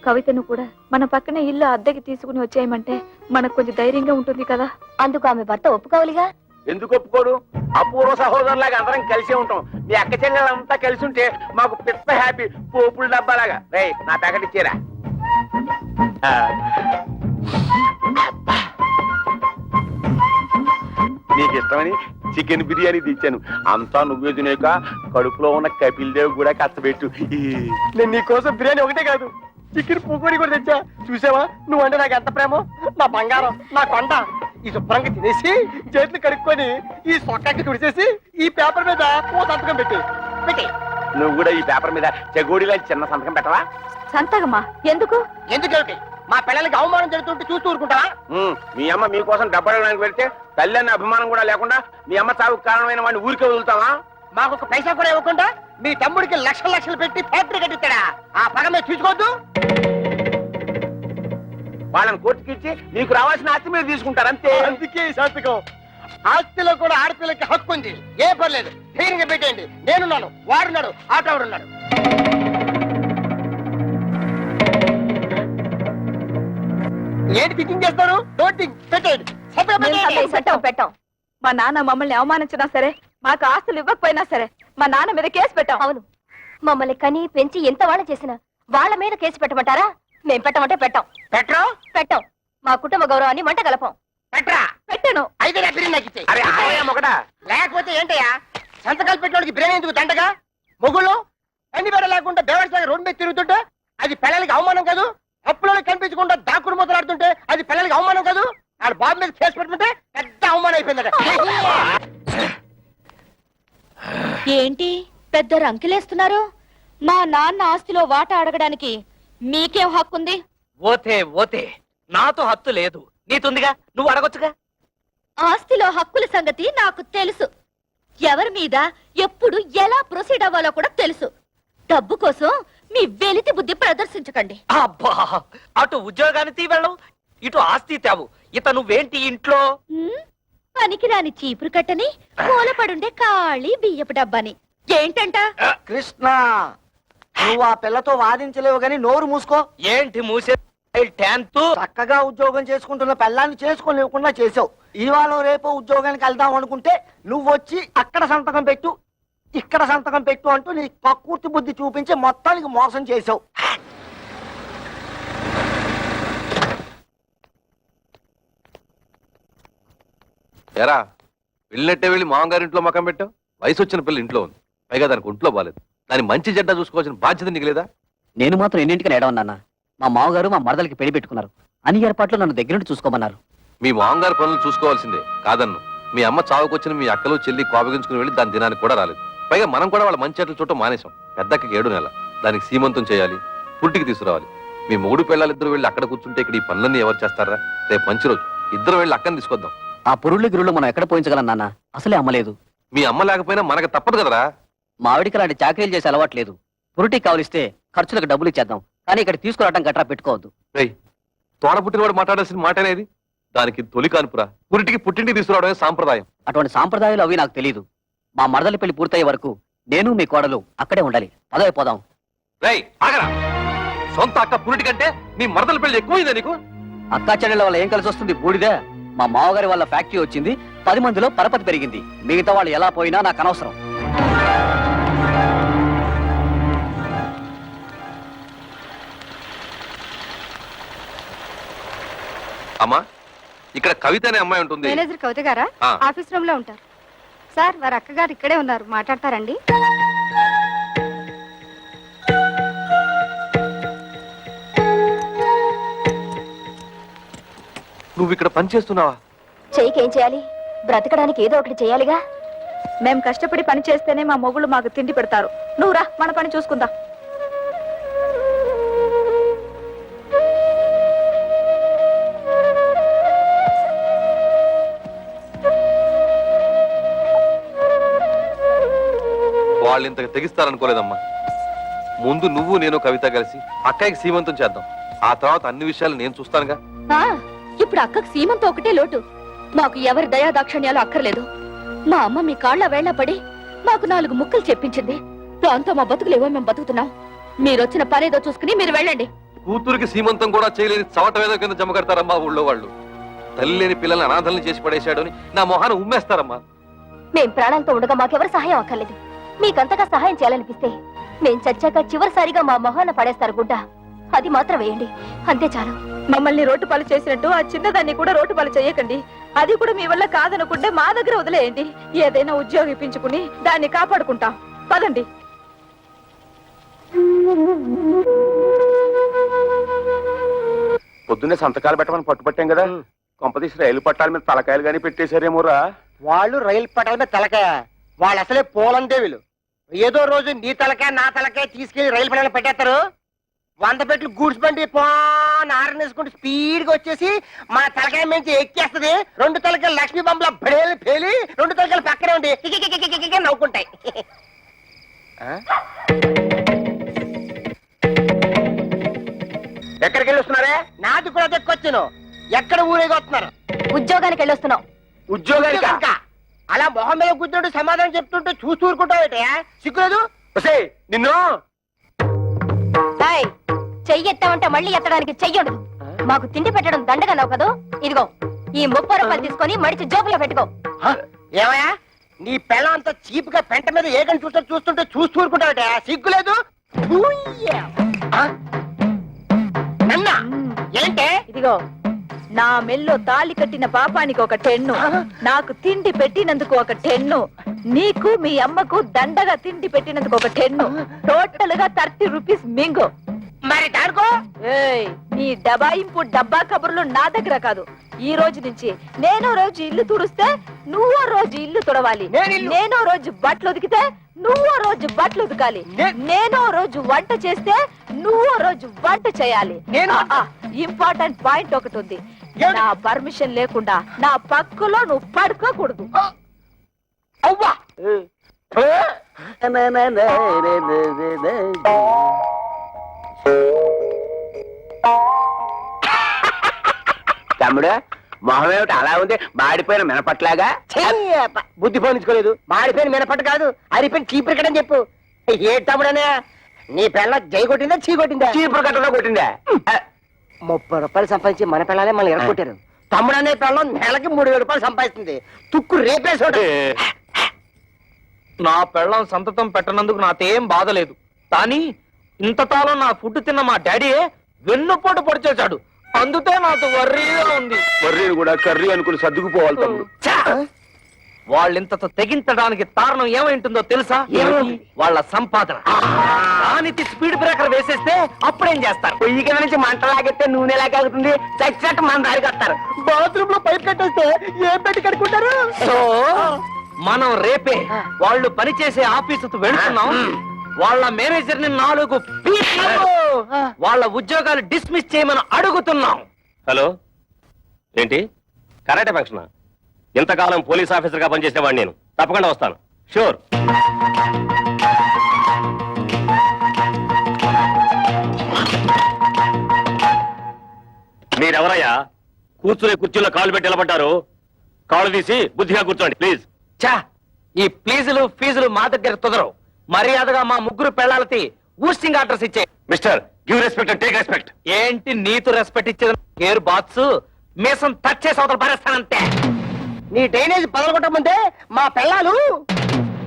కవితను కూడా మన పక్కన ఇల్లు అద్దెకి తీసుకుని వచ్చేయమంటే మనకు కొంచెం ధైర్యంగా ఉంటుంది కదా. అందుకు ఆమె భర్త ఒప్పుకోవాలిగా. ఎందుకు ఒప్పుకోడు? అపూర్వ సహోదరులాగా అందరం కలిసే ఉంటాం. మీ అక్క చెల్లెలంతా కలిసి ఉంటే మాకు పిత్త హ్యాపీ. పోపుల డబ్బాలాగా. రే నా ప్యాకెట్ ఇచ్చేరా. నీకు ఇష్టమని చికెన్ బిర్యానీ తెచ్చాను. అంతా నువ్వే తినేక కడుపులో ఉన్న కపిల్ దేవ్ కూడా కష్టపెట్టు. నేను నీకోసం బిర్యానీ ఒకటే కాదు, చికెన్ పకోడీ కూడా తెచ్చా. చూసావా నువ్వంటే నాకు ఎంత ప్రేమో? నా బంగారం, నా కొండ. ఈ శుభ్రంగా తినేసి చేతులు కడుక్కొని ఈ సొక్కకి తుడిచేసి ఈ పేపర్ మీద ఓ సంతకం పెట్టి. నువ్వు కూడా ఈ పేపర్ మీద చెగోడీలో చిన్న సంతకం పెట్టవా? సంతకమా? ఎందుకు? ఎందుకేమిటి? మా పిల్లలకి అవమానం జరుగుతుంటే చూస్తూ ఊరుకుంటావా? మీ అమ్మ మీకోసం డబ్బడానికి వెళ్తే తల్లి అన్న అభిమానం కూడా లేకుండా మీ అమ్మ చావుకు కారణమైన వాడిని ఊరికే వదులుతావా? మాకు ఒక పైసా కూడా ఇవ్వకుండా మీ తమ్ముడికి లక్షలు లక్షలు పెట్టి ఫ్యాక్టరీ కట్టిస్తాడా? ఆ పగ మీరు చూసుకోవద్దు. వాళ్ళని కోర్టుకి ఇచ్చి మీకు రావాల్సిన ఆస్తి మీరు తీసుకుంటారు అంతే. అందుకే ఈ సంతకం. ఆస్తిలో కూడా ఆడపిల్లకి హక్కు ఉంది. ఏ పర్లేదు, ధైర్యంగా పెట్టేయండి. నేనున్నాను, వాడున్నాడు, ఆటవాడున్నాడు. ఏంటి థింకింగ్ చేస్తారు? డోంట్ థింక్, పెట్టేయండి. సంతకం పెట్టేయండి. పెట్టాం. మా నాన్న మమ్మల్ని అవమానించినా సరే, మాకు ఆస్తులు ఇవ్వకపోయినా సరే, మా నాన్న మీద కేసు పెట్టాం. అవును, మమ్మల్ని కని పెంచి ఎంత వాళ్ళ చేసినా వాళ్ళ మీద కేసు పెట్టమంటారా? మేం పెట్టమంటే పెట్టాం. పెట్టరా? పెట్టాం. మా కుటుంబ గౌరవాన్ని మంట కలపం. పెట్టరా? పెట్టాను. అయితే నా బిర్యానీ నాకు ఇచ్చేయ్. అరే ఆగయ్యా మొగడా. లేకపోతే ఏంటయ్యా సంతకాలు పెట్టినోడికి బిర్యానీ ఎందుకు దండగా? మొగుళ్ళు అన్ని బెడ లేకుండా బేవర్సాగా రోడ్డు మీద తిరుగుతుంటే అది పిల్లలకి అవమానం కాదు? అప్పులో కనిపించకుండా దాక్కుడు మొదలాడుతుంటే అది పిల్లలకి అవమానం కాదు? ఆడ బాబు మీద కేసు పెట్టుకుంటే పెద్ద అవమానం అయిపోయిందట. ఏంటి పెద్ద రంకిలేస్తున్నారు? మా నాన్న ఆస్తిలో వాటా అడగడానికి మీకేం హక్కుంది? ఓతే ఓతే, నాతో హత్తు లేదు, నీతుందిగా, నువ్వు అడగొచ్చుగా. ఆస్తిలో హక్కుల సంగతి నాకు తెలుసు. ఎవరి మీద ఎప్పుడు ఎలా ప్రొసీడ్ అవ్వాలో కూడా తెలుసు. డబ్బు కోసం మీ వెలితి బుద్ధి ప్రదర్శించకండి. అబ్బా, అటు ఉద్యోగాన్ని తీవెళ్ళం, ఇటు ఆస్తి తేవు. ఇత నువ్వేంటి ఇంట్లో? పనికిరాని చీపురు కట్టని, మూలపడుండే ఖాళీ బియ్యపు డబ్బాని. ఏంటంట? కృష్ణ, నువ్వు ఆ పిల్లతో వాదించలేవు గాని నోరు మూసుకో. ఏంటి మూసే? చక్కగా ఉద్యోగం చేసుకుంటున్న పిల్లాన్ని చేసుకోలేకుండా చేసావు. ఇవాళ రేపు ఉద్యోగానికి వెళ్దాం అనుకుంటే నువ్వు వచ్చి అక్కడ సంతకం పెట్టు, ఇక్కడ సంతకం పెట్టు అంటూ నీ కక్కుర్తి బుద్ధి చూపించి మొత్తానికి మోసం చేసావు. ఎరా వెళ్ళినట్టే వెళ్ళి మామగారింట్లో మకం పెట్టావు. వయసు వచ్చిన పిల్ల ఇంట్లో ఉంది, పైగా దానికి ఒంట్లో బాలేదు. దాని మంచి చెడ్డ చూసుకోవాల్సిన బాధ్యత నీకు లేదా? నేను మాత్రం ఎన్నింటికని ఏడవన్నా. మా మామగారు మా మరదలకి పెళ్లి పెట్టుకున్నారు. అన్ని ఏర్పాట్లు నన్ను దగ్గర నుండి చూసుకోమన్నారు. మీ మామగారి పనులు చూసుకోవాల్సిందే కాదన్ను. మీ అమ్మ చావుకొచ్చిన మీ అక్కలు చెల్లి కోపగించుకుని వెళ్ళి దాని దినానికి కూడా రాలేదు. పైగా మనం కూడా వాళ్ళ మంచి చెట్లు చూడటం మానేశాం. పెద్దకి 7 నెలల, దానికి సీమంతం చేయాలి, పుట్టికి తీసుకురావాలి. మీ 3 పిల్లలిద్దరు వెళ్ళి అక్కడ కూర్చుంటే ఇక్కడ ఈ పనులన్నీ ఎవరు చేస్తారా? రేపు మంచి రోజు, ఇద్దరు వెళ్ళి అక్కని తీసుకొద్దాం. ఆ పురుళ్ళు గిరుళ్ళు మనం ఎక్కడ పోయించగలం నాన్న? అసలే అమ్మలేదు. మీ అమ్మ లేకపోయినా మనకు తప్పదు కదరా. మా ఆవిడికి అలాంటి చాకరీలు చేసే అలవాట్లేదు. పురుటికి కావలిస్తే ఖర్చులకు డబ్బులు ఇచ్చేద్దాం, కానీ ఇక్కడ తీసుకురావడం గట్రా పెట్టుకోవద్దు. రేయ్, తోడ పుట్టినవాడు మాట్లాడాల్సిన మాట అనేది. దానికి తొలి కానుపురా, పురిటికి పుట్టింటికి తీసుకురావడమే సాంప్రదాయం. అటువంటి సాంప్రదాయాలు అవి నాకు తెలియదు. మా మరదలి పెళ్లి పూర్తయ్యే వరకు నేను మీ కోడలు అక్కడే ఉండాలి. పదవిపోదాం. రేయ్ ఆగరా, సొంత అక్క పురిటి కంటే నీ మరదల పెళ్లి ఎక్కువైందా నీకు? అక్కా చెల్లెల వల్ల ఏం కలిసి వస్తుంది? బూడిదే. మా మామగారి వల్ల ఫ్యాక్టరీ వచ్చింది, 10 మందిలో పరపతి పెరిగింది. మిగతా వాళ్ళు ఎలా పోయినా నాకు అనవసరం. అమ్మా, ఇక్కడ కవిత అనే అమ్మాయి ఉంటుంది. మేనేజర్ కవిత గారా? ఆ. ఆఫీస్ రూమ్ లో ఉంటారు. సార్ వారి అక్కగారు ఇక్కడే ఉన్నారు, మాట్లాడతారండి. నువ్వు ఇక్కడ పని చేస్తున్నావా? చెయ్యికేం చేయాలి? బ్రతకడానికి ఏదో ఒకటి చేయాలిగా. మేము కష్టపడి పని చేస్తేనే మా మొగుళ్ళు మాకు తిండి పెడతారు. నువ్వు రా, మన పని చూసుకుందాం. వాళ్ళు ఇంతకు తెగిస్తారనుకోలేదమ్మా. ముందు నువ్వు నేను కవిత కలిసి అక్కయ్యకి సీమంతం చేద్దాం. ఆ తర్వాత అన్ని విషయాలు నేను చూస్తానుగా. ఇప్పుడు అక్కకు సీమంతో ఒకటే లోటు. మాకు ఎవరి దయా దాక్షణ్యాలు అక్కర్లేదు. మా అమ్మ మీ కాళ్ళ వేళ్ల పడి మాకు 4 ముక్కలు చెప్పించింది. దాంతో మా బతుకులేవో మేము బతుకుతున్నాం. మీరొచ్చిన పనేదో చూసుకుని మీరు వెళ్ళండి. కూతురికి సీమంతం కూడా చేయలేని చవట వేద కింద జమ కడతారమ్మా ఊళ్ళో వాళ్ళు. తల్లి లేని పిల్లల్ని అనాథల్ని చేసి పడేశాడు అని నా మొహాన్ని ఉమ్మేస్తారమ్మా. మేం ప్రాణాలతో ఉండగా మాకెవరు సహాయం అక్కర్లేదు. మీకంతగా సహాయం చేయాలనిపిస్తే మేం చచ్చాక చివరిసారిగా మా మొహాన పడేస్తారు గుడ్డ. అది మాత్రం వేయండి, అంతే చాలు. మమ్మల్ని రోడ్డు పాలు చేసినట్టు ఆ చిన్నదాన్ని కూడా రోడ్డు పాలు చేయకండి. అది కూడా మీ వల్ల కాదనుకుంటే మా దగ్గర వదిలేయండి. ఏదైనా ఉద్యోగం ఇప్పించుకుని దాన్ని కాపాడుకుంటాం. పదండి. పొద్దున్నే సంతకాలు పెట్టమని పట్టుపట్టాం కదా, కొంపదీసి రైలు పట్టాల మీద తలకాయలు గానీ పెట్టేశారేమోరా. వాళ్ళు రైలు పట్టాల మీద తలకాయ, వాళ్ళు అసలే పోలందేవులు. ఏదో రోజు నీ తలకాయ నా తలకాయ తీసుకెళ్లి రైలు పట్టాల పెట్టేస్తారు. 100 పెట్లు గూడ్స్ బండి ఆరనేసుకుంటూ స్పీడ్ గా వచ్చేసి మన తలకాయ నుంచి ఎక్కేస్తుంది. 2 తలకాయలు లక్ష్మీ బొమ్మల బడేలు పేలి 2 తలకాయలు పక్కనే ఉండి కికికికికికికి నవ్వుకుంటాయి. ఎక్కడికి వెళ్ళి వస్తున్నారే? నాది కూడా దక్కొచ్చాను. ఎక్కడ ఊరేగి వస్తున్నారు? ఉద్యోగానికి వెళ్ళొస్తున్నాం. ఉద్యోగానికి అలా మొహం మీద కూర్చుంటూ సమాధానం చెప్తుంటే చూస్తూ ఊరుకుంటావు. సిగ్గులేదు? నిన్ను చెయ్యెత్తామంటే మళ్ళీ ఎత్తడానికి చెయ్యడు. మాకు తిండి పెట్టడం దండగా నవ్వు కదూ. ఇదిగో ఈ 30 రూపాయలు తీసుకొని మడిచి జోబులో పెట్టుకో. ఏమయ్యా, నీ పెళ్ళ అంత చీప్ గా పెంట మీద ఏకని చూస్తుంటే చూస్తూ ఊరుకుంటావుట. సిగ్గులేదు? నన్నా ఏంటే? ఇదిగో నా మెల్లో తాళి కట్టిన పాపానికి ఒక 10, నాకు తిండి పెట్టినందుకు ఒక 10, నీకు మీ అమ్మకు దండగా తిండి పెట్టినందుకు ఒక 10, టోటల్ గా 30 రూపీస్ మింగు. మరి దానికో? ఏయ్, నీ దబాయింపు డబ్బా కబుర్లు నా దగ్గర కాదు. ఈ రోజు నుంచి నేనో రోజు ఇల్లు తుడిస్తే నువ్వో రోజు ఇల్లు తుడవాలి. నేనో రోజు బట్టలు ఉతికితే నువ్వో రోజు బట్టలు ఉతకాలి. నేనో రోజు వంట చేస్తే నువ్వో రోజు వంట చేయాలి. ఇంపార్టెంట్ పాయింట్ ఒకటి ఉంది. నా పర్మిషన్ లేకుండా నా పక్కలో నువ్వు పడుకోకూడదు. అవ్వా తమ్ముడు, మొహం ఏమిటి అలా ఉంది? మాడిపోయిన మినపట్లాగా. బుద్ధి పోనించుకోలేదు. మాడిపోయిన మినపట్టు కాదు, అరిపోయిన చీపురు కట్టని చెప్పు. ఏ తమ్ముడనే, నీ పిల్ల జై కొట్టిందా చీ కొట్టిందా? చీపురు కట్టలో కొట్టిందా? 30 రూపాయలు సంపాదించి మన పిల్లలే మనం ఎరగొట్టారు. తమ్ముడు అనే పిల్లం నెలకి 3000 రూపాయలు సంపాదిస్తుంది. తుక్కు రేపేసాడు. నా పెళ్ళం సంతతం పెట్టనందుకు నాకేం బాధ లేదు. కానీ ఇంతకాలం నా ఫుడ్ తిన్న మా డాడీ వెన్నుపోటు పొడిచేశాడు. అందుకే నాకు వర్రీగా ఉంది. వర్రీని కూడా కర్రీ అనుకుని సర్దుకుపోవాలి తమ్ముడు. వాళ్ళింతతో తెగించడానికి కారణం ఏమైంటుందో తెలుసా? వాళ్ళ సంపాదన. దానికి స్పీడ్ బ్రేకర్ వేసేస్తే అప్పుడేం చేస్తారు? పొయ్యి కింద నుంచి మంట లాగెత్తే నూనె లాగేస్తుంది. చచ్చినట్టు మన దారికి వస్తారు. బాత్రూమ్ లో పైప్ కట్టేస్తే ఏం పెట్టి కట్టుకుంటారు? సో మనం రేపే వాళ్ళు పనిచేసే ఆఫీసుకు వెళ్తున్నాం. వాళ్ళ మేనేజర్ ని 4 పీట్లు వాళ్ళ ఉద్యోగాలు డిస్మిస్ చేయమని అడుగుతున్నాం. హలో, ఏంటి కరాటే ఫంక్షన్? ఇంతకాలం పోలీస్ ఆఫీసర్ గా పనిచేసేవాడిని నేను. తప్పకుండా వస్తాను, షూర్. మీరెవరయ్యా కూర్చునే కుర్చీలో కాళ్ళు పెట్టి నిలబడ్డారు? కాళ్ళు తీసి బుద్ధిగా కూర్చోండి ప్లీజ్. చా, ఈ ప్లీజులు ఫీజులు మా దగ్గర కుదరవు. మర్యాదగా మా 3 పెళ్ళాలకి ఊస్టింగ్ ఆర్డర్స్ ఇచ్చే. Mister, give respect and take respect. ఏంటి నీతు రెస్పెక్ట్ ఇచ్చేది? కేర్ బాత్స్ మీసం టచ్ చేసి అవతల పారేస్తానంతే. నీ డ్రైనేజ్ పదలగొట్టమంటే మా పిల్లలు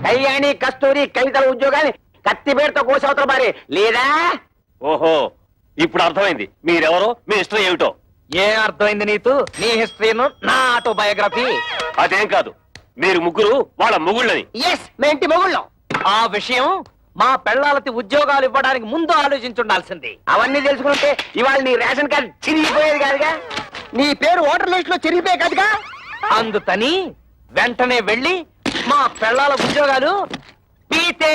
కళ్యాణి, కస్తూరి, కవితల ఉద్యోగాన్ని కత్తిపేరుతో కోసి అవతల పారే లేదా? ఓహో, ఇప్పుడు అర్థమైంది మీరెవరో, మీ ఇష్టం ఏమిటో. ఏం అర్థమైంది నీకు నీ హిస్టరీను నా ఆటోబయోగ్రఫీ? అదేం కాదు, మీరు ముగ్గురు వాళ్ళ మొగుళ్ళని. ఎస్ మేంటి మొగుళ్ళం. ఆ విషయం మా పెళ్ళాలకి ఉద్యోగాలు ఇవ్వడానికి ముందు ఆలోచించుండాల్సింది. అవన్నీ తెలుసుకుంటే ఇవాళ నీ రేషన్ కార్డు చిరిగిపోయేది కాదుగా, నీ పేరు ఓటర్ లిస్ట్ లో చిరిగిపోయే కాదుగా. అందుకని వెంటనే వెళ్ళి మా పెళ్ళాల ఉద్యోగాలు పీతే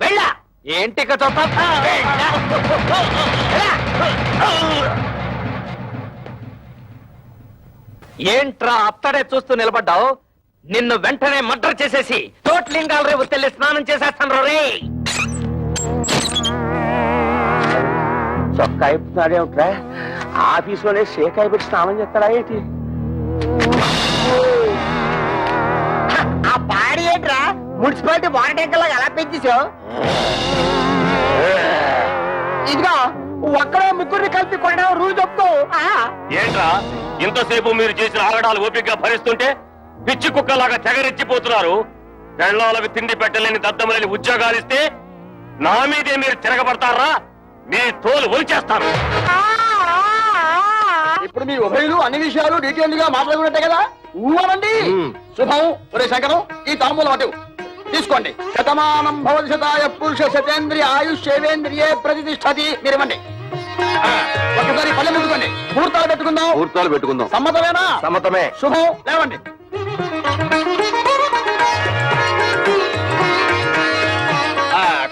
వెళ్ళా. ఏంటి ఇక చూద్దాం? ఏంట్రా అత్తడే చూస్తూ నిలబడ్డావు? నిన్ను వెంటనే మర్డర్ చేసేసి తోట్లింగాల రేపు తెల్లి స్నానం చేసేస్తాను రే. చొక్కా అయిపోతున్నాడేమిట్రా? ఆఫీసులోనే షేక్ అయిపోయి స్నానం చేస్తాడా ఏంటి? ఆ పాడి ఏంట్రా మున్సిపాలిటీ వాటర్ ట్యాంకర్ లాగా ఎలా పెంచేసావు? ఇదిగో ఒక్కడో ముగ్గురిని కలిపి కొనడం రూల్ చెప్తూ. ఏంట్రా ఇంతసేపు మీరు చేసిన ఆగడాలు ఓపికగా భరిస్తుంటే పిచ్చి కుక్కలాగా తెగరెచ్చిపోతున్నారు? పెళ్ళాలకు తిండి పెట్టలేని దద్దమలేని ఉద్యోగాలు ఇస్తే నా మీదే మీరు తిరగబడతారా? మీ తోలు ఒలిచేస్తాను. ఇప్పుడు మీ ఉభయులు అన్ని విషయాలు డీటెయిల్ గా మాట్లాడుకున్నట్టే కదా? ఊవనండి. శుభం. ఒరే శంకరం, ఈ తాంబూలం అటు తీసుకోండి. శతమానం భవతి శతాయ పురుష శతేంద్రియ ఆయుష్యేంద్రియే ప్రతిష్టతి. మీరేమండి ఒక్కసారి పల్లె ముందుకోండి. ముహూర్తాలు పెట్టుకుందాం. ముహూర్తాలు పెట్టుకుందాం. సమ్మతమేనా? సమ్మతమే. శుభం. లేవండి.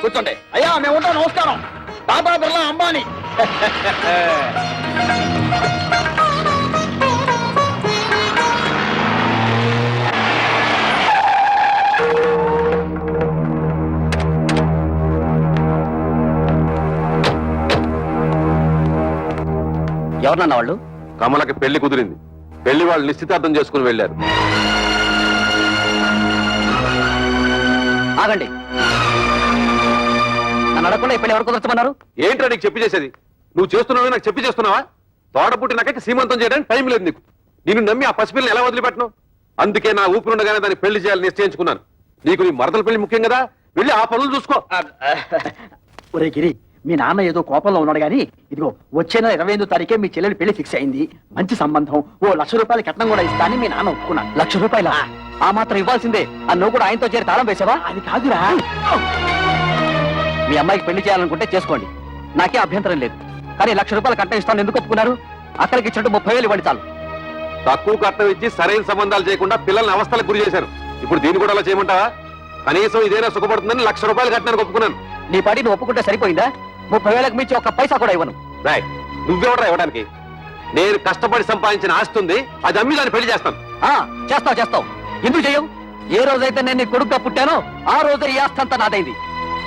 కూర్చోండి. అయ్యా మేము ఉంటాం. నమస్కారం. టాటా బిర్లా అంబానీ. ఎవరన్నా వాళ్ళు? కమలకి పెళ్లి కుదిరింది. పెళ్లి వాళ్ళు నిశ్చితార్థం చేసుకుని వెళ్ళారు. ఆగండి. నన్ను అడగకుండా ఈ పెళ్లి ఎవరు కుదర్చమన్నారు? ఏంట్రా నీకు చెప్పి చేసేది? నువ్వు చేస్తున్నావు నాకు చెప్పి చేస్తున్నావా? తోడ పుట్టినాక సీమంతం చేయడానికి టైం లేదు నీకు. నిన్ను నమ్మి ఆ పసిపిల్లని ఎలా వదిలిపెట్టను? అందుకే నా ఊపిరుండగానే దాన్ని పెళ్లి చేయాలని నిశ్చయించుకున్నాను. నీకు నీ మరదల పెళ్లి ముఖ్యం కదా, వెళ్ళి ఆ పనులు చూసుకో. ఒరే గిరి, మీ నాన్న ఏదో కోపంలో ఉన్నాడు గాని ఇదిగో వచ్చే నెల 28వ తారీఖే మీ చెల్లెలు పెళ్లి ఫిక్స్ అయింది. మంచి సంబంధం. ఓ ₹1,00,000 కట్నం కూడా ఇస్తా అని మీ నాన్న ఒప్పుకున్నాడు. ₹1,00,000? ఆ మాత్రం ఇవ్వాల్సిందే. నువ్వు కూడా ఆయనతో చేరి తాళం వేసావా? అది కాదురా. మీ అమ్మాయికి పెళ్లి చేయాలనుకుంటే చేసుకోండి, నాకే అభ్యంతరం లేదు. కానీ ₹1,00,000 కట్నం ఇస్తాను ఎందుకు ఒప్పుకున్నారు? అక్కడికి ఇచ్చినట్టు 30,000 ఇవ్వండి చాలు. తక్కువ కట్నం ఇచ్చి సరైన సంబంధాలు చేయకుండా పిల్లల్ని అవస్థలకు గురి చేశారు. ఇప్పుడు దీన్ని కూడా అలా చేయమంటావా? కనీసం ఇదేనా సుఖపడుతుందని ₹1,00,000 కట్టానికి ఒప్పుకున్నాను. నీ పాటి నువ్వు ఒప్పుకుంటే సరిపోయిందా? 30,000కి మించి ఒక్క పైసా కూడా ఇవ్వను. రాయ్, నువ్వెవడరా ఇవ్వడానికి? నేను కష్టపడి సంపాదించిన ఆస్తి ఉంది, అది అమ్మి దాన్ని పెళ్లి చేస్తాను. చేస్తావు. ఎందుకు చెయ్యవు? ఏ రోజైతే నేను నీ కొడుకుగా పుట్టానో ఆ రోజే ఈ ఆస్తి అంతా నాదైంది.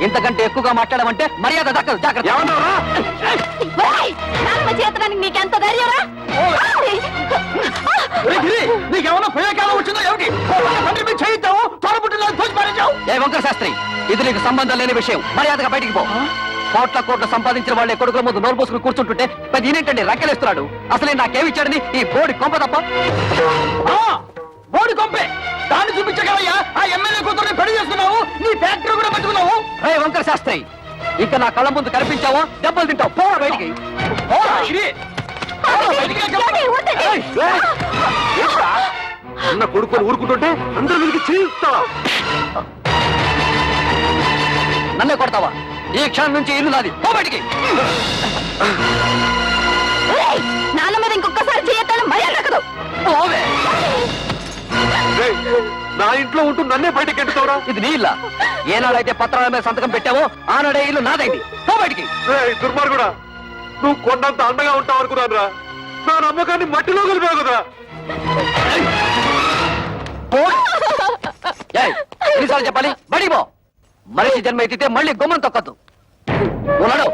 ఇంతకంటే ఎక్కువగా మాట్లాడమంటే మర్యాద దక్కదు. జాగ్రత్త. చేతడానికి నీకెంత ధైర్యరా? నీకేమన్నా ప్రయోగాలు వచ్చిందో ఏమిటి? చేయిద్దాము తోడపుట్టిన ఏ వంకర శాస్త్రి, ఇది నీకు సంబంధం లేని విషయం. మర్యాదగా బయటికి పో. కోట్ల సంపాదించిన వాళ్ళే కొడుకుల ముందు నోరు పోసుకుని కూర్చుంటుంటే పెద్ద ఈయనేంటండి రంకెలేస్తున్నాడు? అసలే నాకేమిచ్చాడని ఈ బోడి కొంప తప్ప. బోడి కొంపే దాన్ని చూపించగలయ్యా. ఆ ఎమ్మెల్యే కూతురుని పెళ్లి చేసుకున్నావు, నీ ఫ్యాక్టరీ కూడా పెట్టుకున్నావు. రే వంకర శాస్త్రి, ఇంకా నా కళ్ళ ముందు కనిపించావా దెబ్బలు తింటావు. పో బయటికి. అన్న కొడుకుని ఊరుకుంటుంటే అందరూ వీరికి చేయిస్తావా? నన్నే కొడతావా? ఈ క్షణం నుంచి ఇల్లు నాది. పో బయటికి. నాన్న మీద ఇంకొకసారి చేయొద్దని మర్యాద దక్కదు. పోవే. నా ఇంట్లో ఉంటూ నన్నే బయటకి ఎట్టుతావురా? ఇది నీ ఇల్లా? ఏనాడైతే పత్రాల మీద సంతకం పెట్టావో ఆనాడే ఇల్లు నాదైంది. పో బయటికి. దుర్మార్గుడా, నువ్వు కొండంత అండగా ఉంటావు అనుకున్నాను రా. నా నమ్మకాన్ని మట్టిలో కలిపావు కదా. ఎన్నిసార్లు చెప్పాలి? బడికి పో. మనిషి జన్మ ఎత్తితే మళ్ళీ గుమ్మం తొక్కద్దు. ఉన్నాడు.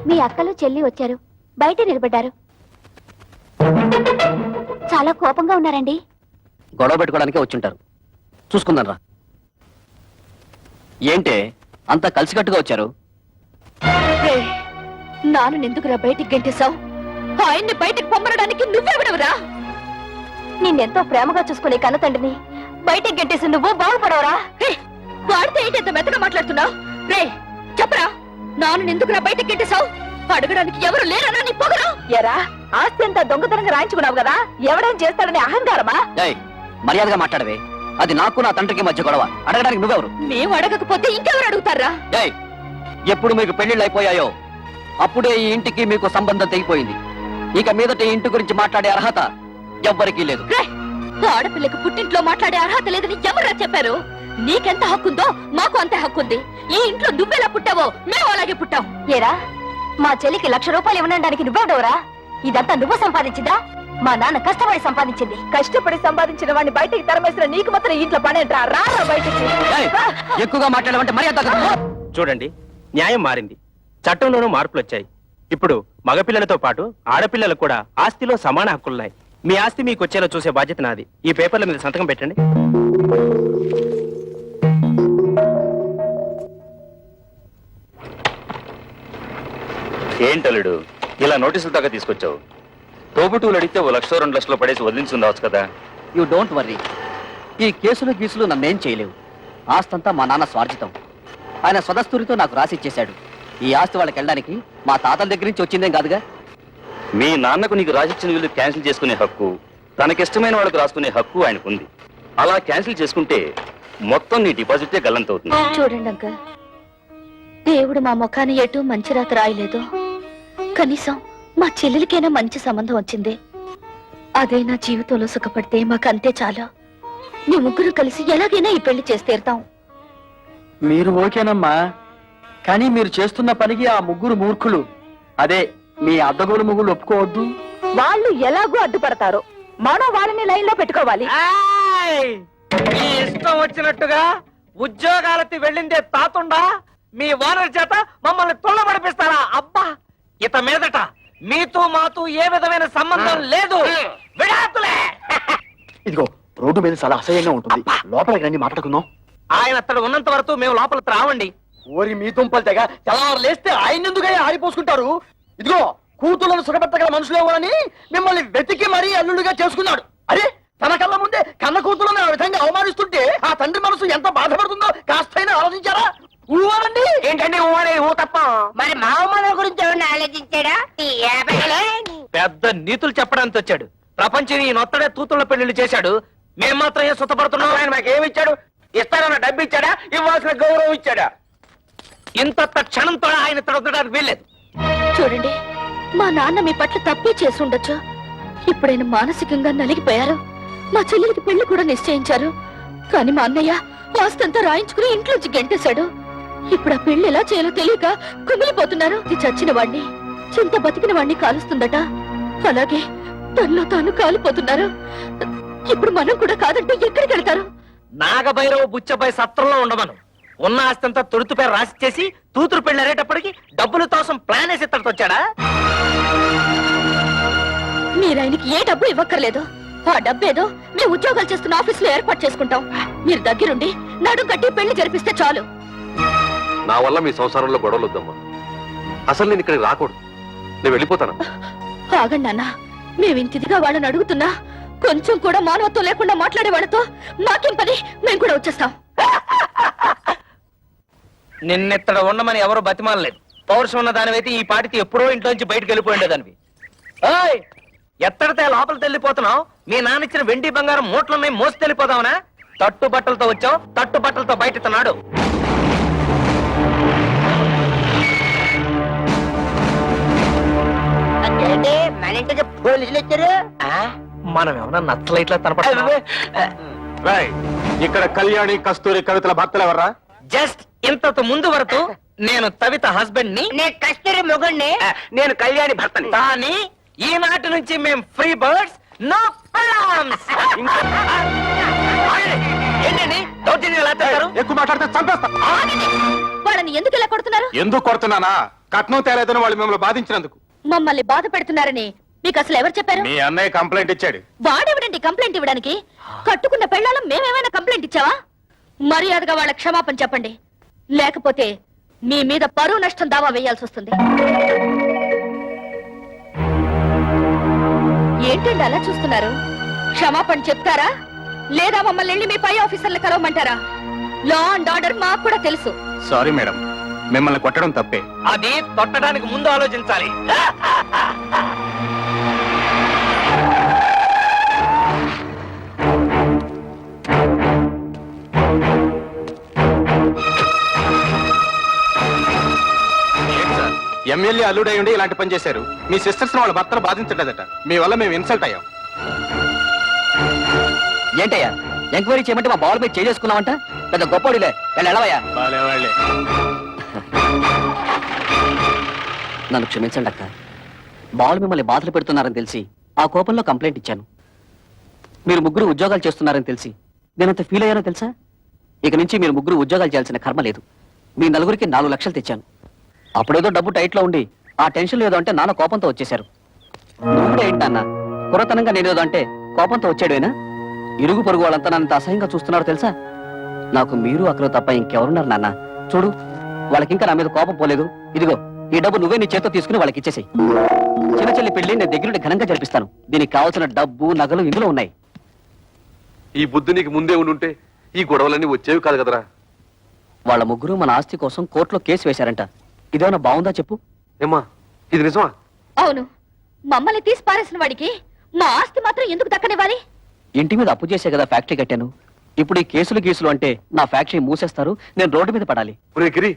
మీ అక్కలు చెల్లి వచ్చారు, బయట నిలబడ్డారు. చాలా కోపంగా ఉన్నారండి. గొడవ పెట్టుకోవడానికే వచ్చుంటారు. చూసుకుందాం రా. ఏంటే అంతా కలిసికట్టుగా వచ్చారు? నాన్న ఎందుకురా బయటికి గెంటేశావు? ఆయన్ని బయటికి పొమ్మనడానికి నువ్వెవడవురా? నిన్నెంతో ప్రేమగా చూసుకునే కన్న తండ్రిని బయటికి గెంటేసి నువ్వు బాగుపడవరా? వాడితే ఏంటి ఎంత మెత్తగా మాట్లాడుతున్నావు? రే చెప్పరా, నాన్న ఎందుకురా బయటికి గెంటేశావు? అడగడానికి ఎవరు లేరనా నీ పొగరు? ఎరా, ఆస్తి అంతా దొంగతనంగా రాయించుకున్నావు కదా, ఎవడేం చేస్తాడని అహంకారమా? మర్యాదగా మాట్లాడవే. అది నాకు నా తండ్రికి మధ్య గొడవ. అడగడానికి నువ్వెవరు? మేము అడగకపోతే ఇంకెవరు అడుగుతారా? ఎప్పుడు మీకు పెళ్లిళ్ళు అయిపోయాయో అప్పుడే ఈ ఇంటికి మీకు సంబంధం తెగిపోయింది. ఇక మీదట ఈ ఇంటి గురించి మాట్లాడే అర్హత ఎవ్వరికీ లేదు. ఆడపిల్లకు పుట్టింట్లో మాట్లాడే అర్హత లేదని ఎవరా చెప్పారు? నీకెంత హక్కుందో మాకు అంతే హక్కుంది. ఈ ఇంట్లో నువ్వెలా పుట్టావో మేము అలాగే పుట్టాం. ఏరా, మా చెల్లికి 1,00,000 రూపాయలు ఇవ్వడానికి నువ్వెవడవరా? ఇదంతా నువ్వు సంపాదించిందా? మా నాన్న కష్టపడి సంపాదించింది. కష్టపడి సంపాదించిన వాడిని బయటికి తరమేసిన నీకు మాత్రం ఇంట్లో పనేంట్రా? రా బయటికి. ఎక్కువగా మాట్లాడమంటే మర్యాద. చూడండి, న్యాయం మారింది, చట్టంలోనూ మార్పులు వచ్చాయి. ఇప్పుడు మగపిల్లలతో పాటు ఆడపిల్లలకు కూడా ఆస్తిలో సమాన హక్కులున్నాయి. మీ ఆస్తి మీకు వచ్చేలా చూసే బాధ్యత నాది. ఈ పేపర్ల మీద సంతకం పెట్టండి. ఏంటలుడు ఇలా నోటీసులు దాకా తీసుకొచ్చావు? తోబుటూలు అడిగితే 1,00,000 2 లక్షలు పడేసి వదిలించుండవచ్చు కదా. You don't worry. ఈ కేసులు గీసులు నన్నేం చేయలేవు. ఆస్తంతా మా నాన్న స్వార్జితం. ఆయన స్వదస్తూరితో నాకు రాసి ఇచ్చేశాడు. ఈ ఆస్తి వాళ్ళకి వెళ్ళడానికి మా తాతల దగ్గర నుంచి వచ్చిందేం కాదుగా. మీ నాన్నకు నీకు రాసిచ్చిన వీళ్ళు క్యాన్సిల్ చేసుకునే హక్కు, తనకిష్టమైన వాళ్ళకు రాసుకునే హక్కు ఆయనకుంది. అలా క్యాన్సిల్ చేసుకుంటే మొత్తం నీ డిపాజిటే గల్లంతవుతుంది. చూడండి అంకల్, దేవుడు మా ముఖాన్ని ఎటు మంచి రాత రాయలేదు. కనీసం మా చెల్లెలికైనా మంచి సంబంధం వచ్చింది. అదే నా జీవితంలో సుఖపడితే మాకంతే చాలా. మీ ముగ్గురు కలిసి ఎలాగైనా ఈ పెళ్లి చేసి తీరుతాం. మీరు ఓకేనమ్మా, కానీ మీరు చేస్తున్న పనికి ఆ ముగ్గురు మూర్ఖులు, అదే మీ అద్దగోలు ముగ్గురు ఒప్పుకోవద్దు. వాళ్ళు ఎలాగూ అడ్డుపడతారు, మనం వాళ్ళని లైన్ లో పెట్టుకోవాలి. మీ ఇష్టం వచ్చినట్టుగా ఉద్యోగాలకి వెళ్ళిందే తాతుండా మీ ఓనర్ చేత మమ్మల్ని తుళ్ళబడిపిస్తారా? అబ్బా, ఇత మీదట మీతో మాతో ఏ విధమైన సంబంధం లేదు. విడాకులే. ఇదిగో రోడ్డు మీద చాలా అసహ్యంగా ఉంటుంది, లోపలికి రండి మాట్లాడుకుందాం. ఆయన అతడు ఉన్నంత వరకు మేము లోపలికి రావండి. ఓరి మీ దుంపలు తెగ తెల్లవారు లేస్తే ఆయన ఎందుకని ఆరిపోసుకుంటారు? ఇదిగో కూతుళ్ళను సుఖపెట్టగల మనుషులేమో అని మిమ్మల్ని వెతికి మరీ అల్లుడుగా చేసుకున్నాడు. అరే, తన కళ్ళ ముందే కన్న కూతుళ్ళని ఆ విధంగా అవమానిస్తుంటే ఆ తండ్రి మనసు ఎంత బాధపడుతుందో కాస్తైనా ఆలోచించారా? ఊవారండి. ఏంటండి ఊ తప్ప మరి మా అమ్మ గురించి ఏమన్నా ఆలోచించాడా? పెద్ద నీతులు చెప్పడానికి వచ్చాడు. ప్రపంచం ఈ నొత్తడే తూతుళ్ళ పెళ్లిళ్ళు చేశాడు. మేము మాత్రం ఏం సుఖపడుతున్నాం? ఆయన మాకేమి ఇచ్చాడు? ఇస్తానన్న డబ్బు ఇచ్చాడా? ఇవ్వాల్సిన గౌరవం ఇచ్చాడా? ఇంత క్షణంతో ఆయన తడవడానికి వీల్లేదు. చూడండి, మా నాన్న మీ పట్ల తప్పే చేసి ఉండొచ్చు. ఇప్పుడైనా మానసికంగా నలిగిపోయారు. మా చెల్లెలికి పెళ్లి కూడా నిశ్చయించారు. కానీ మా అన్నయ్య ఆస్తంతా రాయించుకుని ఇంట్లోంచి గెంటేశాడు. ఇప్పుడు ఆ పెళ్లి ఎలా చేయాలో తెలియక కుమిలిపోతున్నారు. ఇది చచ్చిన వాణ్ణి, చింత బతికిన వాణ్ణి కాలుస్తుందట. అలాగే తనలో తాను కాలిపోతున్నారు. ఇప్పుడు మనం కూడా కాదంటే ఎక్కడికి వెళ్తారు? నాగభైరవ బుచ్చపై సత్రంలో ఉండమను. ఉన్న ఆస్తంతా తొడుతు పేరు రాసిచ్చేసి తూతురు పెళ్లి అరేటప్పటికి డబ్బుల కోసం ప్లాన్ వేసి ఇక్కడికి వచ్చాడా? మీరాయనకి ఏ డబ్బు ఇవ్వక్కర్లేదు. ఆ డబ్బేదో మేము ఉద్యోగాలు చేస్తున్న ఆఫీసులో ఏర్పాటు చేసుకుంటాం. మీరు దగ్గరుండి నడుం కట్టి పెళ్లి జరిపిస్తే చాలు. నా వల్ల మీ సంసారంలో గొడవలు వద్దమ్మా. అసలు నేను ఇక్కడికి రాకూడదు. నేను వెళ్ళిపోతాను. ఆగండి నాన్న, మేము ఇంతిదిగా వాళ్ళని అడుగుతున్నా కొంచెం కూడా మానవత్వం లేకుండా మాట్లాడే వాళ్ళతో మాకేం పని? మేము కూడా వచ్చేస్తాం. నిన్నెత్తడ ఉండమని ఎవరు బతిమాలలేదు. పౌరుషం ఉన్న దానివైతే ఈ పాటికి ఎప్పుడో ఇంట్లోంచి బయటకు వెళ్ళిపోయిండే దానివి. ఎత్తడితే లోపలికి వెళ్ళిపోతున్నావు? మీ నాన్న ఇచ్చిన వెండి బంగారం మూట్లున్నాయి, మోసి వెళ్ళిపోదావునా? తట్టు బట్టలతో వచ్చావు, తట్టు బట్టలతో బయట నాడు. అంటే మన ఇంటికి పోలీసులు వచ్చారు. మనం ఏమన్నా నచ్చలైట్లా తనపడ. ఇక్కడ కళ్యాణి కస్తూరి కవితల భర్తలు ఎవర్రా? జస్ట్ ఇంతకు ముందు వరకు నేను తవిత హస్బెండ్ ని, నేను కస్తూరి మొగుణ్ణి. నేను కళ్యాణి భర్తని. కానీ ఈనాటి నుంచి మేము ఫ్రీ బర్డ్స్, నో ప్రాబ్లమ్స్. ఏంటండి దౌర్జన్యం ఎలా చేస్తారు? ఎక్కువ మాట్లాడితే చంపేస్తా. వాళ్ళని ఎందుకు ఇలా కొడుతున్నారు? ఎందుకు కొడుతున్నానా? కట్నం తేలేదని వాళ్ళు మిమ్మల్ని బాధించినందుకు. మమ్మల్ని బాధ పెడుతున్నారని మీకు అసలు ఎవరు చెప్పారు? మీ అన్నయ్య కంప్లైంట్ ఇచ్చాడు. వాడెవడండి కంప్లైంట్ ఇవ్వడానికి? కట్టుకున్న పెళ్ళాలం మేమేమైనా కంప్లైంట్ ఇచ్చావా? మర్యాదగా వాళ్ళ క్షమాపణ చెప్పండి, లేకపోతే మీ మీద పరువు నష్టం దావా వేయాల్సి వస్తుంది. ఏంటండి అలా చూస్తున్నారు? క్షమాపణ చెప్తారా లేదా మమ్మల్ని వెళ్ళి మీ పై ఆఫీసర్లు కలవమంటారా? లా అండ్ ఆర్డర్ మాకు కూడా తెలుసు. సారీ మేడం, మిమ్మల్ని కొట్టడం తప్పే. అది తొట్టడానికి ముందు ఆలోచించాలి. ఎమ్మెల్యే అల్లుడై ఉండి ఇలాంటి పని చేశారు. మీ సిస్టర్స్ వాళ్ళ భర్తలు బాధించలేదట. మీ వల్ల మేము ఇన్సల్ట్ అయ్యాం. ఏంటయ్యా ఎంక్వైరీ చేయమంటే మా బాల్ మీద చేసుకున్నావంట? పెద్ద గొప్పడిలే, వెళ్ళవయ్యా. నన్ను క్షమించండి అక్క. బాల్ మిమ్మల్ని బాధలు పెడుతున్నారని తెలిసి ఆ కోపంలో కంప్లైంట్ ఇచ్చాను. మీరు ముగ్గురు ఉద్యోగాలు చేస్తున్నారని తెలిసి నేనంత ఫీల్ అయ్యానో తెలుసా? ఇక నుంచి మీరు ముగ్గురు ఉద్యోగాలు చేయాల్సిన కర్మ లేదు. మీ నలుగురికి 4 లక్షలు తెచ్చాను. అప్పుడేదో డబ్బు టైట్ లో ఉండి ఆ టెన్షన్ ఏదో అంటే నాన్న కోపంతో వచ్చేశారు. నువ్వు కూడా ఏంటన్న కురతనంగా నేనేదో అంటే కోపంతో వచ్చాడేనా? ఇరుగు పొరుగు వాళ్ళంతా నన్ను అసహ్యంగా చూస్తున్నారో తెలుసా? నాకు మీరు అక్కడ తప్ప ఇంకెవరున్నారు నాన్న? చూడు, వాళ్ళకి ఇంకా నా మీద కోపం పోలేదు. ఇదిగో ఈ డబ్బు నువ్వే నీ చేత్తో తీసుకుని వాళ్ళకి ఇచ్చేసాయి. చిన్న చెల్లి పెళ్లి నేను దగ్గరుండి ఘనంగా జరిపిస్తాను. దీనికి కావాల్సిన డబ్బు నగలు ఇందులో ఉన్నాయి. ఈ బుద్ధి నీకు ముందే ఉండుంటే ఈ గొడవలన్నీ వచ్చేవి కాదు కదరా. వాళ్ళ ముగ్గురు మన ఆస్తి కోసం కోర్టులో కేసు వేశారంట. ఇదేమన్నా బాగుందా చెప్పు? ఏమ్మా, ఇది నిజమా? అవును, మమ్మల్ని తీసి పారేసిన వాడికి మా ఆస్తి మాత్రం ఎందుకు దక్కనివ్వాలి? ఇంటి మీద అప్పు చేసే కదా ఫ్యాక్టరీ కట్టాను. ఇప్పుడు ఈ కేసులు గీసులు అంటే నా ఫ్యాక్టరీ మూసేస్తారు, నేను రోడ్డు మీద పడాలి. ఒరే గిరి,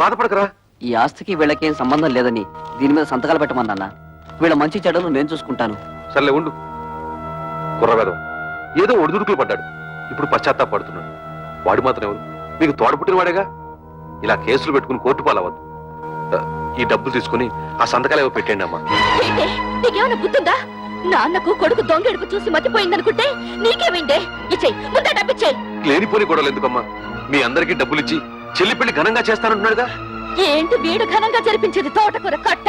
బాధపడకరా. ఈ ఆస్తికి వీళ్ళకేం సంబంధం లేదని దీని మీద సంతకాలు పెట్టమన్నా. వీళ్ళ మంచి చెడ్డలు నేను చూసుకుంటాను. సర్లే ఉండు. కుర్రవేదం ఏదో ఒడిదుడుకులు పడ్డాడు, ఇప్పుడు పశ్చాత్తాపడుతున్నాడు. వాడు మాత్రం ఎవరు? మీకు తోడపుట్టిన వాడేగా. ఇలా కేసులు పెట్టుకుని కోర్టు పాలవద్దు. ఈ డబ్బులు తీసుకుని ఆ సంతకాలు ఏవో పెట్టండి అమ్మా. ఏంటే నీకేమైనా గుర్తుందా? నాన్నకు కొడుకు దొంగెడుపు చూసి మతిపోయిందనుకుంటే నీకేమైందే? ఇచ్చేయి, ముందే డబ్బిచ్చేయి. లేనిపోని గొడవలు ఎందుకమ్మా? మీ అందరికీ డబ్బులు ఇచ్చి చెల్లి పెళ్లి ఘనంగా చేస్తానంటున్నాడుగా. ఏంటి వీడు ఘనంగా జరిపించేది తోటకూర కట్ట?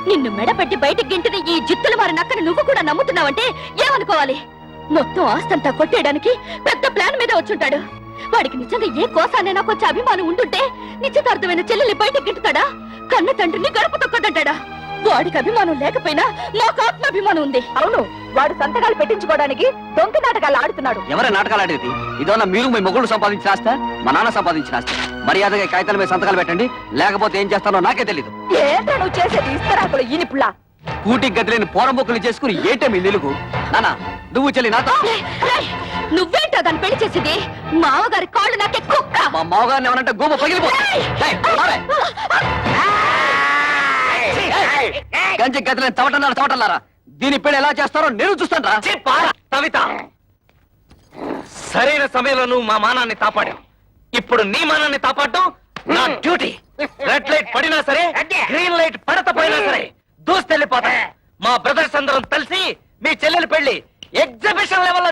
నిన్ను మెడపెట్టి బయటికి గింటిన ఈ జిత్తుల వారి నక్కని నువ్వు కూడా నమ్ముతున్నావంటే ఏమనుకోవాలి? మొత్తం ఆస్తంతా కొట్టేయడానికి పెద్ద ప్లాన్ మీద వచ్చుంటాడు. వాడికి నిజంగా ఏ కోసానైనా కొంచెం అభిమానం ఉంటుంటే నిశ్చితార్థమైన చెల్లెల్ని బయటకు గింటుతాడా? కన్న తండ్రిని గడప తొక్కదంటాడా? వాడికి అభిమానం లేకపోయినా నాకు ఆత్మాభిమానం ఉంది. అవును, వాడు సంతకాలు పెట్టించుకోవడానికి దొంగ నాటకాలు ఆడుతున్నాడు. ఎవరే నాటకాలు ఆడేది? ఇదోనా మీరు మీ మొగుడు సంపాదించిన ఆస్తి, మా నాన్న సంపాదించిన ఆస్తి? మర్యాదగా ఈ కాగితాల మీద సంతకాలు పెట్టండి, లేకపోతే ఏం చేస్తానో నాకే తెలీదు. ఏంటో నువ్వు చేసేది? ఇస్తరాకులు ఈనిపుల్లా. కూటికి గదిలేని పోరంబొక్కులు చేసుకుని ఏంటే మీ నిలుగు? నానా నువ్వు చెల్లి నాతో. నువ్వేంటో దాన్ని పెళ్లి చేసేది? మామగారి కాళ్ళు నాకే కుక్క. మా మామగారిని ఏమనంటే గోప పగిలిపోతుంది. గంజి గదిలేని తవటన్నారా? దీని పెళ్లి ఎలా చేస్తారో నేను చూస్తాను. కవిత, సరైన సమయంలో నువ్వు మా మానాన్ని కాపాడావు. ఇప్పుడు నీ మానాన్ని కాపాడటం నా డ్యూటీ. రెడ్ లైట్ పడినా సరే, గ్రీన్ లైట్ పడకపోయినా సరే దూస్తెళ్ళిపోతా. మా బ్రదర్స్ అందరం కలిసి మీ చెల్లెలి పెళ్లి ఎగ్జిబిషన్ లెవెల్లో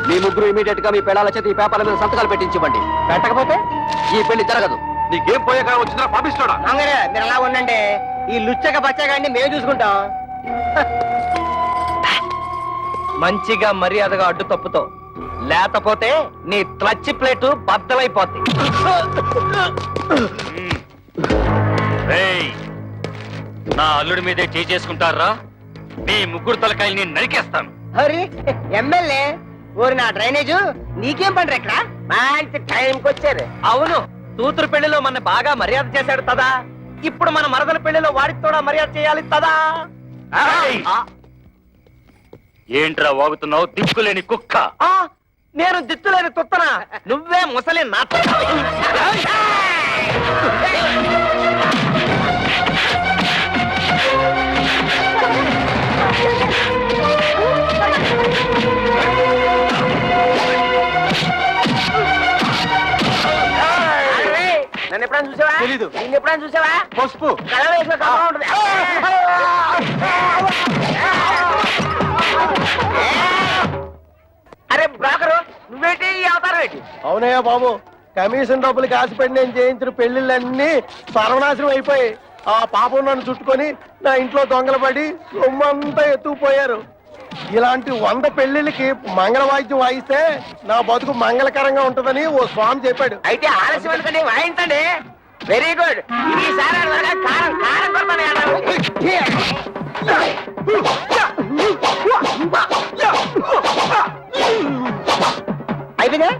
మీ ముగ్గురు ఇమీడియట్ గా మీ పెళ్ళాల చేతి ఈ పేపర్ల మీద సంతకాలు పెట్టించివ్వండి. పెట్టకపోతే ఈ పెళ్లి జరగదు. నీకేం పోయాక వచ్చిందా పాపిస్తాడా? మీరు అలా ఉండండి. ఈ లుచ్చక బచ్చగాడిని మేము చూసుకుంటాం. మంచిగా మర్యాదగా అడ్డు తప్పుతో, లేకపోతే నీ క్లచ్ ప్లేటు బద్దలైపోద్ది. నా అల్లుడి మీదే చేసుకుంటారా? మీ ముగ్గురు తలకాయల్ని నరికేస్తాను. హరి ఎమ్మెల్యే ఊరి నా డ్రైనేజ్ నీకేం పండ్రు ఇక్కడ? మంచి టైంకి వచ్చారు. అవును, కూతురు పెళ్లిలో మన బాగా మర్యాద చేశాడు తదా. ఇప్పుడు మన మరదల పెళ్లిలో వాడికి కూడా మర్యాద చేయాలి తదా. ఏంట్రా వాగుతున్నావు దిక్కులేని కుక్క? నేను దిత్తులేని తుత్తనా? నువ్వే ముసలి నా నన్ను ఎప్పుడైనా చూసావా? తెలీదు. నిన్ను ఎప్పుడైనా చూసావా? పసుపు కళ వేసిన కళ ఉంటుంది. అరే బ్రోకరు, నువ్వేంటి ఈ అవతారం ఏంటి? అవునయ్యా బాబు, కమిషన్ డబ్బులకి ఆశపడి నేను చేయించిన పెళ్లిళ్ళన్నీ సర్వనాశనం అయిపోయి ఆ పాపం నన్ను చుట్టుకొని నా ఇంట్లో దొంగలు పడి సొమ్మంతా ఎత్తుకుపోయారు. ఇలాంటి 100 పెళ్లిళ్ళకి మంగళ వాయిద్యం వాయిస్తే నా బతుకు మంగళకరంగా ఉంటుందని ఓ స్వామి చెప్పాడు. అయితే ఆలస్యం ఎందుకండి, వాయించండి. వెరీ గుడ్ ఈసారి కారం కారం అయిపోయిందా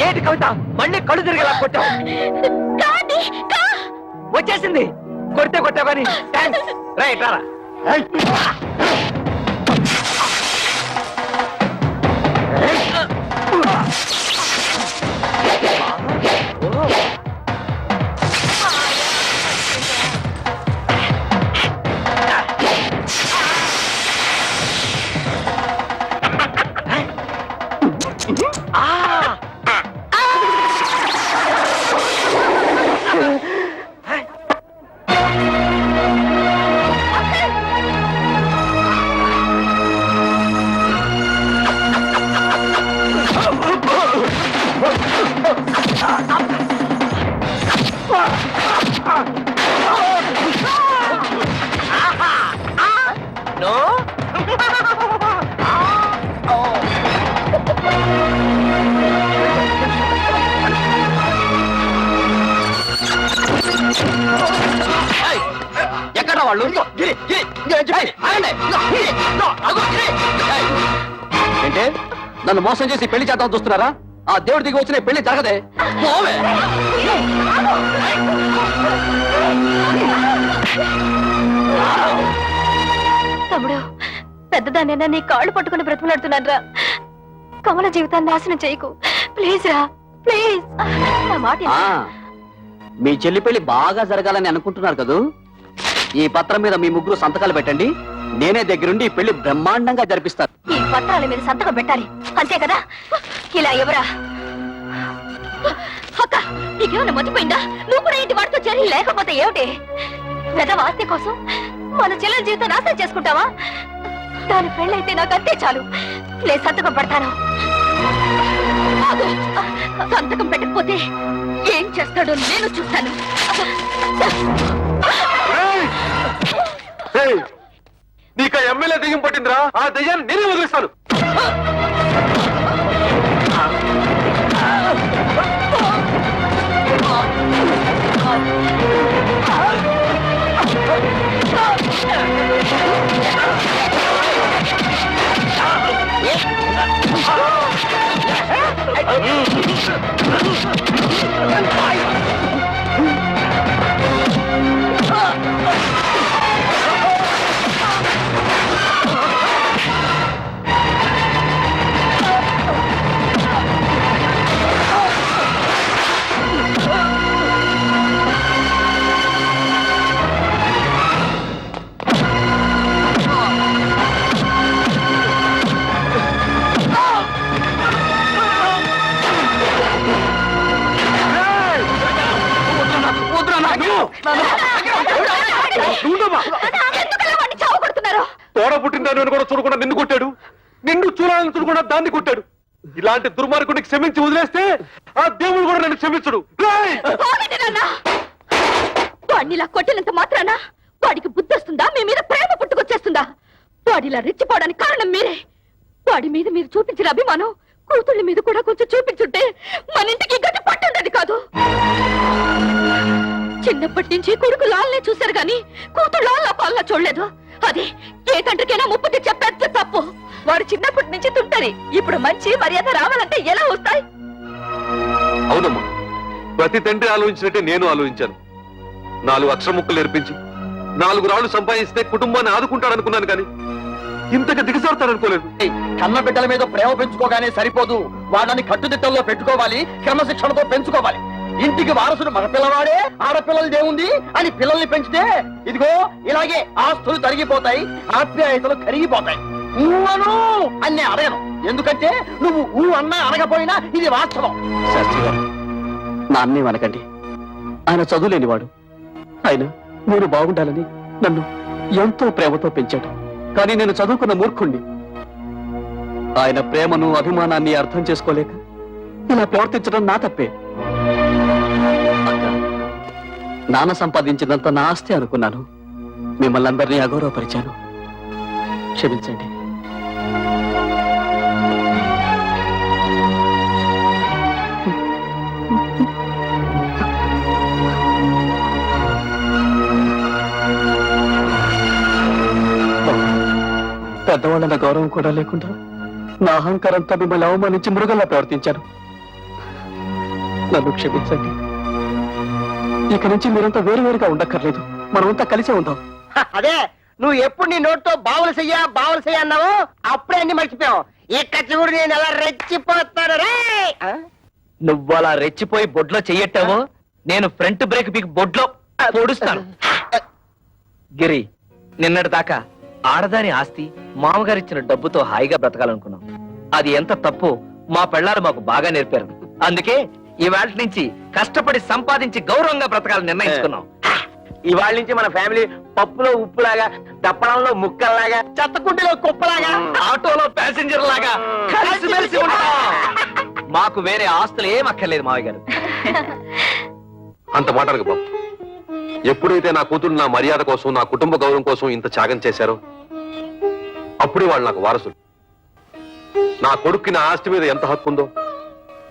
ఏంటి కవిత మళ్ళీ కళ్ళు తిరిగేలా కొట్టావు వచ్చేసింది కొడితే కొట్టావు కానీ థ్యాంక్స్ రైట్ రారా ఎక్కడ వాళ్ళు ఏంటే నన్ను మోసం చేసి పెళ్లి చేద్దాం చూస్తున్నారా? ఆ దేవుడి దిగి వచ్చిన పెళ్లి జరగదే. పోవే. తమ్ముడు పెద్దదాన్నైనా నీ కాళ్ళు పట్టుకుని బ్రతిమలాడుతున్నాను రా. కమల జీవితాన్ని నాశనం చేయకు ప్లీజ్ రా ప్లీజ్. నా మాట మీ చెల్లి పెళ్లి బాగా జరగాలని అనుకుంటున్నారు కదూ? ఈ పత్రం మీద మీ ముగ్గురు సంతకాలు పెట్టండి. నేనే దగ్గరుండి ఈ పెళ్లి బ్రహ్మాండంగా జరిపిస్తాను. ఈ పత్రాల మీద సంతకం పెట్టాలి అంతే కదా? ఇలా ఎవరా అక్క నీకేమైనా మర్చిపోయిందా? నువ్వు కూడా ఇంటి వాడితో చేరి లేకపోతే ఏమిటి? పెద్ద వాస్తి కోసం మన చెల్లెల జీవితం నాశనం చేసుకుంటావా? దాని పెళ్ళైతే నాకు అంతే చాలు. నేను సంతకం పెడతాను. సంతకం పెట్టకపోతే ఏం చేస్తాడో నేను చూస్తాను. నీకు ఎమ్మెల్యే దెయ్యం పట్టిందిరా. ఆ దెయ్యాన్ని నేనే వదిలిస్తాను. తోడ పుట్టిందని కూడా చూడకుండా నిన్ను కొట్టాడు. నిన్ను చూడాలని చూడకుండా దాన్ని కొట్టాడు. ఇలాంటి దుర్మార్గుడికి క్షమించి వదిలేస్తే ఆ దేవుడు కూడా నన్ను క్షమించడు. వాడినిలా కొట్టినంత మాత్రాన వాడికి బుద్ధి వస్తుందా? మీ మీద ప్రేమ పుట్టుకొచ్చేస్తుందా? వాడిలా రెచ్చిపోవడానికి కారణం మీరే. వాడి మీద మీరు చూపించిన అభిమానం కూతుళ్ళ మీద కూడా కొంచెం చూపించుంటే మన ఇంటికి గట్టి పట్టుండేది కాదు. చిన్నప్పటి నుంచి కొడుకు లాల్నే చూశారు గాని కూతురు లాల్లా పాలన చూడలేదు. అది ఏ తండ్రికైనా ముప్పు తెచ్చే పెద్ద తప్పు. వాడు చిన్నప్పటి నుంచి తుంటరి. ఇప్పుడు మంచి మర్యాద రావాలంటే ఎలా వస్తాయి? అవునమ్మా, ప్రతి తండ్రి ఆలోచించినట్టే నేను ఆలోచించాను. 4 అక్షర ముక్కలు నేర్పించి 4 రాళ్లు సంపాదిస్తే కుటుంబాన్ని ఆదుకుంటాడనుకున్నాను కానీ ఇంతగా దిగజారుతాడనుకోలేదు. కన్న బిడ్డల మీద ప్రేమ పెంచుకోగానే సరిపోదు. వాళ్ళని కట్టుదిట్టంలో పెట్టుకోవాలి, క్రమశిక్షణతో పెంచుకోవాలి. ఇంటికి వారసుడు మగ పిల్లవాడే, ఆడపిల్లలదేముంది అని పిల్లల్ని పెంచితే ఇదిగో ఇలాగే ఆస్తులు తరిగిపోతాయి, ఆప్యాయతలు కరిగిపోతాయి. ఊహను అన్నీ అడగను, ఎందుకంటే నువ్వు ఊ అన్నా అనకపోయినా ఇది వాస్తవం. శాస్త్రి గారు, నాన్నే అనకండి. ఆయన చదువులేనివాడు. ఆయన నేను బాగుండాలని నన్ను ఎంతో ప్రేమతో పెంచాడు. కానీ నేను చదువుకున్న మూర్ఖుణ్ణి. ఆయన ప్రేమను అభిమానాన్ని అర్థం చేసుకోలేక ఇలా ప్రవర్తించడం నా తప్పే. అక్క, నాన్న సంపాదించినంత నా ఆస్తి అనుకున్నాను. మిమ్మల్ని అందరినీ అగౌరవపరిచాను. క్షమించండి. పెద్దవాళ్ళ గౌరవం కూడా లేకుండా నా అహంకారంతో మిమ్మల్ని అవమానించి మృగంలా ప్రవర్తించాను. నన్ను క్షమించండి. ఇక నుంచి మీరంతా వేరువేరుగా ఉండక్కర్లేదు. మనమంతా కలిసే ఉందాం. అదే నువ్వు ఎప్పుడు నీ నోటితో బావులు చెయ్య అన్నావు, అప్పుడే అన్ని మర్చిపోయావు. ఇక చూడు నేను ఎలా రెచ్చిపోతాను రే. నువ్వు అలా రెచ్చిపోయి బొడ్లో చెయ్యట్టావో నేను ఫ్రంట్ బ్రేక్ పీకి బొడ్లో పొడుస్తాను. గిరి, నిన్నటి దాకా ఆడదాని ఆస్తి మామగారిచ్చిన డబ్బుతో హాయిగా బ్రతకాలనుకున్నాం. అది ఎంత తప్పు మా పెళ్ళారు మాకు బాగా నేర్పారు. అందుకే ఇవాళ నుంచి కష్టపడి సంపాదించి గౌరవంగా బ్రతకాలని నిర్ణయించుకున్నాం. ఇవాళ నుంచి మన ఫ్యామిలీ పప్పులో ఉప్పులాగా, దప్పడంలో ముక్కల్లాగా, చెత్తకుండిలో కుప్పలాగా, ఆటోలో ప్యాసింజర్ లాగా కలిసిమెలిసి ఉంటాం. మాకు వేరే ఆస్తులు ఏం అక్కర్లేదు మావయ్య గారు. అంత మాటలకు బాబు. ఎప్పుడైతే నా కూతురు నా మర్యాద కోసం, నా కుటుంబ గౌరవం కోసం ఇంత త్యాగం చేశారో అప్పుడే వాళ్ళు నాకు వారసులు. నా కొడుక్కి నా ఆస్తి మీద ఎంత హక్కు ఉందో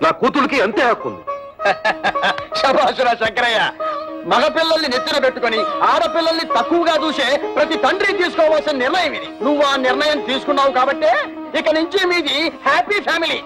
నా కూతురికి అంతే హక్కు ఉంది. శభాషురా శంకరయ్య. మగపిల్లల్ని నెత్తిన పెట్టుకొని ఆడపిల్లల్ని తక్కువగా చూసే ప్రతి తండ్రి తీసుకోవాల్సిన నిర్ణయం ఇది. నువ్వు ఆ నిర్ణయం తీసుకున్నావు కాబట్టే ఇక నుంచి మీది హ్యాపీ ఫ్యామిలీ.